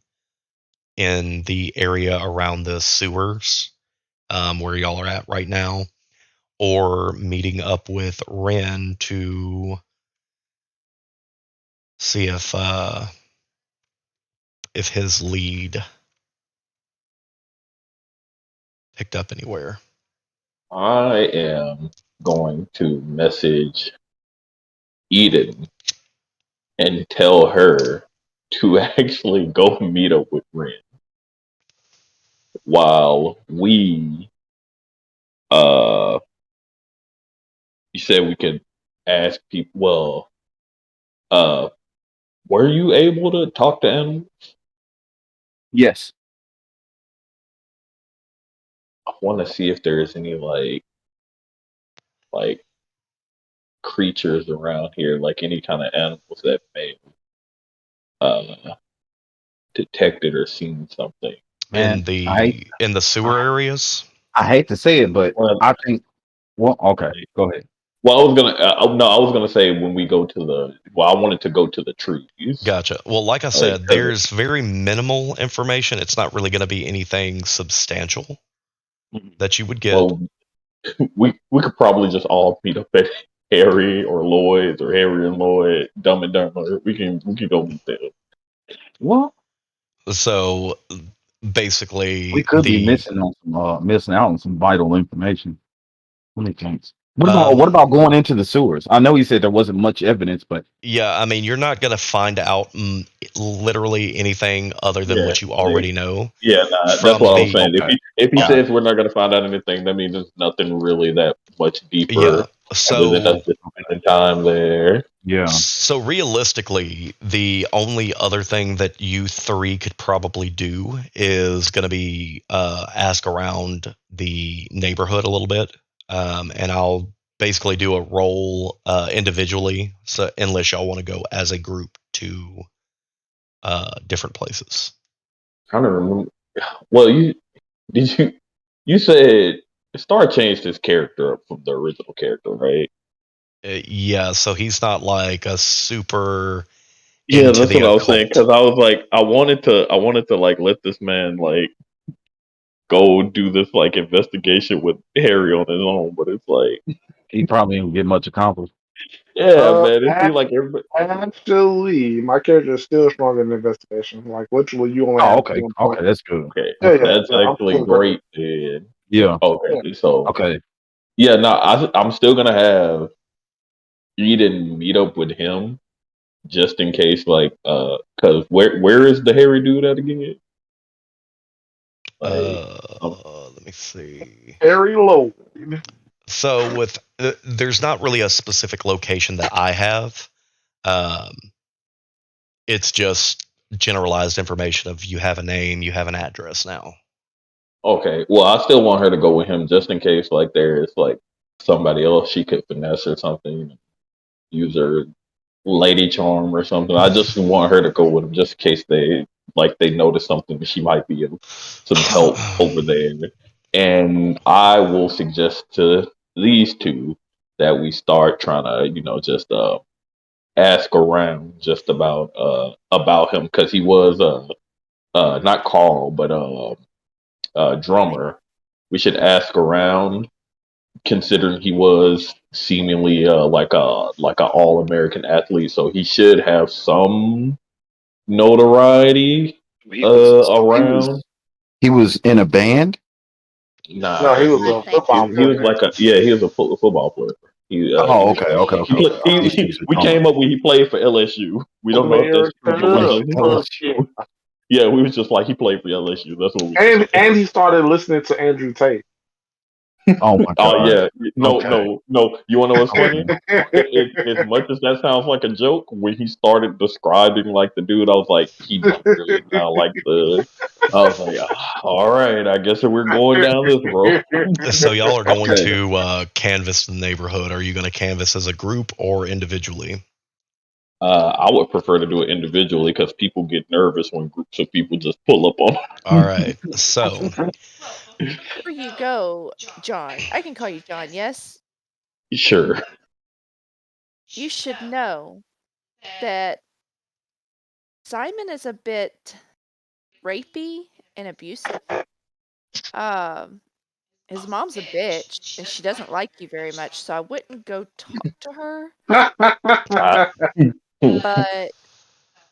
in the area around the sewers where y'all are at right now, or meeting up with Ren to see if his lead picked up anywhere. I am going to message Eden and tell her to actually go meet up with Ren while we you said we could ask people. Well, were you able to talk to animals? Yes. I want to see if there's any like creatures around here, like any kind of animals that may uh detected or seen something. Man, In the sewer areas. I hate to say it, but Well, I think. Well, okay, go ahead. well, I was gonna no, I was gonna say when we go to the. Well, I wanted to go to the trees. Gotcha. Well, like I Like, said, there's very minimal information. It's not really going to be anything substantial that you would get. well, we could probably just all meet up at Harry or Lloyd's or Harry and Lloyd, Dumb and Dumber. We can go meet them. Well, So we basically, could be missing out on some vital information. Let me think. uh, What about going into the sewers? I know you said there wasn't much evidence, but yeah, I mean, you're not going to find out literally anything other than Yeah, what you already know yeah, nah, that's from what I was the. saying. okay. If he Yeah. says we're not going to find out anything, that means there's nothing really that much Yeah. deeper other than us So just spending time there. Yeah. So realistically, the only other thing that you three could probably do is going to be ask around the neighborhood a little bit, and I'll basically do a roll individually. So unless y'all want to go as a group to different places. Trying to remember. Well, you said Star changed his character up from the original character, right? Yeah, so he's not like a super Yeah, into that's the what I was saying. occult. Because I was like, I wanted to like let this man like go do this like investigation with Harry on his own, but it's like, He probably didn't get much accomplished. yeah, man, it seems like everybody. Actually, my character is still stronger in investigation. Like, literally, you only Oh, have okay. 1 point. Okay, that's good. Okay, Yeah, yeah, that's yeah. I'm actually still great. great, dude. Yeah. Okay, so Okay. yeah, no, I'm still gonna have Eden meet up with him just in case, like, because where is the hairy dude at again? Like, Let me see. Harry Lloyd. So with there's not really a specific location that I have. Um, it's just generalized information of you have a name, you have an address now. okay, well, I still want her to go with him just in case, like, there's like somebody else she could finesse or something, use her lady charm or something. I just want her to go with him just in case they notice something. She might be of some help over there. And I will suggest to these two that we start trying to, just ask around just about him because he was not Carl, but drummer. We should ask around, considering he was seemingly like a all American athlete, so he should have some notoriety He was he was around. he was in a band. No, Nah, he was I a think football he was player. like he was a football player. He Oh, was I okay, think okay, he okay, played. okay. I He, was he confused with we drummer. came up with he played for LSU. We don't know if that's true, but we America. just Oh, Fuck yeah. yeah, we was just like he played for LSU. That's what we just And said. he started listening to Andrew Tate. oh my Oh God. yeah, no, Okay, no, no. You wanna know what's funny? okay. As much as that sounds like a joke, when he started describing like the dude, I was like, he don't really sound like the. I was like, all right, I guess we're going down this road. So y'all are going Okay. to canvass the neighborhood. Are you going to canvass as a group or individually? I would prefer to do it individually because people get nervous when groups of people just pull up on. All right. So before you go, John, I can call you John, yes? Sure. You should know that Simon is a bit rapey and abusive. Um, his mom's a bitch and she doesn't like you very much, so I wouldn't go talk to her. I, But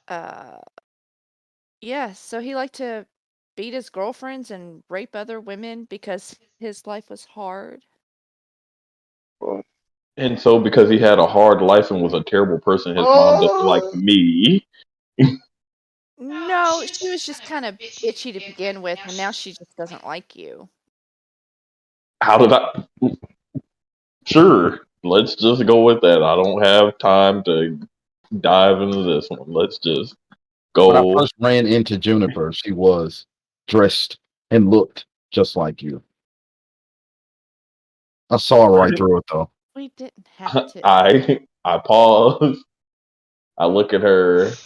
uh yeah, so he liked to beat his girlfriends and rape other women because his life was hard. and so because he had a hard life and was a terrible person, his mom doesn't like Oh, me. No, she was just kind of bitchy to begin with, and now she just doesn't like you. How did I? Sure. Let's just go with that. I don't have time to dive into this one. Let's just When I go. first ran into Juniper, she was dressed and looked just like you. I saw her right through it though. We didn't have to. I pause. I look at her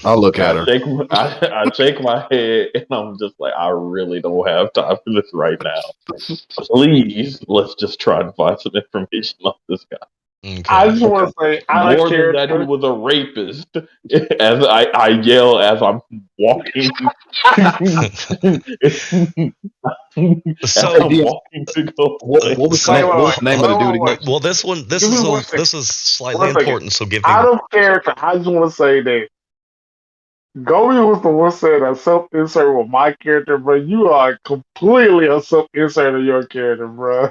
I look and at her. I shake my head and I'm just like, I really don't have time for this right now. Please, let's just try and find some information on this guy. I okay. just Okay. want to say, out of More than that, he character. was a rapist. As I yell as I'm walking, as Hey, So I'm DM, walking to go what, find what was the him. Wait, name? wait, What wait, was the name of the wait, dude wait, again? wait. well, this one Give me one second. this is slightly One second. important. So give me Out of character, I just want to say that Gobi was the one saying that self insert with my character, bro. You are completely a self insert of your character, bro.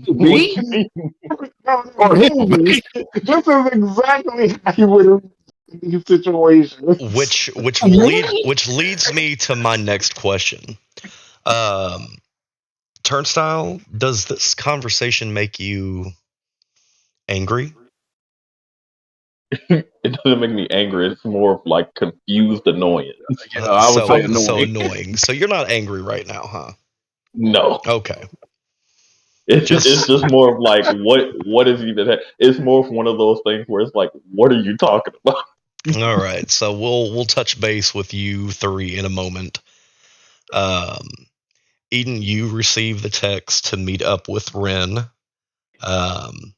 What Me you mean? No, or him? Gobi, this is exactly how you would have in these situations. Me? which leads me to my next question. Um, Turnstile, does this conversation make you angry? It doesn't make me angry. It's more of like confused annoyance. Yeah, I would say So annoying. annoying. So you're not angry right now, huh? No, Okay. it's Just just more of like what is even. It's more of one of those things where it's like, what are you talking about? all right. So we'll touch base with you three in a moment. Um, Eden, you receive the text to meet up with Ren um,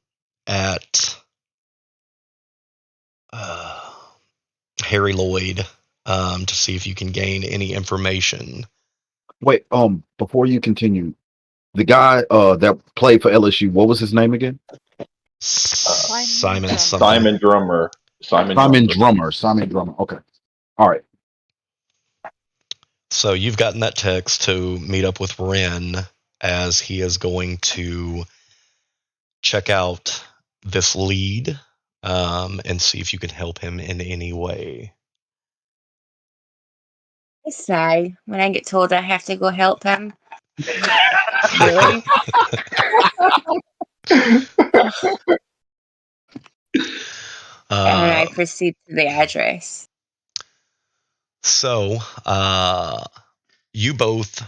at uh, Harry Lloyd to see if you can gain any information. Wait, before you continue, the guy that played for LSU, what was his name again? Simon Simon Drummer. something. Simon Drummer. Simon Simon Drummer. Drummer. Simon Drummer. Okay. All right. So you've gotten that text to meet up with Ren as he is going to check out this lead and see if you can help him in any way. I sigh when I get told I have to go help him. Really? And I Uh, proceed to the address. so you both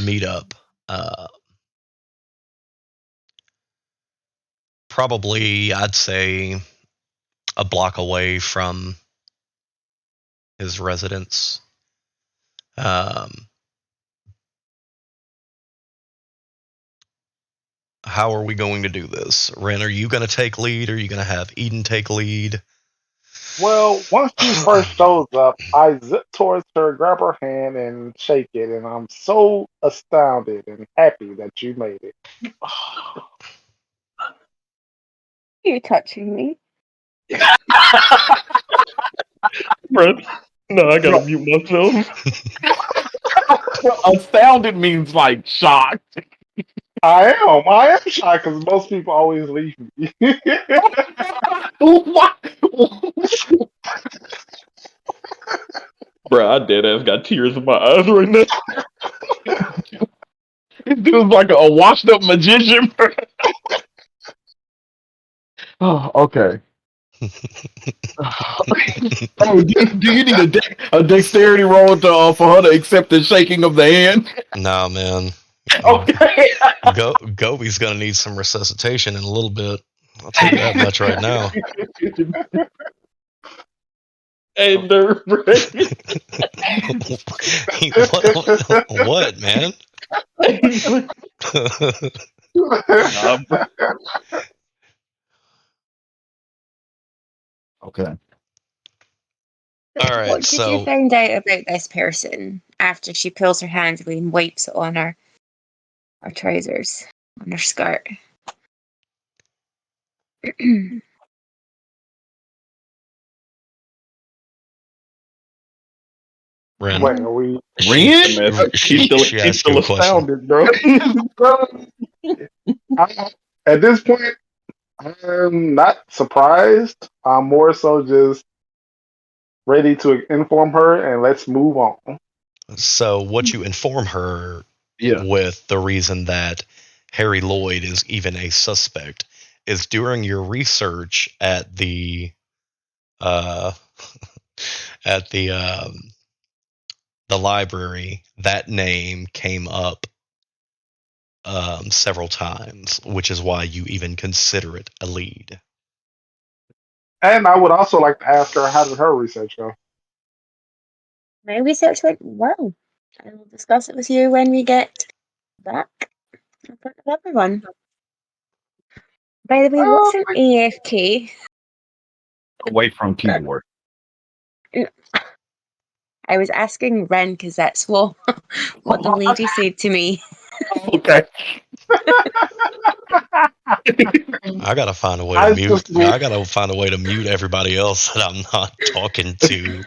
meet up. Probably, I'd say, a block away from his residence. Um, how are we going to do this? Ren, are you going to take lead? Or are you going to have Eden take lead? Well, once she first shows up, I zip towards her, grab her hand, and shake it, and I'm so astounded and happy that you made it. You're touching me. Bro, no, I gotta mute myself. Astounded means like shocked. I am shocked because most people always leave me. What? Bro, I dead ass got tears in my eyes right now. This dude's like a washed up magician. Oh, okay. Oh, do you need a dexterity roll for her to accept the shaking of the hand? Nah, man. Okay. Gobi's going to need some resuscitation in a little bit. I'll tell you that much right now. Hey, Dirt, bro. What, man? Nah, bro. Okay. All right, What did you find out about this person after she pulls her hand away and wipes it on her trousers, on her skirt? Ren, Wait, are we? Ren? she She's asked still you a question. astounded, bro. At this point, I'm not surprised. I'm more so just ready to inform her and let's move on. So, what you inform her Yeah. with the reason that Harry Lloyd is even a suspect is during your research at the at the library, that name came up several times, which is why you even consider it a lead. And I would also like to ask her, how did her research go? My research went well. I will discuss it with you when we get back in front of everyone. By the way, what's an AFK? Away from keyboard. I was asking Ren because that's what the lady said to me. Okay. I gotta find a way to mute. I gotta find a way to mute everybody else that I'm not talking to.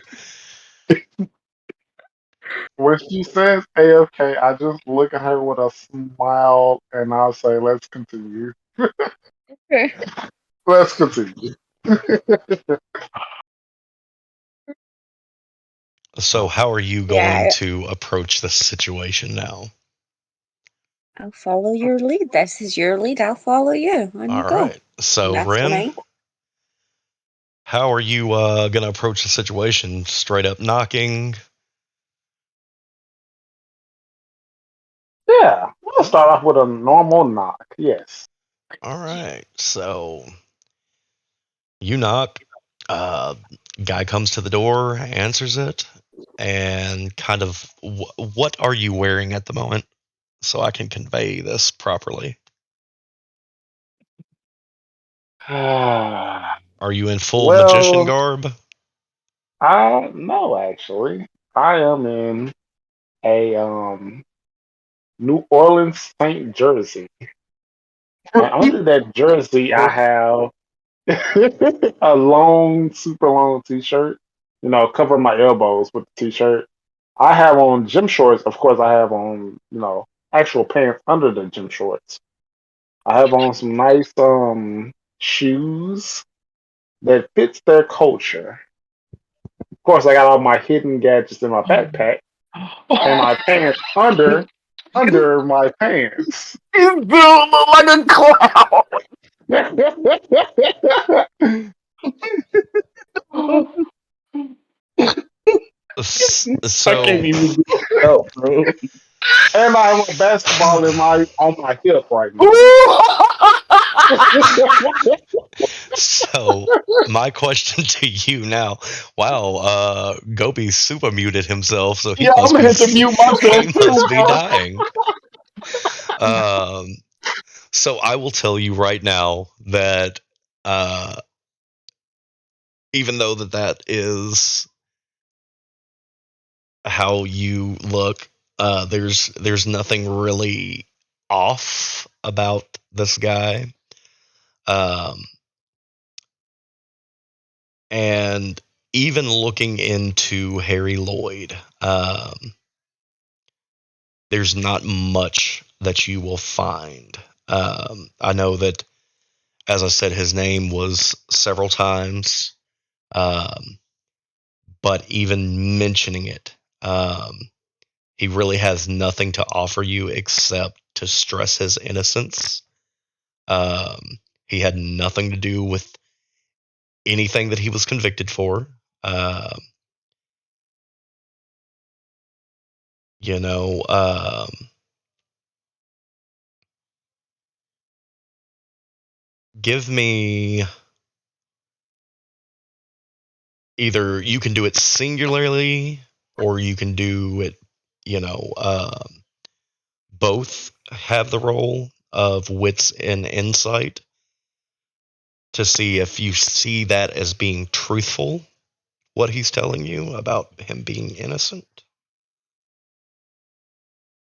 When she says AFK, I just look at her with a smile and I'll say, let's continue. Let's continue. So, how are you going to approach this situation now? I'll follow your lead. This is your lead. I'll follow you. On you go. Right. So, Ren, how are you going to approach the situation? Straight up knocking? Yeah, we'll start off with a normal knock. Yes. All right. So, you knock. Guy comes to the door, answers it, and kind of what are you wearing at the moment so I can convey this properly? Are you in full magician garb? No, actually. I am in a New Orleans St. Jersey. And under that jersey I have a long, super long t-shirt, covering my elbows with the t-shirt. I have on gym shorts. Of course, I have on, actual pants under the gym shorts. I have on some nice shoes that fits their culture. Of course, I got all my hidden gadgets in my backpack and my pants under my pants. This dude look like a clown. So, I can't even get it out, bro. And I have a basketball on my hip right now. So, my question to you now. Wow, Gobi super muted himself, so he I'm gonna have to mute myself. he must be dying. So I will tell you right now that uh, even though that is how you look, there's nothing really off about this guy. Um, and even looking into Harry Lloyd, there's not much that you will find. I know that, as I said, his name was several times, um, but even mentioning it, he really has nothing to offer you except to stress his innocence. He had nothing to do with anything that he was convicted for. Um, you know, give me either you can do it singularly or you can do it, you know, both have the role of wits and insight to see if you see that as being truthful, what he's telling you about him being innocent.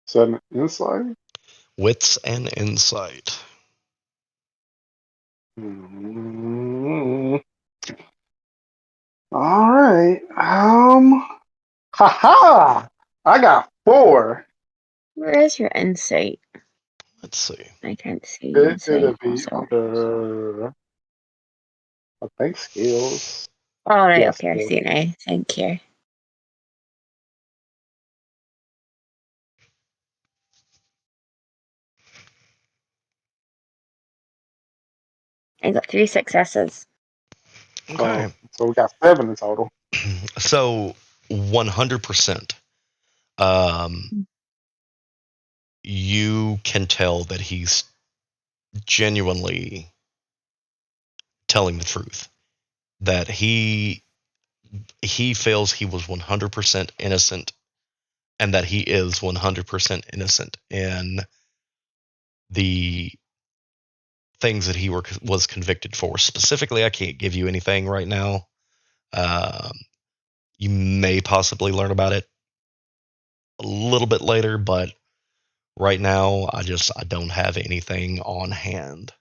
Is that an insight? Wits and insight. Mm, all right. Haha! I got 4. Where is your insight? Let's see. I can't see It'll insight. be So. under, I think, skills. All right. Yes. Okay, I see it now. Thank you. I got 3 successes. Okay. So we got 7 in total. So 100%. Um, you can tell that he's genuinely telling the truth. That he feels he was 100% innocent, and that he is 100% innocent in the things that he was convicted for. Specifically, I can't give you anything right now. Um, you may possibly learn about it a little bit later, but right now I don't have anything on hand.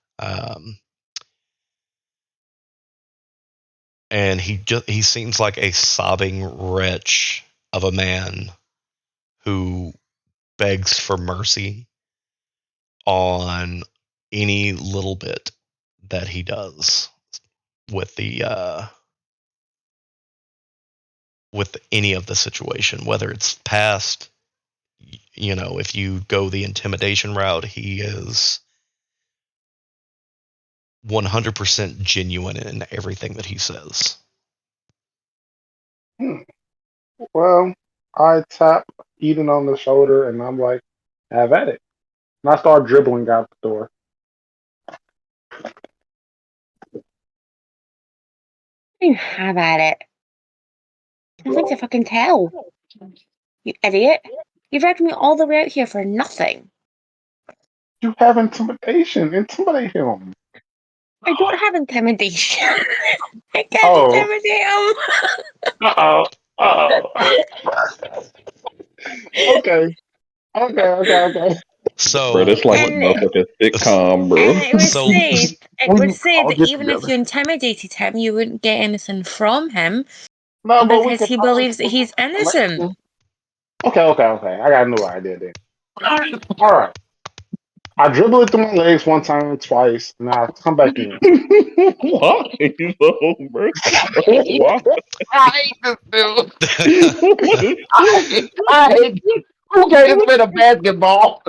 And he seems like a sobbing wretch of a man who begs for mercy on any little bit that he does with the with any of the situation, whether it's past. You know, if you go the intimidation route, he is 100% genuine in everything that he says. Well, I tap Eden on the shoulder and I'm like, have at it. And I start dribbling out the door. You have at it. I think to fucking tell. You idiot. You dragged me all the way out here for nothing. You have intimidation. Intimidate him. I don't have intimidation. I can't Oh. intimidate him. Uh-oh. Uh-oh. Okay. Okay. Bro, So that's like a And motherfucking sitcom, bro. it was so said I'll that get even if together. you intimidated him, you wouldn't get anything from him No, but we because could he turn believes this that into he's innocent. information. Okay. I got a new idea then. All right. I dribble it through my legs one time, twice, and I come back in. Why, though, bro? Why? I hate this dude. What is- I hate this. Who gave this man a basketball?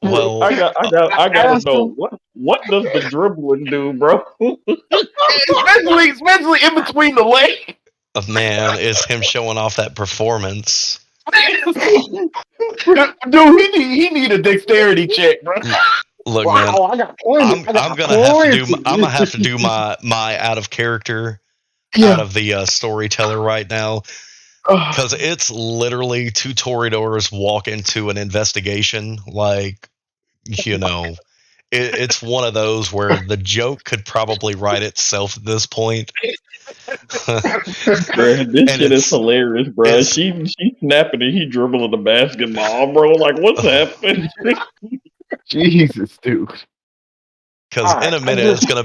well, I gotta Ask know him. what does the dribbling do, bro? Especially in between the legs. a man is him showing off that performance. Dude, he need a dexterity check, bro. Look, man, Wow, I got plenty. I I'm got gonna have to do I'm plenty. gonna have to do my out of character, out Yeah. of the storyteller right now, because it's literally 2 Toreadors walk into an investigation, like you know, it's one of those where the joke could probably write itself at this point. Bruh, this And shit is hilarious, bruh. She snapping and he dribbling the basketball, bro. Like, what's happening? Jesus, dude. Because in a minute it's gonna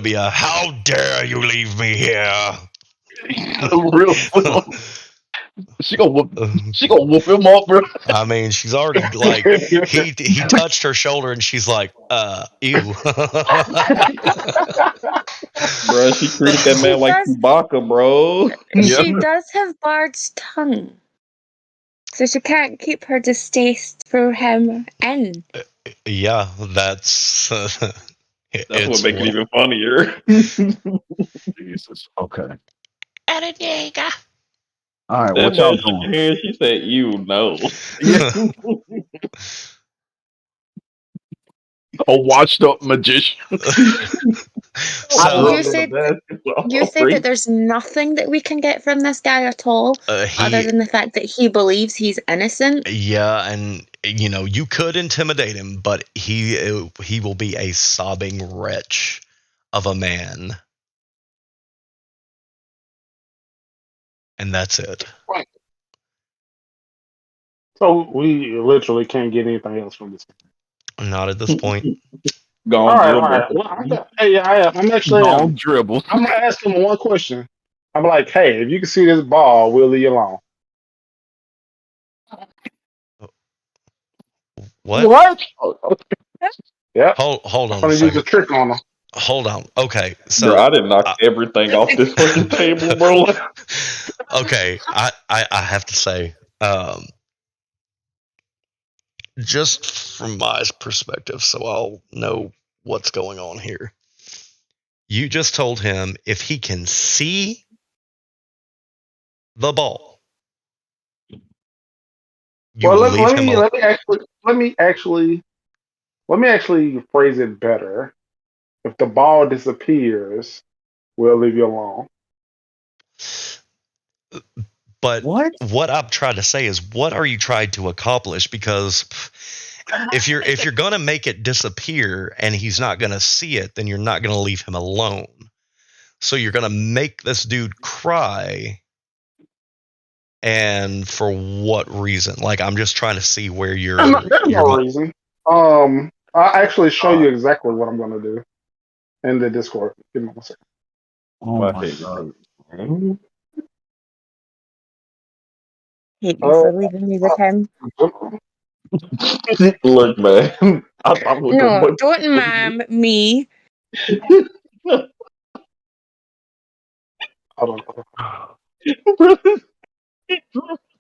be a how dare you leave me here. Real slow. She gonna whoop him up, bro. I mean, she's already like he touched her shoulder and she's like, ew. Bruh, she treated that man like Chewbacca, bro. She does have Bard's tongue, so she can't keep her distaste for him in. Yeah, that's what makes it even funnier. Jesus. Okay. Erediga. All right, That what y'all man shook her hand, she said, "You know." A washed up magician. So you said that there's nothing that we can get from this guy at all, other than the fact that he believes he's innocent. Yeah, and you could intimidate him, but he will be a sobbing wretch of a man, and that's it. Right. So we literally can't get anything else from this. Not at this point. All right. Well, I'm actually dribble. I'm gonna ask him one question. I'm like, hey, if you can see this ball, we'll leave you alone. What? Yeah. Hold on. I'm gonna use a trick on him. Hold on. Okay, so bro, I didn't knock everything off this fucking table, bro. Okay, I have to say, just from my perspective, so I'll know what's going on here. You just told him if he can see the ball, let me actually phrase it better. If the ball disappears, we'll leave you alone. But what I'm trying to say is, what are you trying to accomplish? Because if you're gonna make it disappear and he's not gonna see it, then you're not gonna leave him alone. So you're gonna make this dude cry, and for what reason? Like, I'm just trying to see where There's no reason. I'll actually show you exactly what I'm gonna do in the Discord. Give me 1 second. Oh my God. Hate you for leaving me with him. Look, man. No, don't ma'am me. Hold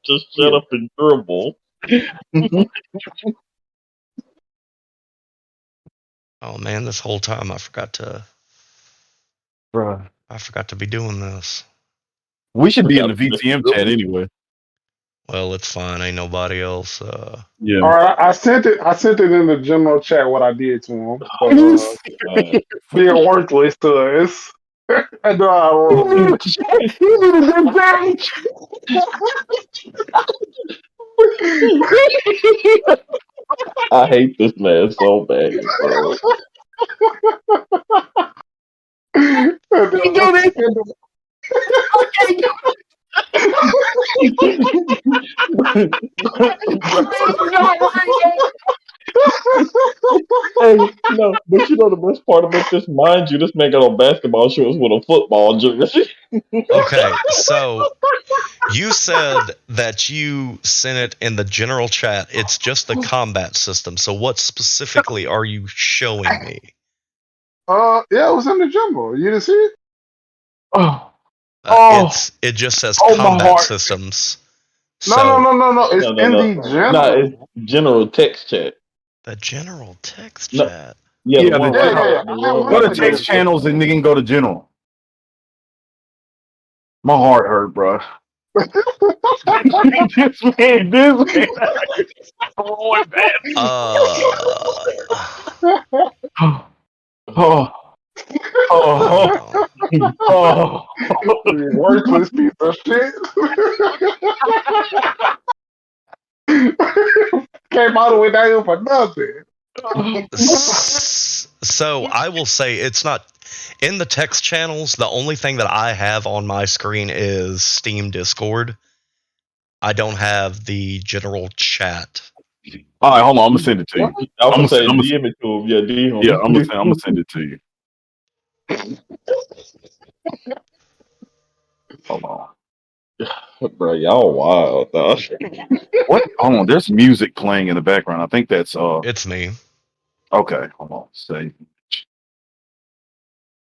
Just shut up and dribble. Oh man, this whole time I forgot to be doing this. We should be in the VTM chat anyway. Well, it's fine. Ain't nobody else. Yeah. All right, I sent it in the general chat what I did to him. Being worthless to us. I know I wrote. I hate this man so bad, bro. Hey, no, but you know the best part about this, mind you, this man got on basketball shorts with a football jersey. Okay, so you said that you sent it in the general chat. It's just the combat system. So what specifically are you showing me? Yeah, it was in the general. You didn't see it? It just says combat systems. No. It's in the general. No, it's general text chat. The general text chat. Yeah, go to text channels and they can go to general. My heart hurt, bro. this man. Oh, bad. Worthless piece of shit. Came all the way down here for nothing. So I will say it's not in the text channels. The only thing that I have on my screen is Steam Discord. I don't have the general chat. All right, hold on. I'm gonna send it to you. I was I'm gonna say gonna, DM it to him. Yeah, DM yeah, him. I'm gonna send it to you. Hold on. Bro, y'all wild, dog. What? Hold on. There's music playing in the background. I think that's It's me. Okay. Hold on.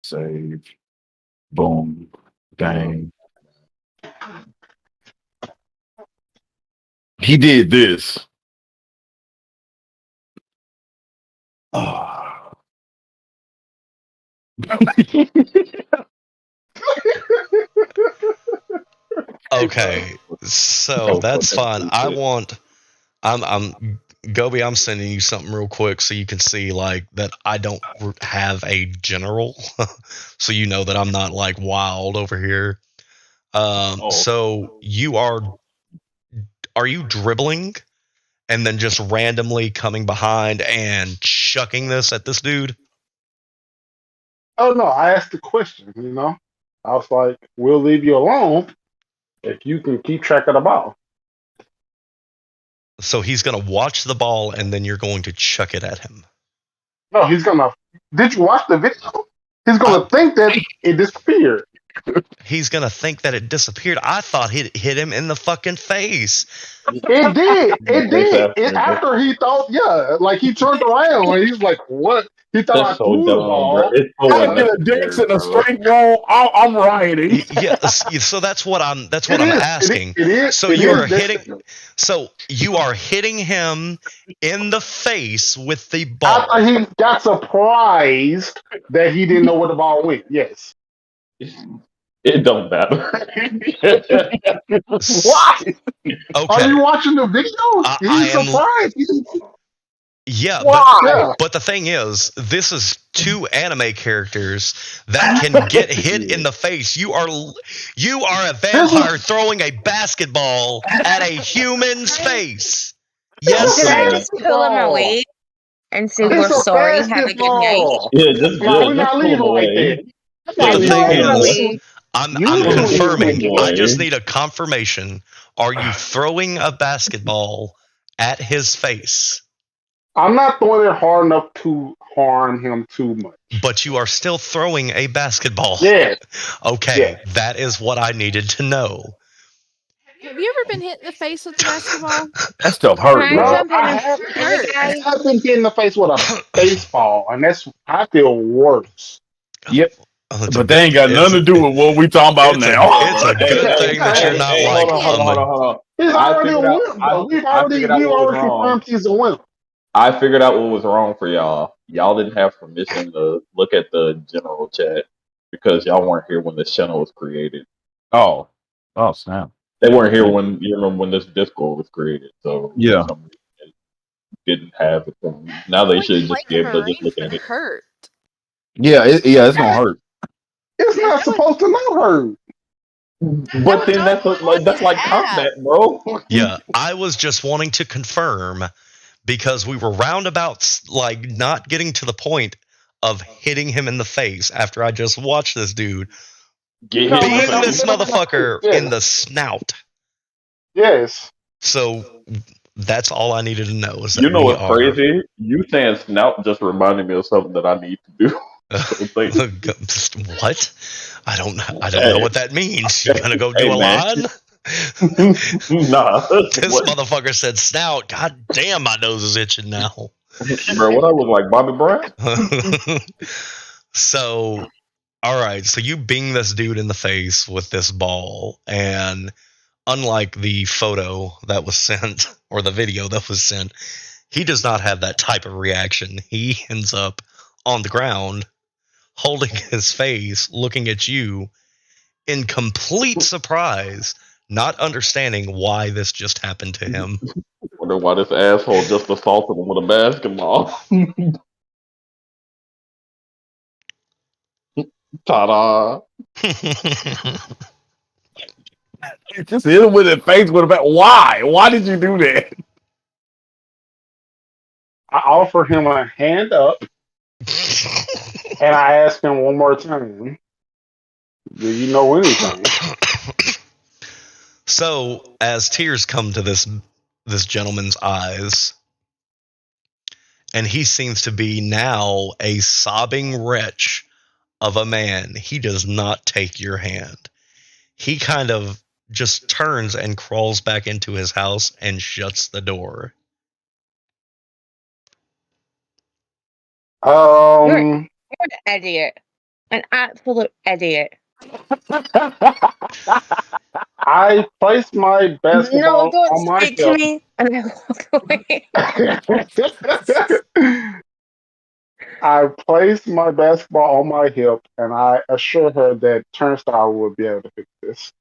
Save. Boom. Bang. He did this. Ah. Okay, so that's fine. I'm Gobi. I'm sending you something real quick so you can see like that. I don't have a general, so you know that I'm not like wild over here. So you are you dribbling and then just randomly coming behind and chucking this at this dude? Oh no, I asked the question. You know, I was like, "We'll leave you alone if you can keep track of the ball." So he's gonna watch the ball and then you're going to chuck it at him. No, he's gonna. Did you watch the video? He's I, gonna think that it disappeared. he's gonna think that it disappeared. I thought it hit him in the fucking face. It did. It It's did. It, after, bro. after he thought, yeah, like he turned around and he's like, "What?" He thought I That's so threw the dumb, bro. ball. It's so I Yeah, get a dance unnecessary, in a bro. straight wall. I'm rioting. Yes, so that's what I'm it is. asking. It is. So It you is. are hitting so you are hitting him in the face with the ball. After he got surprised that he didn't know where the ball went. Yes. It don't matter. Why? Are Okay. you watching the video? I He's am surprised. yeah, Yeah. but the thing is, this is two anime characters that can get hit in the face. You are a This vampire is throwing a basketball at a human's face. Yes, Should I sir. just pull him basketball. away and say we're It's a sorry? Have a good night. basketball. No, we're Just not pull him leaving like away. that. I'm But not the Just leaving thing pull like him that. is, away. I'm You Just pull confirming. him I just away. need a confirmation. Are you throwing a basketball at his face? I'm not throwing it hard enough to harm him too much. But you are still throwing a basketball. Yes. Okay, Yes. that is what I needed to know. Have you ever been hit in the face with a basketball? That stuff Can hurt, I bro. No, jump in and It front of the hurts. I guy? have been hit in the face with a baseball, and I feel worse. Yep. Oh, it's a But they good. ain't got nothing to do with what we talking about now. It's a Hey, good hey, thing that you're hey, not hey, like hold on. He's I already a figured out wimp, though. I figured out We've what was already wrong. confirmed he's a wimp. I figured out what was wrong for y'all. Y'all didn't have permission to look at the general chat because y'all weren't here when this channel was created. Oh. Oh, snap. They weren't here when this Discord was created, so for Yeah. some reason they didn't have it. Now they Point should just be blank able to just range look would at it. hurt. Yeah, it's gonna hurt. It's That not would supposed to not hurt. But then knock you on that's his like ass. combat, bro. Yeah, I was just wanting to confirm because we were roundabouts, like not getting to the point of hitting him in the face after I just watched this dude Get hit No, in the we beam don't this face. hit him in the face. motherfucker in Yes. the snout. Yes. So that's all I needed to know is that You know we what's are. crazy? You saying snout just reminded me of something that I need to do. So thank you. What? I don't know Hey, what that means. You gonna go do hey a man. line? Nah. This What, motherfucker said snout. God damn, my nose is itching now. bro, what I look like, Bobby Brown? So, all right. So you bing this dude in the face with this ball, and unlike the photo that was sent or the video that was sent, he does not have that type of reaction. He ends up on the ground, holding his face, looking at you in complete surprise, not understanding why this just happened to him. Wonder why this asshole just assaulted him with a basketball. Ta-da. Just hit him with a face with a bat. Why? Why did you do that? I offer him a hand up, and I ask him one more time, "Do you know anything?" So, as tears come to this gentleman's eyes, and he seems to be now a sobbing wretch of a man, he does not take your hand. He kind of just turns and crawls back into his house and shuts the door. You're an Um, idiot. An absolute idiot. I place my No, basketball don't on my speak to hip. me. And I walk away. I place my basketball on my hip, and I assure her that Turnstyle will be able to fix this.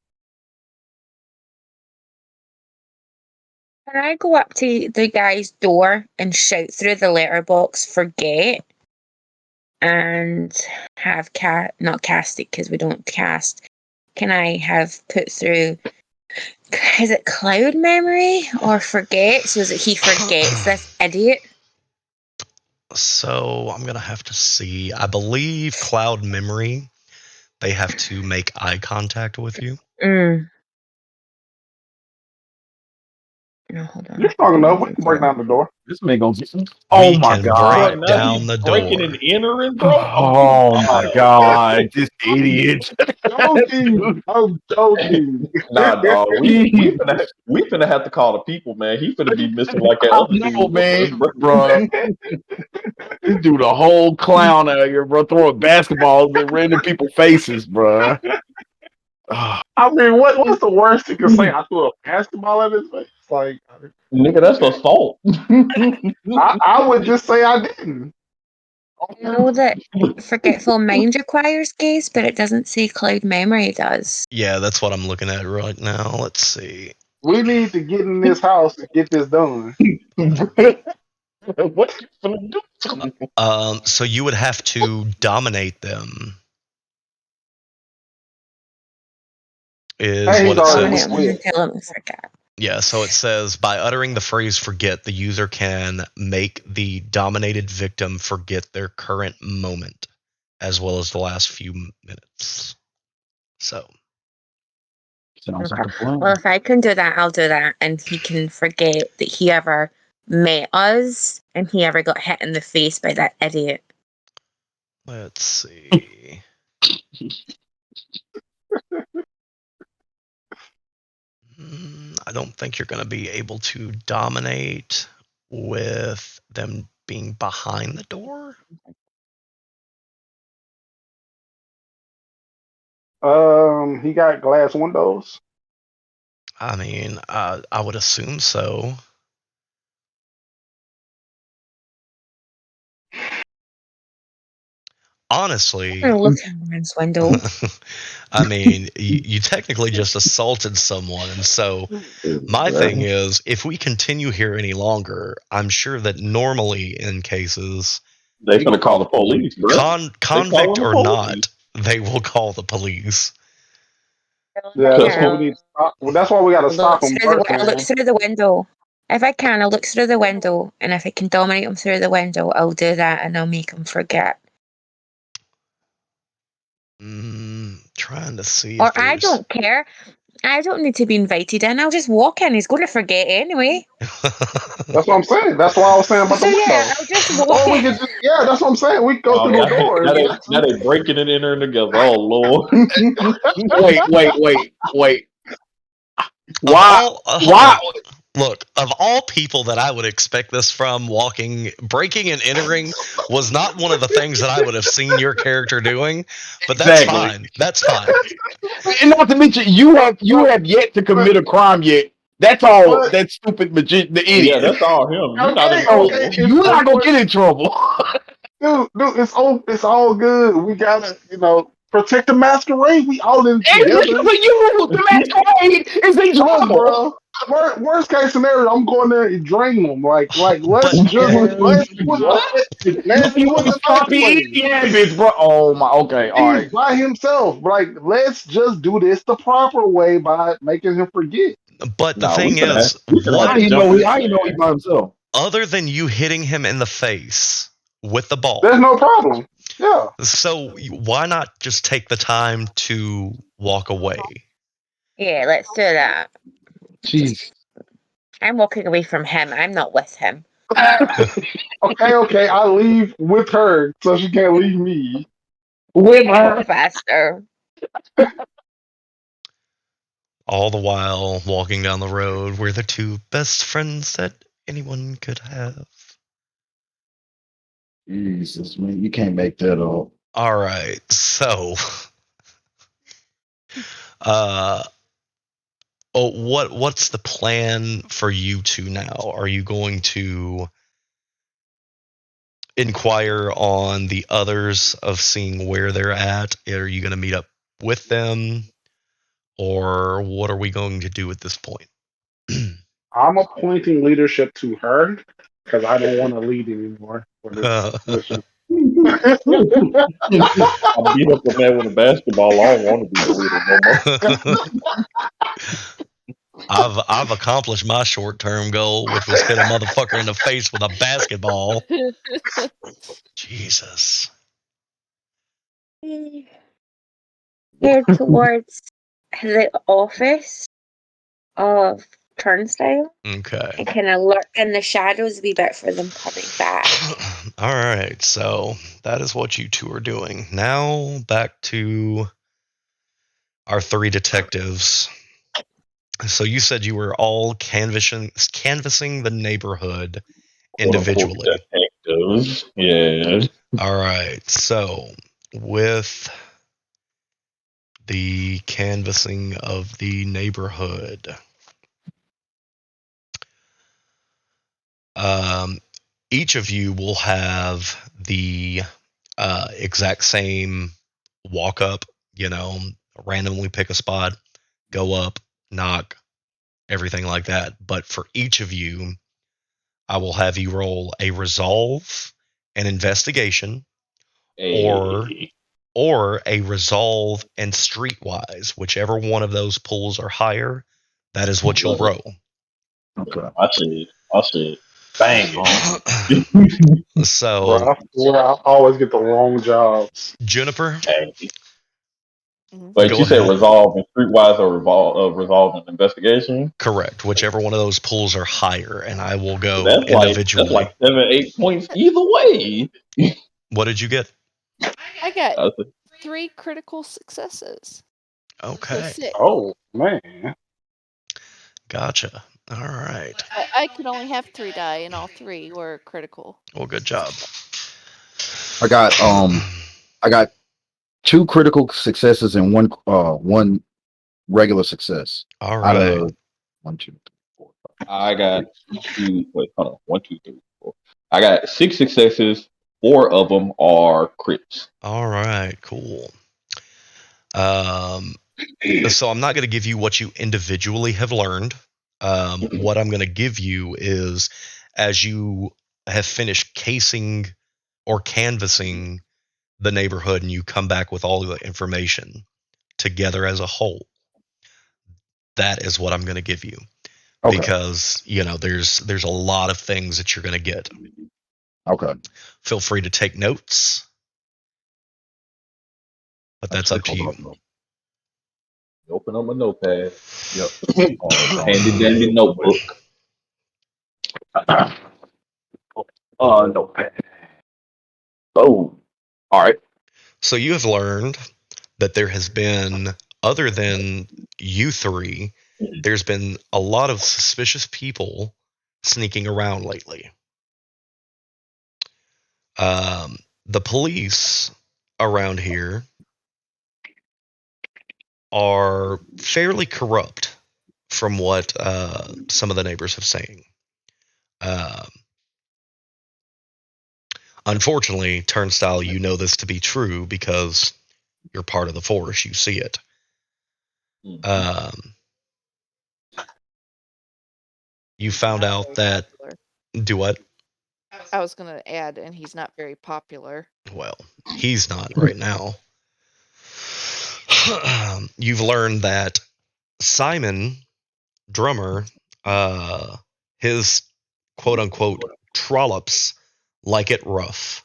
Can I go up to the guy's door and shout through the letterbox, "Forget," and have not cast it because we don't cast. Can I have put through? Is it cloud memory or forget? So that he forgets this idiot. So, I'm going to have to see. I believe Cloud Memory, they have to make eye contact with you. No, hold on. You're strong enough. We can break down the door. This man gonna get. We Oh my can god! break Now down he the breaking door. and entering, bro. Oh my god! This idiot. Joking. I'm joking. Nah, dog. He- We finna have to call the people, man. He finna be missing like that I other dude know, was, man, bro. bro. This dude a whole clown out here, bro. Throwing basketballs at random people's faces, bro. I mean, what's the worst he could say? I threw a basketball at his face. Like, Nigga, that's assault. I would just say I didn't. I know that forgetful mind requires gaze, but it doesn't say cloud memory does. Yeah, that's what I'm looking at right now. Let's see. We need to get in this house and get this done. What you finna do? So you would have to dominate them, is Hey, he's what it already says. Dominate them with. and tell them to forget. Yeah, so it says by uttering the phrase forget, the user can make the dominated victim forget their current moment, as well as the last few minutes. So, Sounds Okay. like a plan. Well, if I can do that, I'll do that, and he can forget that he ever met us and he ever got hit in the face by that idiot. let's see. I don't think you're going to be able to dominate with them being behind the door. He got glass windows. I mean, I would assume so. Honestly, I'm gonna look out man's window. I mean, you technically just assaulted someone, and so my thing is, if we continue here any longer, I'm sure that normally in cases, They finna call the police, bro. convict the or police. not, they will call the police. Yeah, that's Yeah. what we need to stop. Well, that's why we got to stop him I look first, through the window. If I can, I'll look through the window, and if I can dominate him through the window, I'll do that, and I'll make him forget. Trying to see Or if there's. I don't care. I don't need to be invited in. I'll just walk in. He's going to forget anyway. That's what I'm saying. That's why I was saying about So the window. yeah, I'll just walk Or we in. could just, yeah, that's what I'm saying. We could go through the door. Now they breaking and entering together. Oh Lord. Wait. Why? Why? Look, of all people that I would expect this from, breaking and entering was not one of the things that I would have seen your character doing, but that's fine. That's fine. And not to mention, you have yet to commit a crime yet. That's all. That stupid magician, the idiot. Yeah, that's all him. You're not in Okay, You're not gonna get in trouble. dude, it's all good. We gotta, protect the masquerade. We all in together. For you, the masquerade is in trouble, bro. Worst case scenario, I'm going there and drain them. Let's But- let's You do want it to the stop nice way. yeah, bitch, bro. Oh my. Okay, all He's right. by himself. Let's just do this the proper way by making him forget. But the Nah, we thing finna have, is, we finna what have to jump this How you know he by himself? Other than you hitting him in the face with the ball. There's no problem. Yeah. So why not just take the time to walk away? Yeah, let's do that. Jeez. I'm walking away from him. I'm not with him. Okay. I leave with her, so she can't leave me with her. Faster. All the while walking down the road, we're the two best friends that anyone could have. Jesus, man, you can't make that up. All right, so, what's the plan for you two now? Are you going to inquire on the others of seeing where they're at? Are you going to meet up with them, or what are we going to do at this point? I'm appointing leadership to her because I don't want to lead anymore for this mission. I beat up a man with a basketball. I don't want to be the leader no more. I've accomplished my short term goal, which was hit a motherfucker in the face with a basketball. Jesus. Here towards the office of Turnstyle. Okay. And kind of lurk in the shadows a wee bit for them coming back. All right, so that is what you two are doing. Now back to our three detectives. So you said you were all canvassing the neighborhood individually. Detectives. Yeah. All right, so with the canvassing of the neighborhood, each of you will have the exact same walk up, randomly pick a spot, go up, knock, everything like that. But for each of you, I will have you roll a resolve, an investigation, Hey. or a resolve and streetwise. Whichever one of those pools are higher, that is what you'll roll. Okay. I said, bang. So, Bro, I always get the wrong jobs. Juniper, Hey. Mhm. Wait, go you said ahead. resolve and streetwise or resolve and investigation? Correct. Whichever one of those pools are higher, and I will go That's individually. like 7-8 points either way. What did you get? I got I said, 3 critical successes. So Okay. 6. Oh man. Gotcha. All right. I could only have 3 die, and all 3 were critical. Well, good job. I got 2 critical successes and one regular success. All Out right. of 1, 2, 3, 4, 5. I got 2. Wait, hold on. 1, 2, 3, 4. I got 6 successes. 4 of them are crits. All right. Cool. So I'm not going to give you what you individually have learned. What I'm going to give you is, as you have finished casing or canvassing the neighborhood and you come back with all the information together as a whole, that is what I'm going to give you. Okay. Because, there's a lot of things that you're going to get. Okay. Feel free to take notes, but that's up to you. Open up my notepad. Yep. Handy dandy notebook. Notepad. Oh. All right. So you have learned that there has been, other than you three, there's been a lot of suspicious people sneaking around lately. The police around here are fairly corrupt, from what some of the neighbors have saying. Unfortunately, Turnstyle, you know this to be true because you're part of the force. You see it. You found out that. Popular. Do what? I was going to add, and he's not very popular. Well, he's not right now. You've learned that Simon, drummer, his quote unquote trollops like it rough.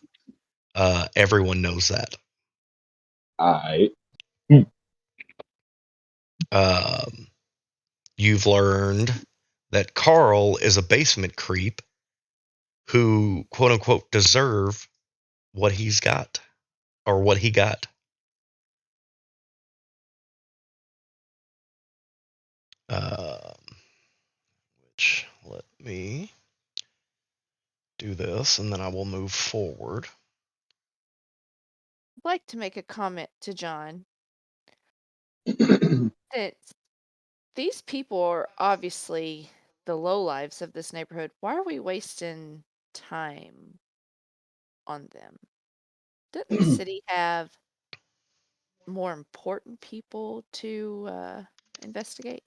Everyone knows that. Alright. You've learned that Carl is a basement creep who, quote unquote, deserve what he's got or what he got. Which, let me do this and then I will move forward. I'd like to make a comment to John that these people are obviously the lowlives of this neighborhood. Why are we wasting time on them? Doesn't the city have more important people to investigate?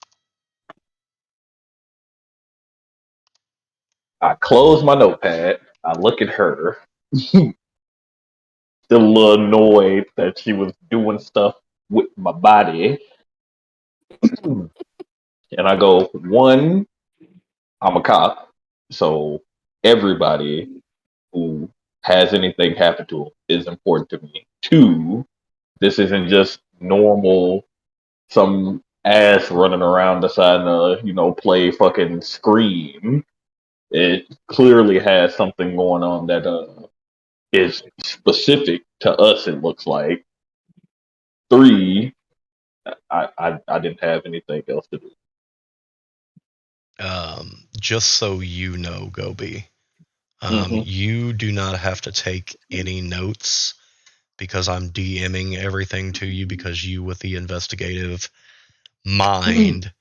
I close my notepad. I look at her. Still a little annoyed that she was doing stuff with my body. And I go, one, I'm a cop. So everybody who has anything happen to them is important to me. Two, this isn't just normal, some ass running around deciding to, play fucking Scream. It clearly has something going on that is specific to us, it looks like. Three, I didn't have anything else to do. Just so you know, Gobi, Mm-hmm. you do not have to take any notes because I'm DMing everything to you because you, with the investigative mind,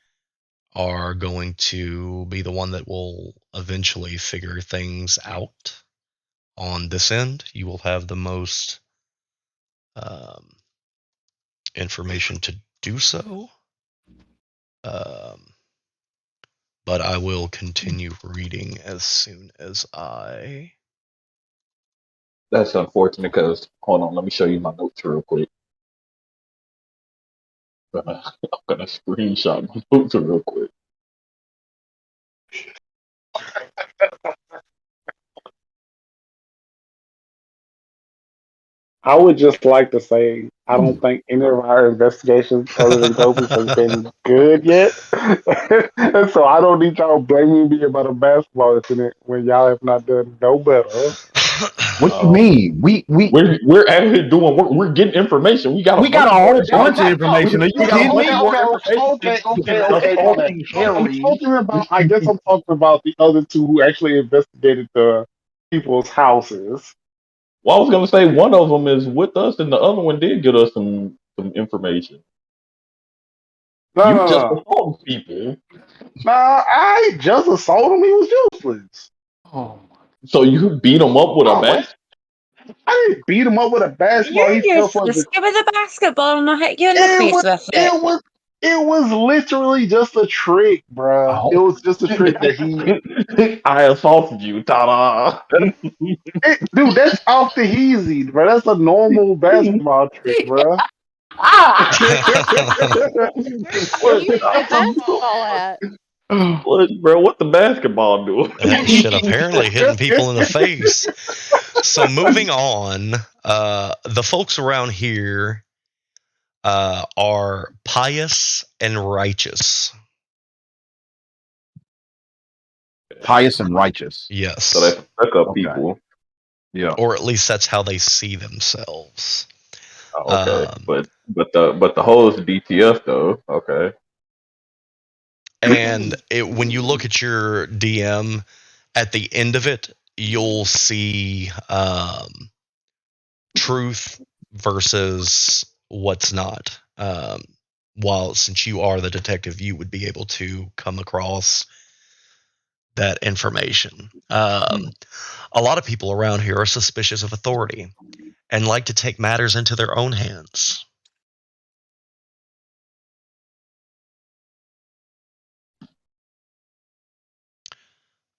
are going to be the one that will eventually figure things out on this end. You will have the most information to do so. But I will continue reading as soon as I... That's unfortunate because, hold on, let me show you my notes real quick. I'm gonna screenshot my notes real quick. I would just like to say I don't think any of our investigations other than Gobi's has been good yet. And so I don't need y'all blaming me about a basketball incident when y'all have not done no better. What you mean? We're out here doing work. We're getting information. We got a We got bunch a of more whole bunch of information. information. Are you We got a kidding bunch me? more information than Okay. assaulting I'm Harry. talking about. I guess I'm talking about the other two who actually investigated the people's houses. Well, I was gonna say one of them is with us, and the other one did get us some information. No, You no, just no. assaulted people, Nah, I just assaulted him. He was useless. Oh, so you beat him up with a Oh, bat. I didn't beat him up with a basketball. You're He fell for useless. the. Give her the basketball and I'll hit you in the It face was. with it. It was literally just a trick, bruh. It oh. was just a trick that he. I assaulted you, ta-da! Dude, that's off the easy, bro. That's a normal basketball trick, bruh. Where what, you throw basketball at? bro? What the basketball do? That shit apparently hitting people in the face. So moving on, the folks around here are pious and righteous. Pious and righteous. Yes. So that's stuck up Okay. people. Yeah. Or at least that's how they see themselves. Oh, okay, but the whole is DTF though. Okay. And when you look at your DM, at the end of it, you'll see truth versus what's not. While since you are the detective, you would be able to come across that information. A lot of people around here are suspicious of authority and like to take matters into their own hands.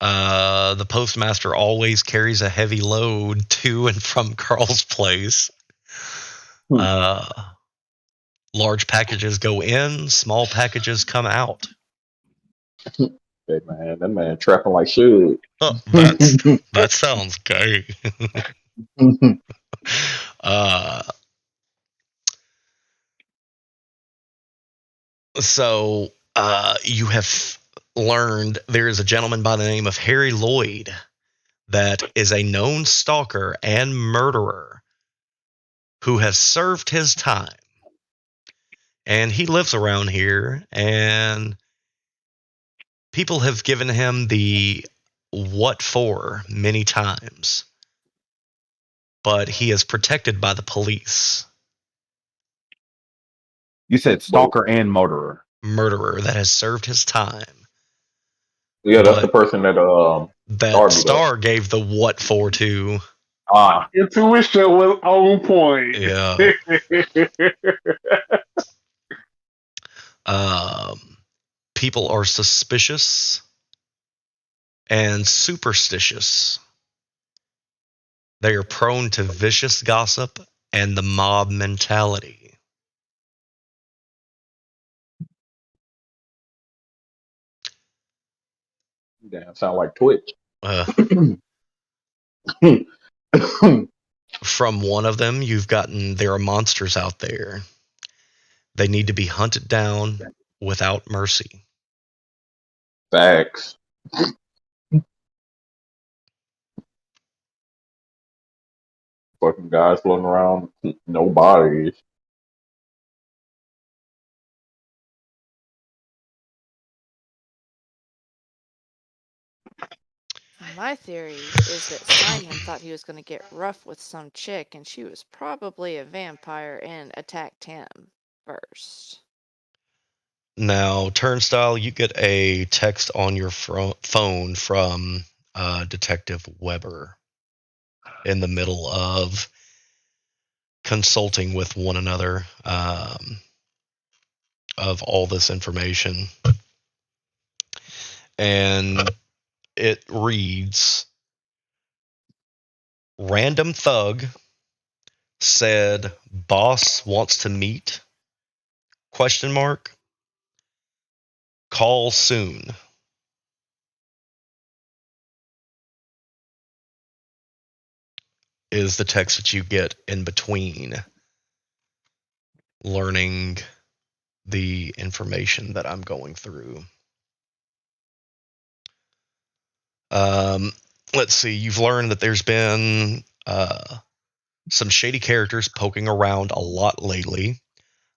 The postmaster always carries a heavy load to and from Carl's place. Large packages go in, small packages come out. Hey man, that man trapping like shit. That sounds gay. uh, so you have learned there is a gentleman by the name of Harry Lloyd that is a known stalker and murderer who has served his time. And he lives around here, and people have given him the what for many times, but he is protected by the police. You said stalker and murderer. Murderer that has served his time, Yeah, that's the but person that that Star beat up. Star gave the what for to. Ah, Intuition was on point. Yeah. Um, People are suspicious and superstitious. They are prone to vicious gossip and the mob mentality. Damn, sound like Twitch. Uh, from one of them, you've gotten there are monsters out there. They need to be hunted down without mercy. Facts. Fucking guys floating around, no bodies. My theory is that Simon thought he was going to get rough with some chick, and she was probably a vampire and attacked him first. Now, Turnstyle, you get a text on your phone from Detective Weber in the middle of consulting with one another of all this information. And it reads, random thug said boss wants to meet, question mark, call soon. Is the text that you get in between learning the information that I'm going through. Let's see. You've learned that there's been some shady characters poking around a lot lately.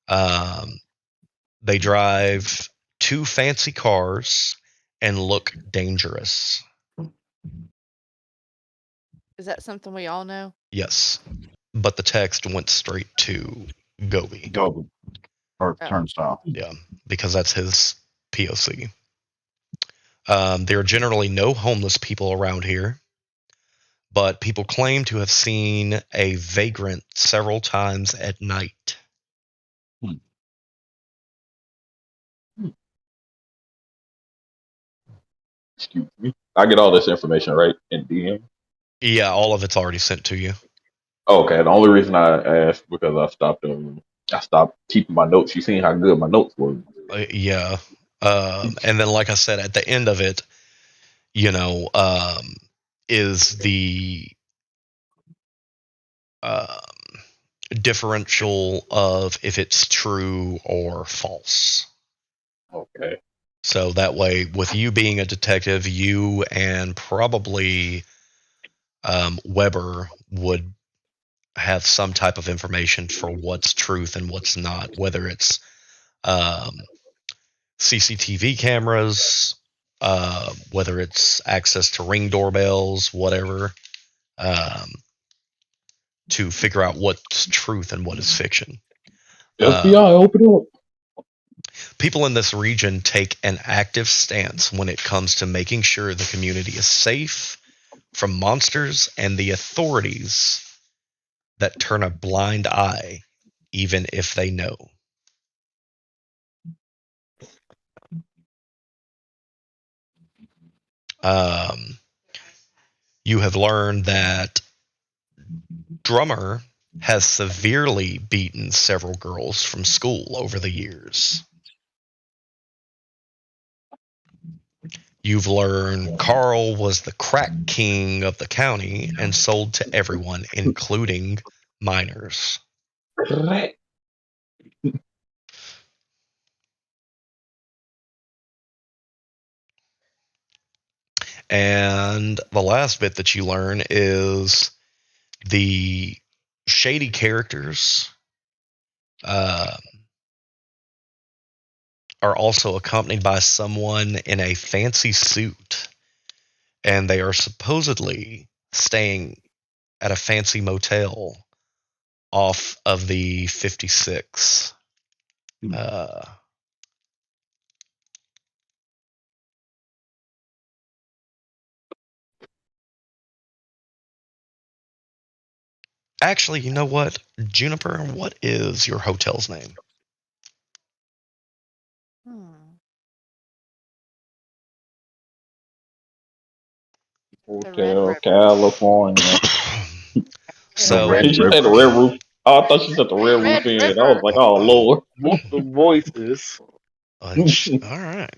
They drive 2 fancy cars and look dangerous. Is that something we all know? Yes, but the text went straight to Gobi. go or Oh. Turnstyle. Yeah, because that's his POC. There are generally no homeless people around here, but people claim to have seen a vagrant several times at night. Excuse me. I get all this information right in DM. Yeah, all of it's already sent to you. Okay, the only reason I asked because I stopped keeping my notes. You seen how good my notes were. Yeah. And then, like I said, at the end of it, you know, is the um, differential of if it's true or false. Okay. So that way, with you being a detective, you and probably Weber would have some type of information for what's truth and what's not, whether it's um, CCTV cameras, whether it's access to ring doorbells, whatever, um, to figure out what's truth and what is fiction. FBI, open up. People in this region take an active stance when it comes to making sure the community is safe from monsters and the authorities that turn a blind eye, even if they know. Um, you have learned that Drummer has severely beaten several girls from school over the years. You've learned Carl was the crack king of the county and sold to everyone, including minors. Correct. And the last bit that you learn is the shady characters uh, are also accompanied by someone in a fancy suit, and they are supposedly staying at a fancy motel off of the 56. Actually, you know what, Juniper? What is your hotel's name? The Red Hotel River. California. The So, Red Did you say the River. Red Roof? Oh, I thought you said the Red Roof Red Inn. I was River. like, oh Lord. Voices. all right.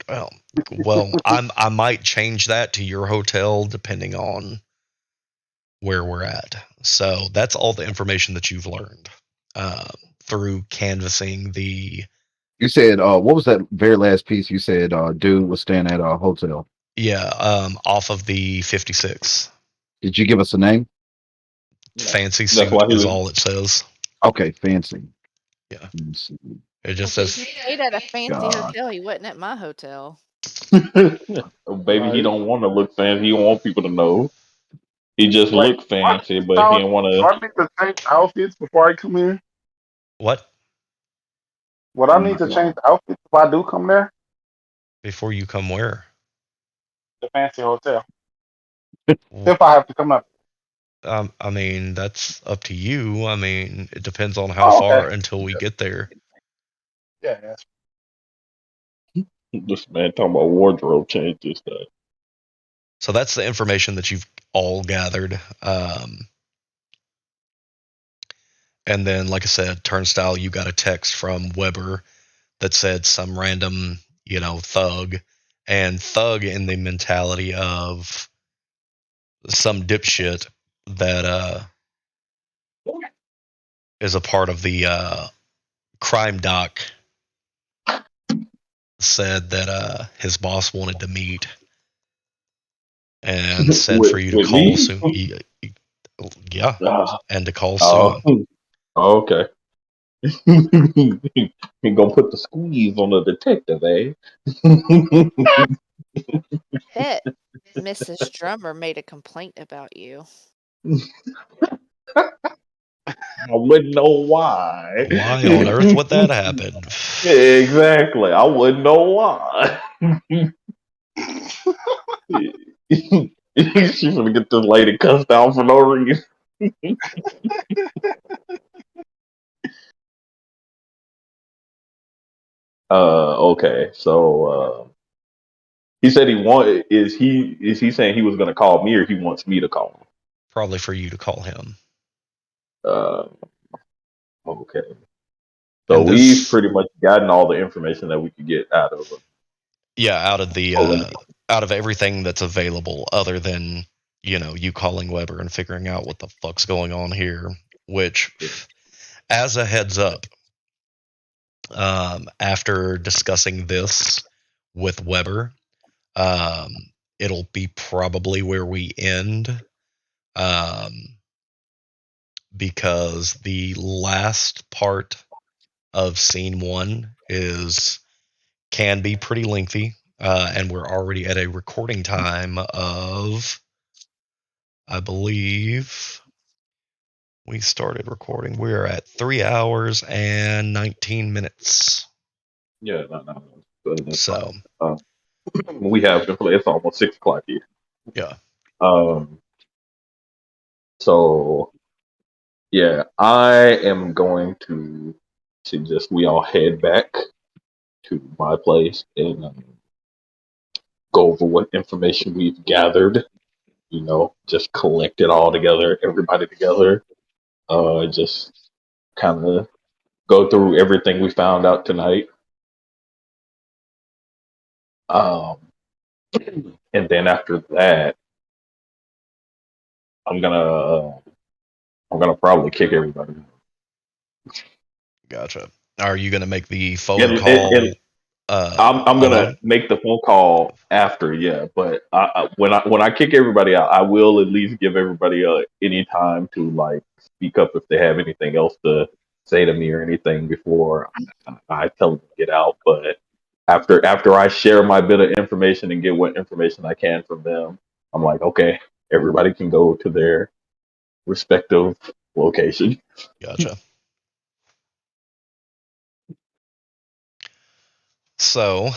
Well, I might change that to your hotel depending on where we're at. So that's all the information that you've learned through canvassing the. You said, what was that very last piece? You said, dude was staying at a hotel. Yeah, off of the 56. Did you give us a name? No, Fancy that's why suit he is was. all it says. Okay, fancy. Yeah, Let me see. it Well, just see, says he stayed at a fancy God. hotel. He wasn't at my hotel. Oh, baby, he Right. don't want to look fancy. He don't want people to know. He just Wait, look what? fancy, but he Now, don't want do I need to change outfits before I come in? what Would I need to change outfits if I do come there? before you come where. The fancy hotel. If I have to come up. I mean, that's up to you. I mean, it depends on how Oh, okay. far until we get there. Yeah, yeah. to. This man talking about wardrobe changes. Stuff. So that's the information that you've all gathered. And then, like I said, Turnstyle, you got a text from Weber that said some random, thug, and thug in the mentality of some dipshit that is a part of the crime doc said that his boss wanted to meet and said for you to With call me? soon. Yeah, Ah, and to call oh, soon. okay. He gonna put the squeeze on the detective, eh? Bet Mrs. Drummer made a complaint about you. I wouldn't know why. Why on earth would that happen? Exactly. I wouldn't know why. She's gonna get this lady cussed out for no reason. Okay. So he said he wanted. Is he saying he was gonna call me or he wants me to call him? Probably for you to call him. Uh, okay. So And we've this, pretty much gotten all the information that we could get out of yeah, out of the pulling. out of everything that's available, other than you calling Weber and figuring out what the fuck's going on here. Which, as a heads up, after discussing this with Weber, um, it'll be probably where we end, um, because the last part of scene one is can be pretty lengthy, and we're already at a recording time of, I believe, we started recording. We're at 3 hours and 19 minutes. Yeah, no, that's fine. So, We have it's almost 6 o'clock here. yeah. Um, so yeah, I am going to suggest we all head back to my place and go over what information we've gathered. Just collect it all together, everybody together. Just kind of go through everything we found out tonight. Um, And then after that, I'm gonna I'm gonna probably kick everybody. Gotcha. Are you gonna make the phone And call I'm gonna alone? make the phone call after, yeah. But when I kick everybody out, I will at least give everybody any time to like speak up if they have anything else to say to me or anything before I tell them to get out. But after I share my bit of information and get what information I can from them, I'm like, okay, everybody can go to their respective location. Gotcha. So,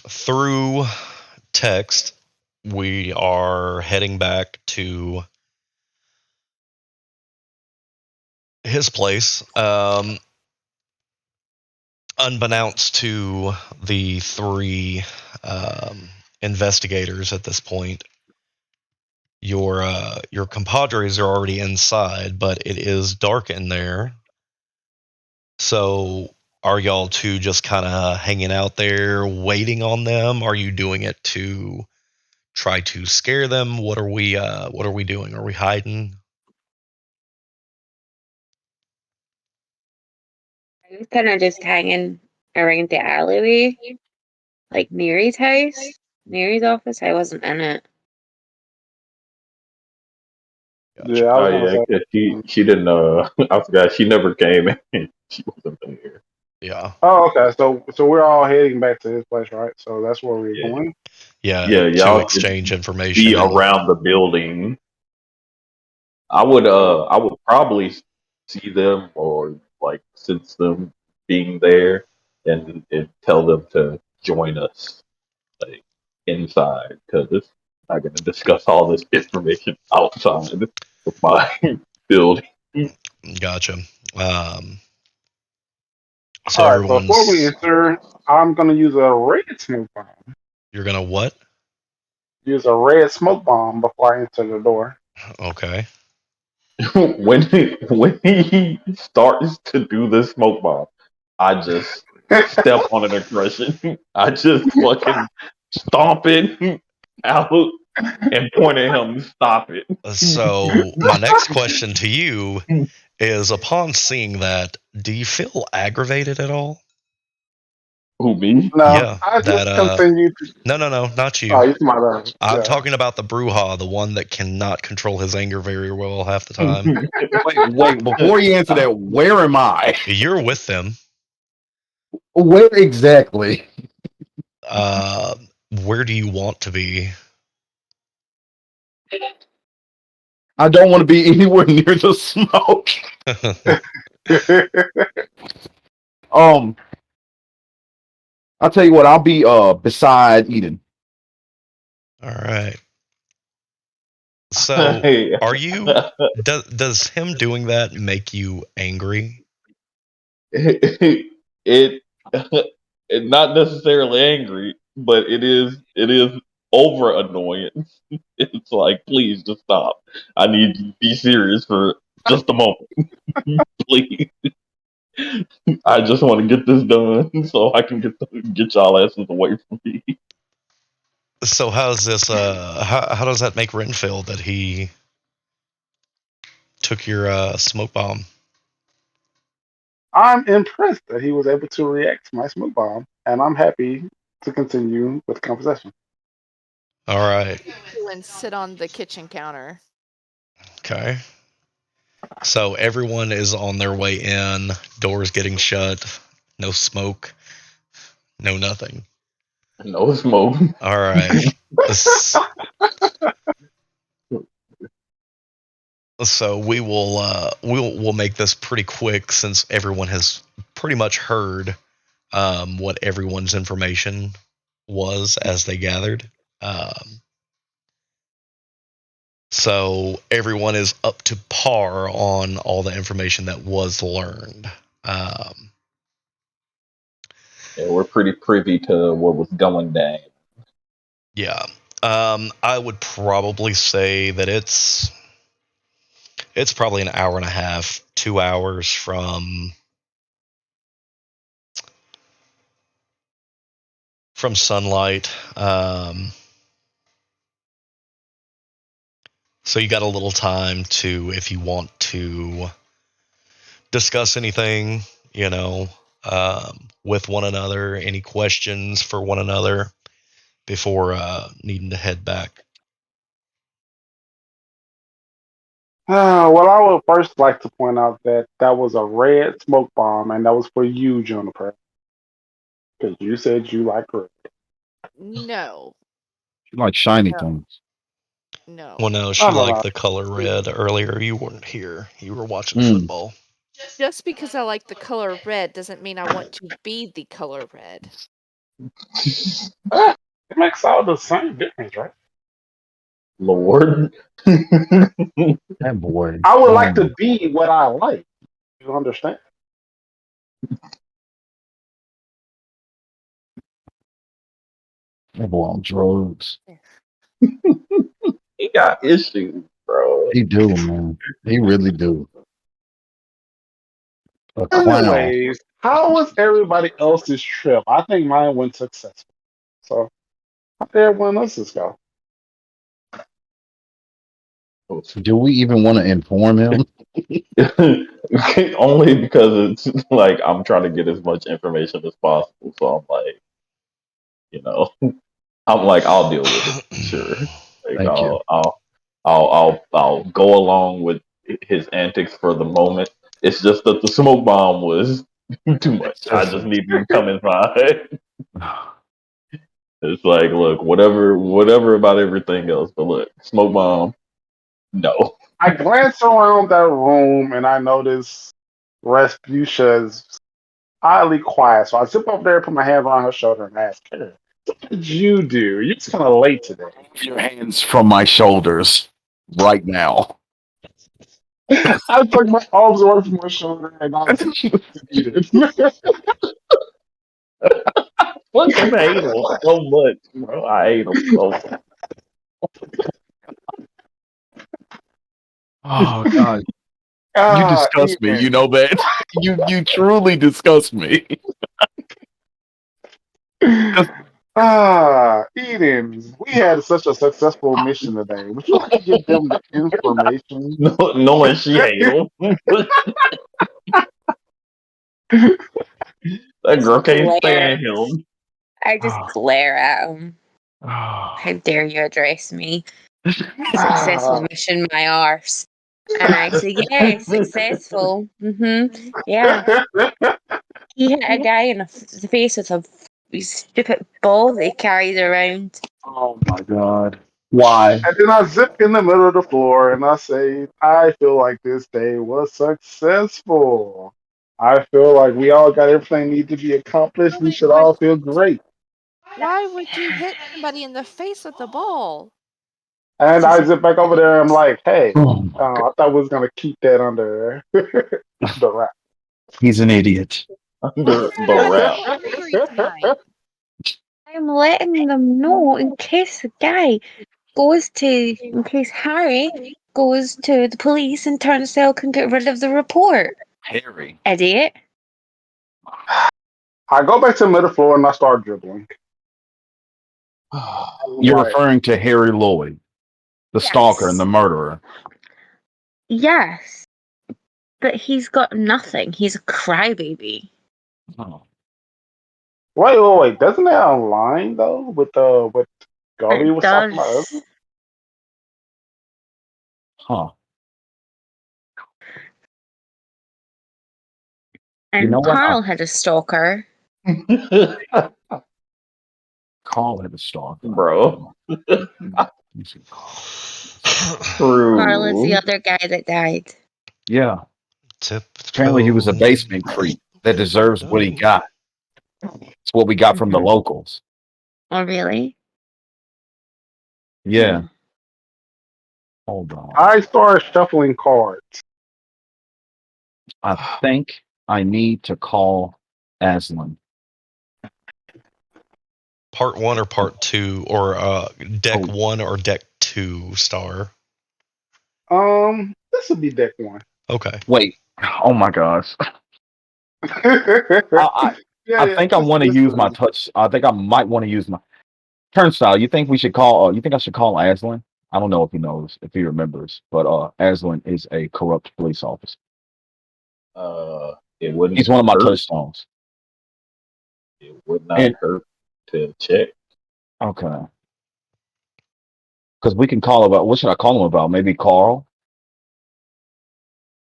through text, we are heading back to his place. Unbeknownst to the three investigators at this point, your compadres are already inside, but it is dark in there. So, are y'all two just kind of hanging out there, waiting on them? Are you doing it to try to scare them? What are we? What are we doing? Are we hiding? I was kind of just hanging around the alleyway, like Mary's house, Mary's office. I wasn't in it. Yeah, Gotcha. I Oh was gonna yeah, say. 'cause she didn't. I forgot she never came in. She wasn't in here. Yeah. Oh, okay. So we're all heading back to his place, right? So that's where we're Yeah, going. Yeah. yeah, To y'all should exchange information be and around the building. Okay. I would probably see them or like sense them being there and tell them to join us like inside because it's not going to discuss all this information outside of my building. gotcha. Um, so All right. So before we everyone's enter, I'm gonna use a red smoke bomb. you're gonna what? Use a red smoke bomb before I enter the door. Okay. When he starts to do this smoke bomb, I just step on an aggression. I just fucking stomp it out and point at him. Stop it. So my next question to you is: upon seeing that, do you feel aggravated at all? Who me? No, Yeah. I That just continue to. no, not Oh, you. it's my bad. I'm Yeah. talking about the Bruja, the one that cannot control his anger very well half the time. Wait, before you answer that, where am I? You're with them. Where exactly? Uh, where do you want to be? I don't want to be anywhere near the smoke. Um, I'll tell you what, I'll be beside Eden. All right. So, Hey, are you? Does him doing that make you angry? it it not necessarily angry, but it is over annoyance. It's like, please just stop. I need you to be serious for just a moment, please. I just want to get this done so I can get y'all asses away from me. So, how's this? How does that make Ren feel that he took your smoke bomb? I'm impressed that he was able to react to my smoke bomb, and I'm happy to continue with the conversation. All right. And sit on the kitchen counter. Okay. So everyone is on their way in. Doors getting shut. No smoke. No nothing. No smoke. All right. S- So we'll make this pretty quick since everyone has pretty much heard what everyone's information was as they gathered. Um, so everyone is up to par on all the information that was learned. Um, Yeah, we're pretty privy to what was going down. yeah. I would probably say that it's probably an hour and a half, 2 hours from sunlight. So you got a little time to, if you want to discuss anything, with one another, any questions for one another before needing to head back. Well, I would first like to point out that that was a red smoke bomb, and that was for you, Juniper, because you said you like red. No, You like shiny no, things. Well, no. no, No, she no, liked no. the color red earlier. You weren't here. You were watching Mm. football. Just because I like the color red doesn't mean I want to be the color red. It makes all the same difference, right? Lord. That boy. I would like My, to be what I like. You understand? that boy on drugs. He got issues, bro. He do, man. He really do. A clown. Anyways, how was everybody else's trip? I think mine went successful. So, how did everyone else's go? Do we even want to inform him? Only because it's like I'm trying to get as much information as possible. So I'm like, you know, I'm like, I'll deal with it. Sure. Like Thank you. I'll go along with his antics for the moment. It's just that the smoke bomb was too much. I just Excessive. need to come inside. It's like, look, whatever about everything else, but look, smoke bomb, no. I glanced around that room and I noticed Rasputia oddly quiet. So I zip up there, put my hand around her shoulder, and ask her, "What did you do? You're just kind of late today." Remove your hands from my shoulders right now. I took my arms away from my shoulder and I proceeded. Fucking hate him so much, bro. I hate him so much. Oh God. You Ah, disgust me, you Eden. know that? You truly disgust me. Just- Eden. We had such a successful mission today. Would you like to give them the information? No, knowing she hate him. That girl can't stand Glare. him. I just glare at him. Oh. How dare you address me? Ah, Successful mission, my arse. And I say, yeah, successful. Yeah. He hit a guy in the face with a stupid ball that he carried around. Oh my God. Why? and then I zip in the middle of the floor and I say, I feel like this day was successful. I feel like we all got everything need to be accomplished. We should all feel great. Why would you hit somebody in the face with a ball? And I zip back over there. I'm like, hey, Oh my God. I thought we was gonna keep that under the wrap. He's an idiot. Under the wrap. Angry tonight. I'm letting them know in case in case Harry goes to the police and Turnstyle can get rid of the report. Harry. Idiot. I go back to the middle floor and I start dribbling. You're Like, referring to Harry Lloyd, the stalker and the murderer. Yes. But he's got nothing. He's a crybaby. Oh. wait. Doesn't that align though with what Goldie It was talking about earlier? does. Huh. And You know what? Carl had a stalker. Call it a stalker. Bro. You should call. Carl is the True. other guy that died. Yeah. Apparently he was a Tiptoe. basement creep that deserves what he got. It's what we got from the locals. Oh, really? Yeah. Hold on. I start shuffling cards. I think I need to call Aslan. Part 1 or part 2, or deck Oh. 1 or deck 2 star. This would be deck one. Okay. Wait. Oh my gosh. I think I want to use my touch. I think I might want to use my Turnstyle. You think we should call? You think I should call Aslan? I don't know if he knows, if he remembers, but Aslan is a corrupt police officer. It wouldn't He's one of my hurt. touchstones. It would not And hurt to check. okay, because we can call about what should I call him about? Maybe Carl.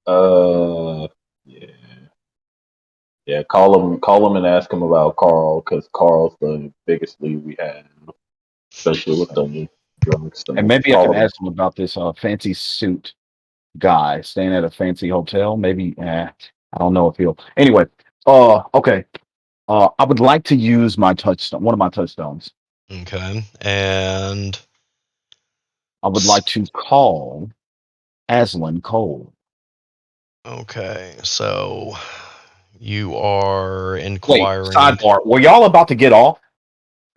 Uh, yeah, yeah. Call him, and ask him about Carl because Carl's the biggest lead we have, especially with the drugs. And So maybe I can call him. ask him about this fancy suit guy staying at a fancy hotel. Maybe I don't know if he'll. Anyway, okay. I would like to use my touchstone, one of my touchstones. Okay. And I would like to call Aslan Cole. okay, so you are Wait, inquiring. sidebar. Were y'all about to get off?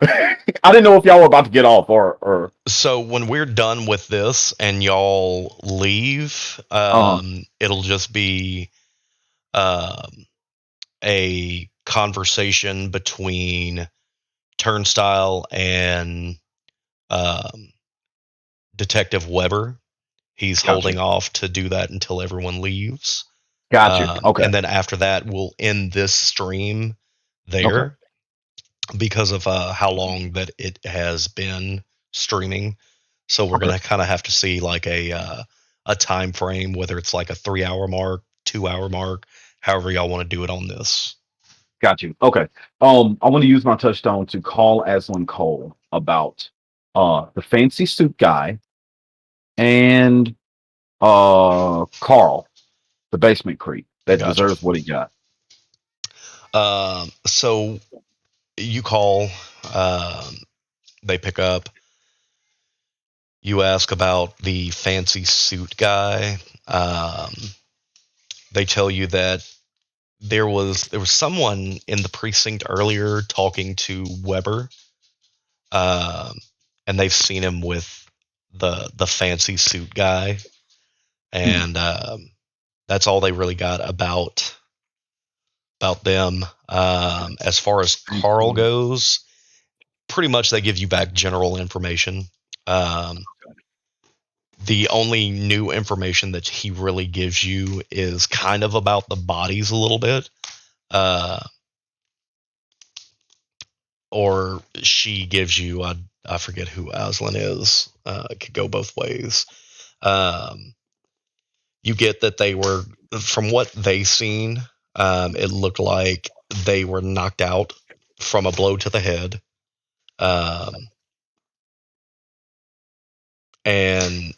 I didn't know if y'all were about to get off or. So when we're done with this and y'all leave, it'll just be um, a conversation between Turnstyle and um, Detective Weber. He's Gotcha. holding off to do that until everyone leaves. Gotcha. Okay. And then after that, we'll end this stream Okay. there because of how long that it has been streaming. So we're Okay. gonna kind of have to see like a time frame, whether it's like a 3 hour mark, 2 hour mark, however y'all want to do it on this. Got you. Okay. I want to use my touchstone to call Aslan Cole about the fancy suit guy and Carl, the basement creep that Gotcha. deserves what he got. So you call, um, they pick up. You ask about the fancy suit guy. They tell you that there was someone in the precinct earlier talking to Weber, um, and they've seen him with the fancy suit guy, Hmm. and that's all they really got about them. As far as Carl goes, pretty much they give you back general information. Um, the only new information that he really gives you is kind of about the bodies a little bit. Uh, or she gives you, I forget who Aslan is. It could go both ways. Um, you get that they were, from what they seen, it looked like they were knocked out from a blow to the head. Um, and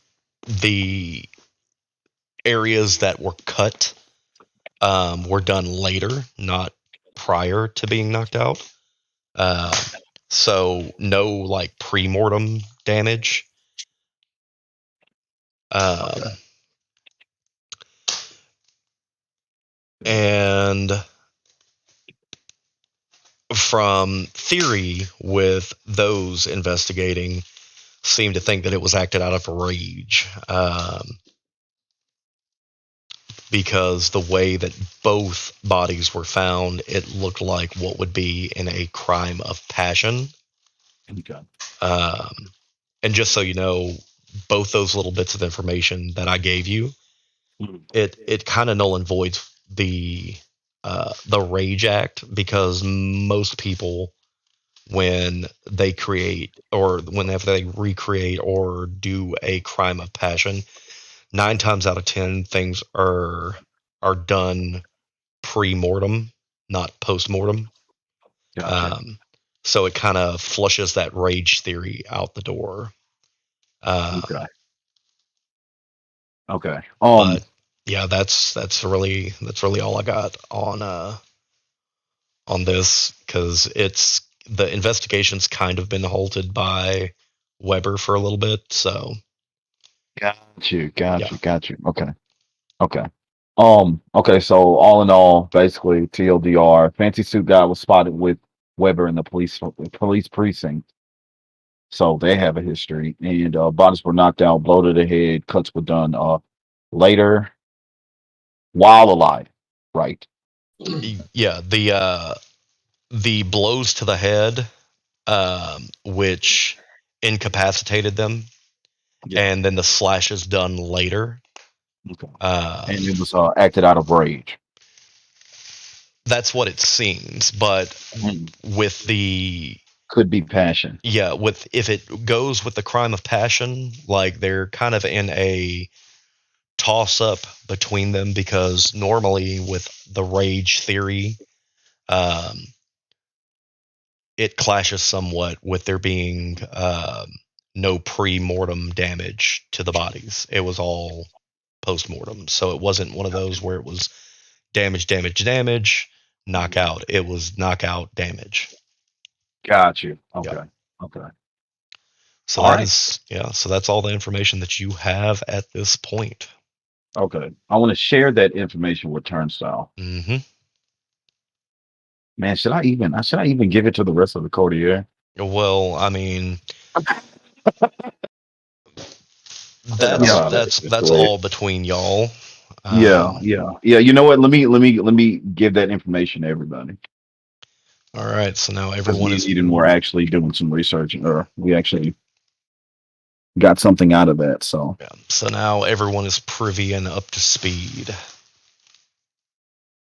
the areas that were cut were done later, not prior to being knocked out. Um, so no like pre-mortem damage. Okay. Um, and from theory, with those investigating, seem to think that it was acted out of rage, because the way that both bodies were found, it looked like what would be in a crime of passion. Okay. Um, and just so you know, both those little bits of information that I gave you, Hmm. it kind of null and voids the rage act, because most people, when they create or whenever they recreate or do a crime of passion, 9 times out of 10 things are done pre-mortem, not post-mortem. Gotcha. Um, so it kind of flushes that rage theory out the door. Okay. Um, Okay. but yeah, that's really all I got on this, because it's the investigation's kind of been halted by Weber for a little bit. So Got you. yeah, Got you. Got you. Okay. Okay. Okay, so all in all, basically TLDR, fancy suit guy was spotted with Weber in the police precinct. So they have a history. And bodies were knocked out, blow to the head, cuts were done later while alive. Right. yeah. The blows to the head, which incapacitated them, Yeah. and then the slash is done later. Okay. And it was acted out of rage. That's what it seems, but with the Could be passion. with if it goes with the crime of passion, like they're kind of in a toss up between them, because normally with the rage theory, um, it clashes somewhat with there being no pre-mortem damage to the bodies. It was all post-mortem, so it wasn't one of those where it was damage, knockout. It was knockout, damage. Got you. Yep. Okay. Okay. So All that right. is so that's all the information that you have at this point. Okay. I want to share that information with Turnstyle. Mm-hmm. Man, should I even give it to the rest of the courtier? Well, I mean, I don't know that's how to that's that's escalate. all between y'all. Yeah. You know what? Let me give that information to everybody, All right. So now because everyone me is and Eden were actually doing some research, or we actually got something out of that. So so now everyone is privy and up to speed.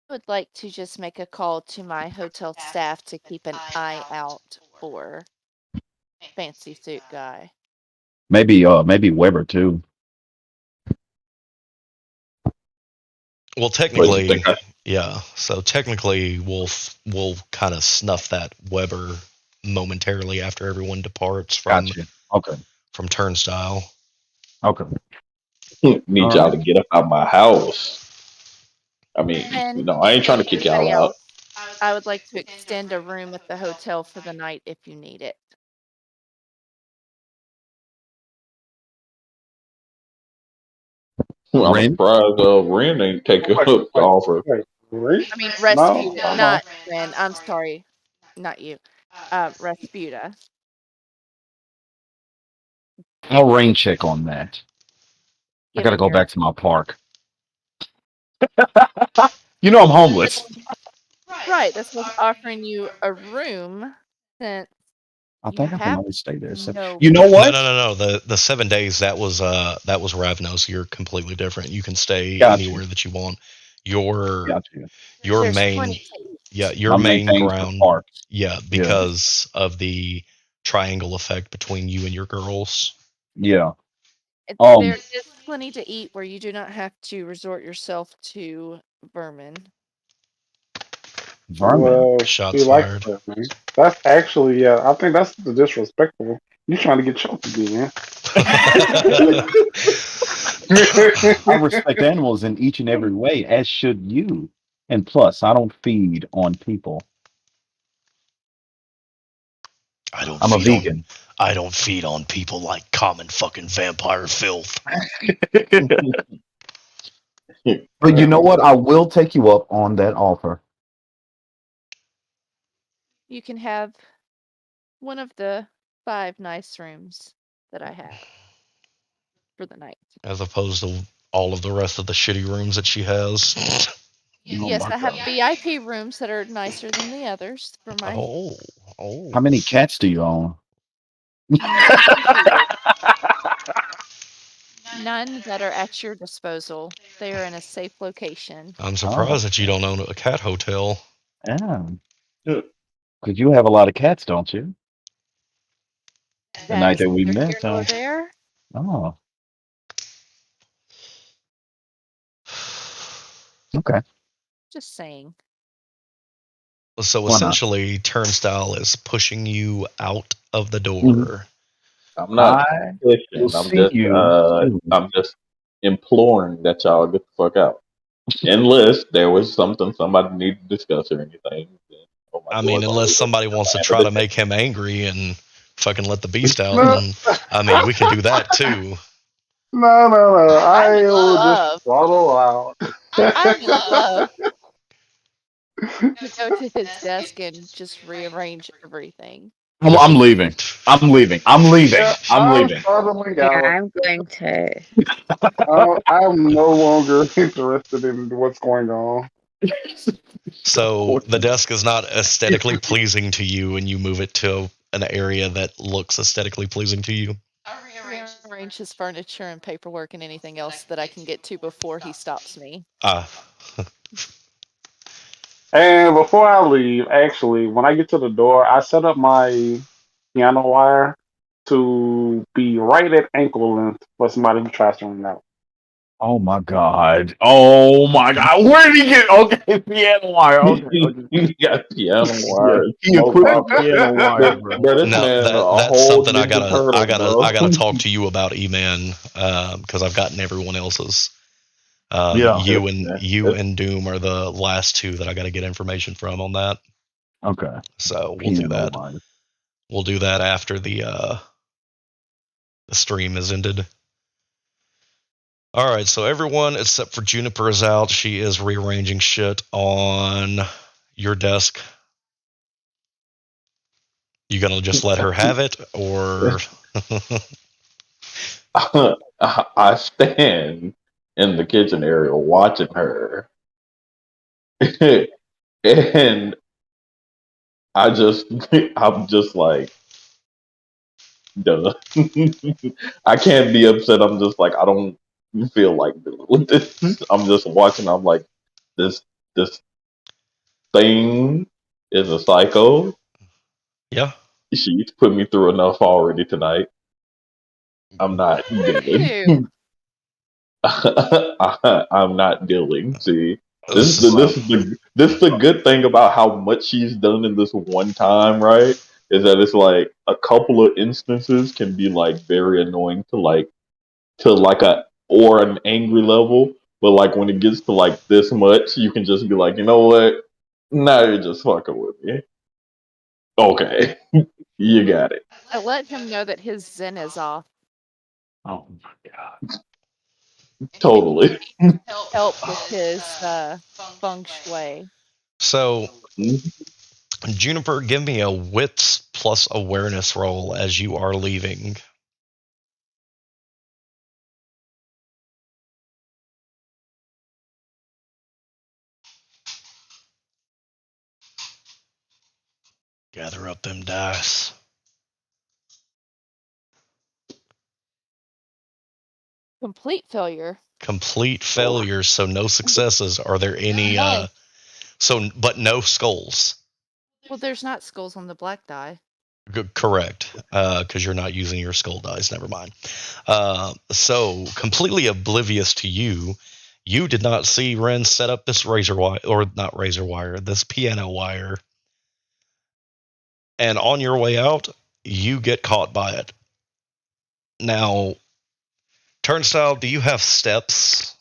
I would like to just make a call to my hotel staff to keep an eye out for fancy suit guy. maybe Weber too. Well, But you think technically, yeah. So technically, we'll kind of snuff that Weber momentarily after everyone departs Got you. Okay. from Turnstile. Okay. I All need y'all right. to get up out my house? I mean, And I ain't trying to like kick y'all everybody out. else, I would like to extend a room at the hotel for the night if you need it. I'm Ren. surprised Ren ain't taking up Wait, the wait, offer. wait. Really? I mean, No. Rasputa, not Ren. I'm sorry, not you. Rasputa. I'll rain check on that. I gotta Given go your back to my park. You know I'm homeless. right, that's what's offering you a room since I you think I can have only stay there. So, no. you know No, what? no, no, no. The 7 days, that was Ravnos. You're completely different. You can stay Got you. anywhere that you want. Your Got you. your There's main plenty to eat. your My main main thing's for ground, parks. yeah, Yeah. because of the triangle effect between you and your girls. Yeah. There is plenty to eat where you do not have to resort yourself to vermin. Vermin. Well, she Shots likes fired. that, man. That's actually, yeah, I think that's the disrespectful. You trying to get choked again. I respect animals in each and every way, as should you. And plus, I don't feed on people. I don't I'm a feed on vegan. I don't feed on people like common fucking vampire filth. But you know what? I will take you up on that offer. You can have one of the 5 nice rooms that I have for the night. As opposed to all of the rest of the shitty rooms that she has. Oh Yes, my I have God. VIP rooms that are nicer than the others for my Oh. How many cats do you own? none completed. None that are at your disposal. They are in a safe location. I'm Oh, surprised that you don't own a cat hotel. yeah. Because you have a lot of cats, don't you? The That night is that we neither met. here nor there. Oh, okay. Just saying. So Why not? essentially, Turnstile is pushing you out of the Mhm. door. I'm not I will pushing. see you soon. I'm just imploring that y'all get the fuck out. Unless there was something somebody needed to discuss or anything. Then, oh, my I mean, door's unless always open. somebody wants to At the try end to of the day. make him angry and fucking let the beast out, No, then I mean, we can do that too. no. I would I will just love, throttle out. I would love to go to his desk and just rearrange everything. I'm leaving. I'm leaving. I'm leaving. Yeah, I'm I'm leaving. throttling Yeah, out. I'm going to. I'm no longer interested in what's going on. So the desk is not aesthetically pleasing to you, and you move it to an area that looks aesthetically pleasing to you. Rearrange rearrange his furniture and paperwork and anything else that I can get to before he stops me. And before I leave, actually, when I get to the door, I set up my piano wire to be right at ankle length for somebody who tries to run out. Oh my god. Oh my god. Where did he get? Okay, piano wire. Okay, okay. You got piano Yeah, wire, he smoke. equipped my piano wire, bro. Bro, this Now man a that's whole something Ninja Turtle, I bro. gotta talk to you about, E-Man, because I've gotten everyone else's. Yeah. You and Doom are the last two that I got to get information from on that. Okay. So we'll do Piano that. wire. We'll do that after the stream is ended. All right, so everyone except for Juniper is out. She is rearranging shit on your desk. You gonna just let her have it, or I stand in the kitchen area watching her, and I'm just like, duh. I can't be upset. I'm just like, I don't feel like dealing with this. I'm just watching. I'm like, this this thing is a psycho. yeah? She's put me through enough already tonight. I'm not dealing. Ew. I'm not dealing. See, Right. this is the good thing about how much she's done in this one time, right? Is that it's like a couple of instances can be like very annoying to like a or an angry level, but like when it gets to like this much, you can just be like, you know what? Now you're just fucking with me. Okay, you got it. I let him know that his zen is off Oh my god. and he Totally. needs help with his feng shui. So Juniper, give me a wits plus awareness roll as you are leaving. Gather up them dice. Complete failure. Complete failures, so no successes. Are there any None. but no skulls? Well, there's not skulls on the black die. Correct, because you're not using your skull dice. Never mind. So completely oblivious to you, you did not see Ren set up this razor wire, or not razor wire, this piano wire, and on your way out, you get caught by it. Now, Turnstyle, do you have steps,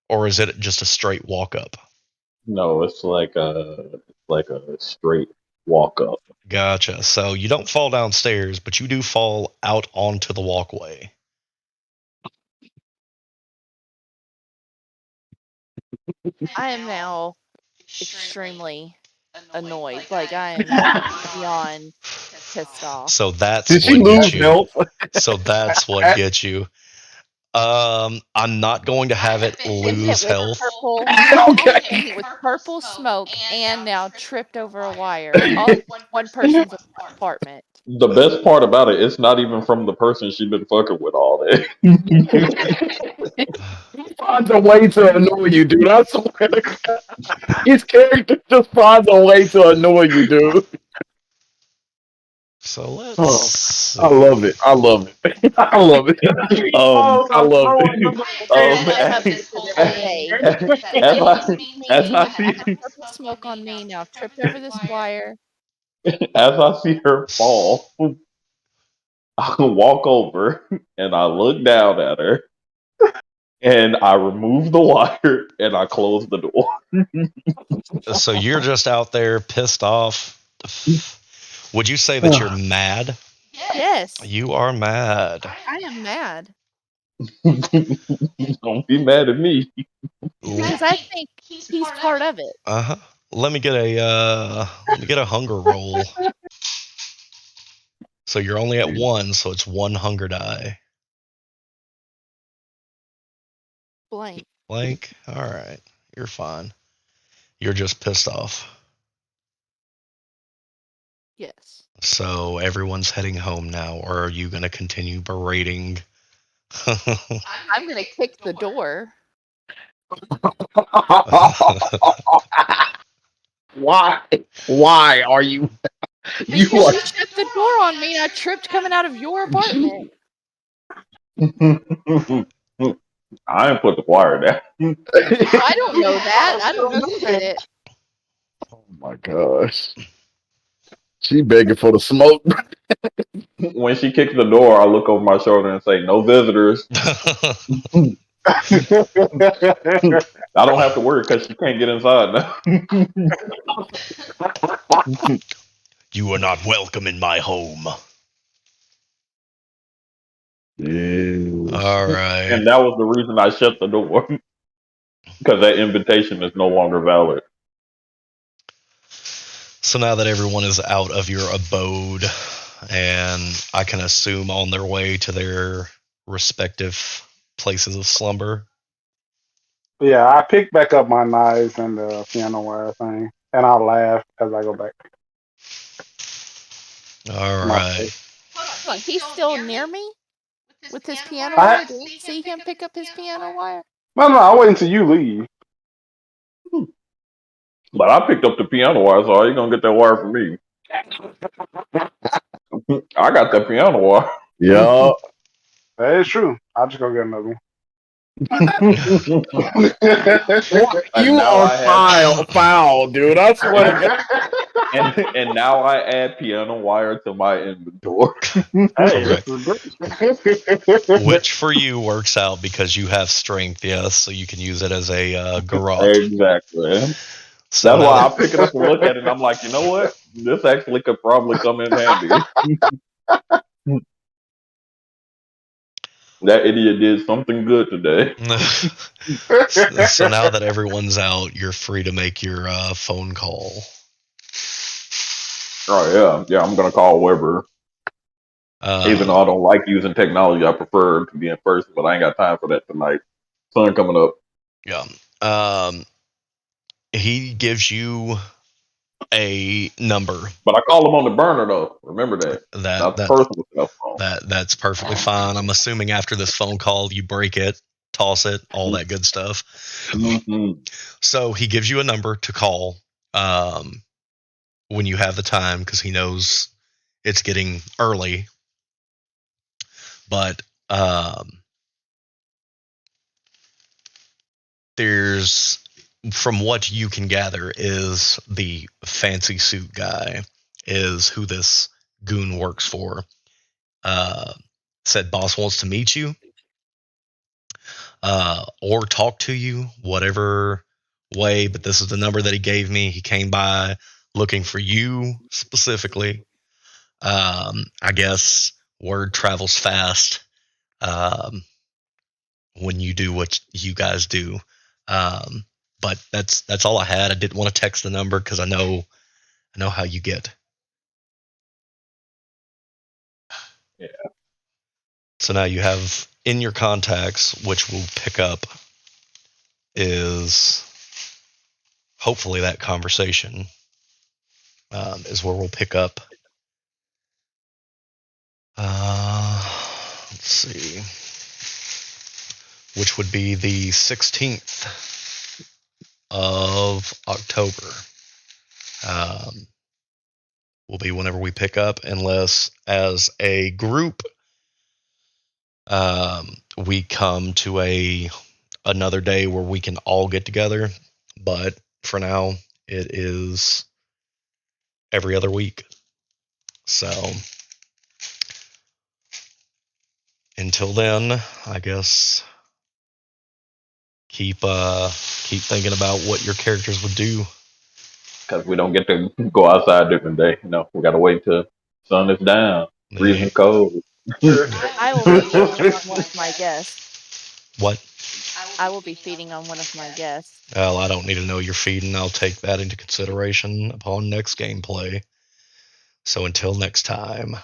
or is it just a straight walk up? No, it's like a straight walk up. Gotcha. So you don't fall downstairs, but you do fall out onto the walkway. I am now extremely annoyed. Like I am beyond pissed off. So that's Did she what lose gets you. health? So that's what gets you. I'm not going to have it Been hit lose with health. purple. Okay. Been hit with purple smoke and now tripped over a wire. All in one person's apartment. The best part about it, it's not even from the person she's been fucking with all day. He finds a way to annoy you, dude. I swear to God. His character just finds a way to annoy you, dude. So let's Oh, I see. love it. I love it. I love it. um, Oh, I that's love so it. This um, is as, what happens to this day. Been as hit with I as me, I had see purple smoke on me, now tripped over this wire. as I see her fall, I walk over and I look down at her and I remove the wire and I close the door. So you're just out there pissed off. Would you say that you're mad? Yes, You are mad. I am mad Don't be mad at me. because I think he's part of it. Uh-huh. Let me get a hunger roll. So you're only at one, so it's one hunger die. Blank. Blank. All right. You're fine. You're just pissed off. Yes. So everyone's heading home now, or are you going to continue berating I'm gonna kick the door. Why? Why are you? You Because are. you shut the door on me and I tripped coming out of your apartment. I ain't put the wire down. I don't know that. I don't know who did it. Oh my gosh. She begging for the smoke. When she kicks the door, I look over my shoulder and say, "No visitors." I don't have to worry because she can't get inside now. You are not welcome in my home. Yes. All right. And that was the reason I shut the door because that invitation is no longer valid. So now that everyone is out of your abode, and I can assume on their way to their respective places of slumber. Yeah, I pick back up my knives and the piano wire thing, and I laugh as I go back All to my right. place. Hold on, he's still near me with his piano I wire? Do we see him pick up his piano wire? no, I'll wait until you leave. But I picked up the piano wire, so how you gonna get that wire from me? I got that piano wire. Yeah. That is true. I'll just go get another one. And You now are I have, foul, dude. I swear to God. and now I add piano wire to my inventory. Hey, this Correct. is great. Which for you works out because you have strength, yes, so you can use it as a garrote. Exactly. So That's now why I that pick it up and look at it. And I'm like, you know what? This actually could probably come in handy. That idiot did something good today. so now that everyone's out, you're free to make your phone call. Oh yeah. I'm gonna call Weber. Even though I don't like using technology, I prefer to be in person. But I ain't got time for that tonight. Sun coming up. Yeah. He gives you a number But I call him on the burner though. Remember that. that Not the that personal cell phone. that's perfectly fine. I'm assuming after this phone call, you break it, toss it, all that good stuff. Mm-hmm. So he gives you a number to call um, when you have the time because he knows it's getting early. But there's, from what you can gather, is the fancy suit guy is who this goon works for. Said boss wants to meet you or talk to you, whatever way. But this is the number that he gave me. He came by looking for you specifically. I guess word travels fast when you do what you guys do. Um, but that's all I had. I didn't want to text the number because I know how you get. Yeah. So now you have in your contacts, which we'll pick up, is hopefully that conversation is where we'll pick up. Let's see, which would be the 16th of October. Will be whenever we pick up, unless as a group we come to another day where we can all get together. But for now, it is every other week. So until then, I guess keep thinking about what your characters would do. Because we don't get to go outside different day. We gotta wait till sun is down, Yeah. freezing cold. I will be feeding on one of my guests. What? I will be feeding on one of my guests. Well, I don't need to know you're feeding. I'll take that into consideration upon next gameplay. So until next time.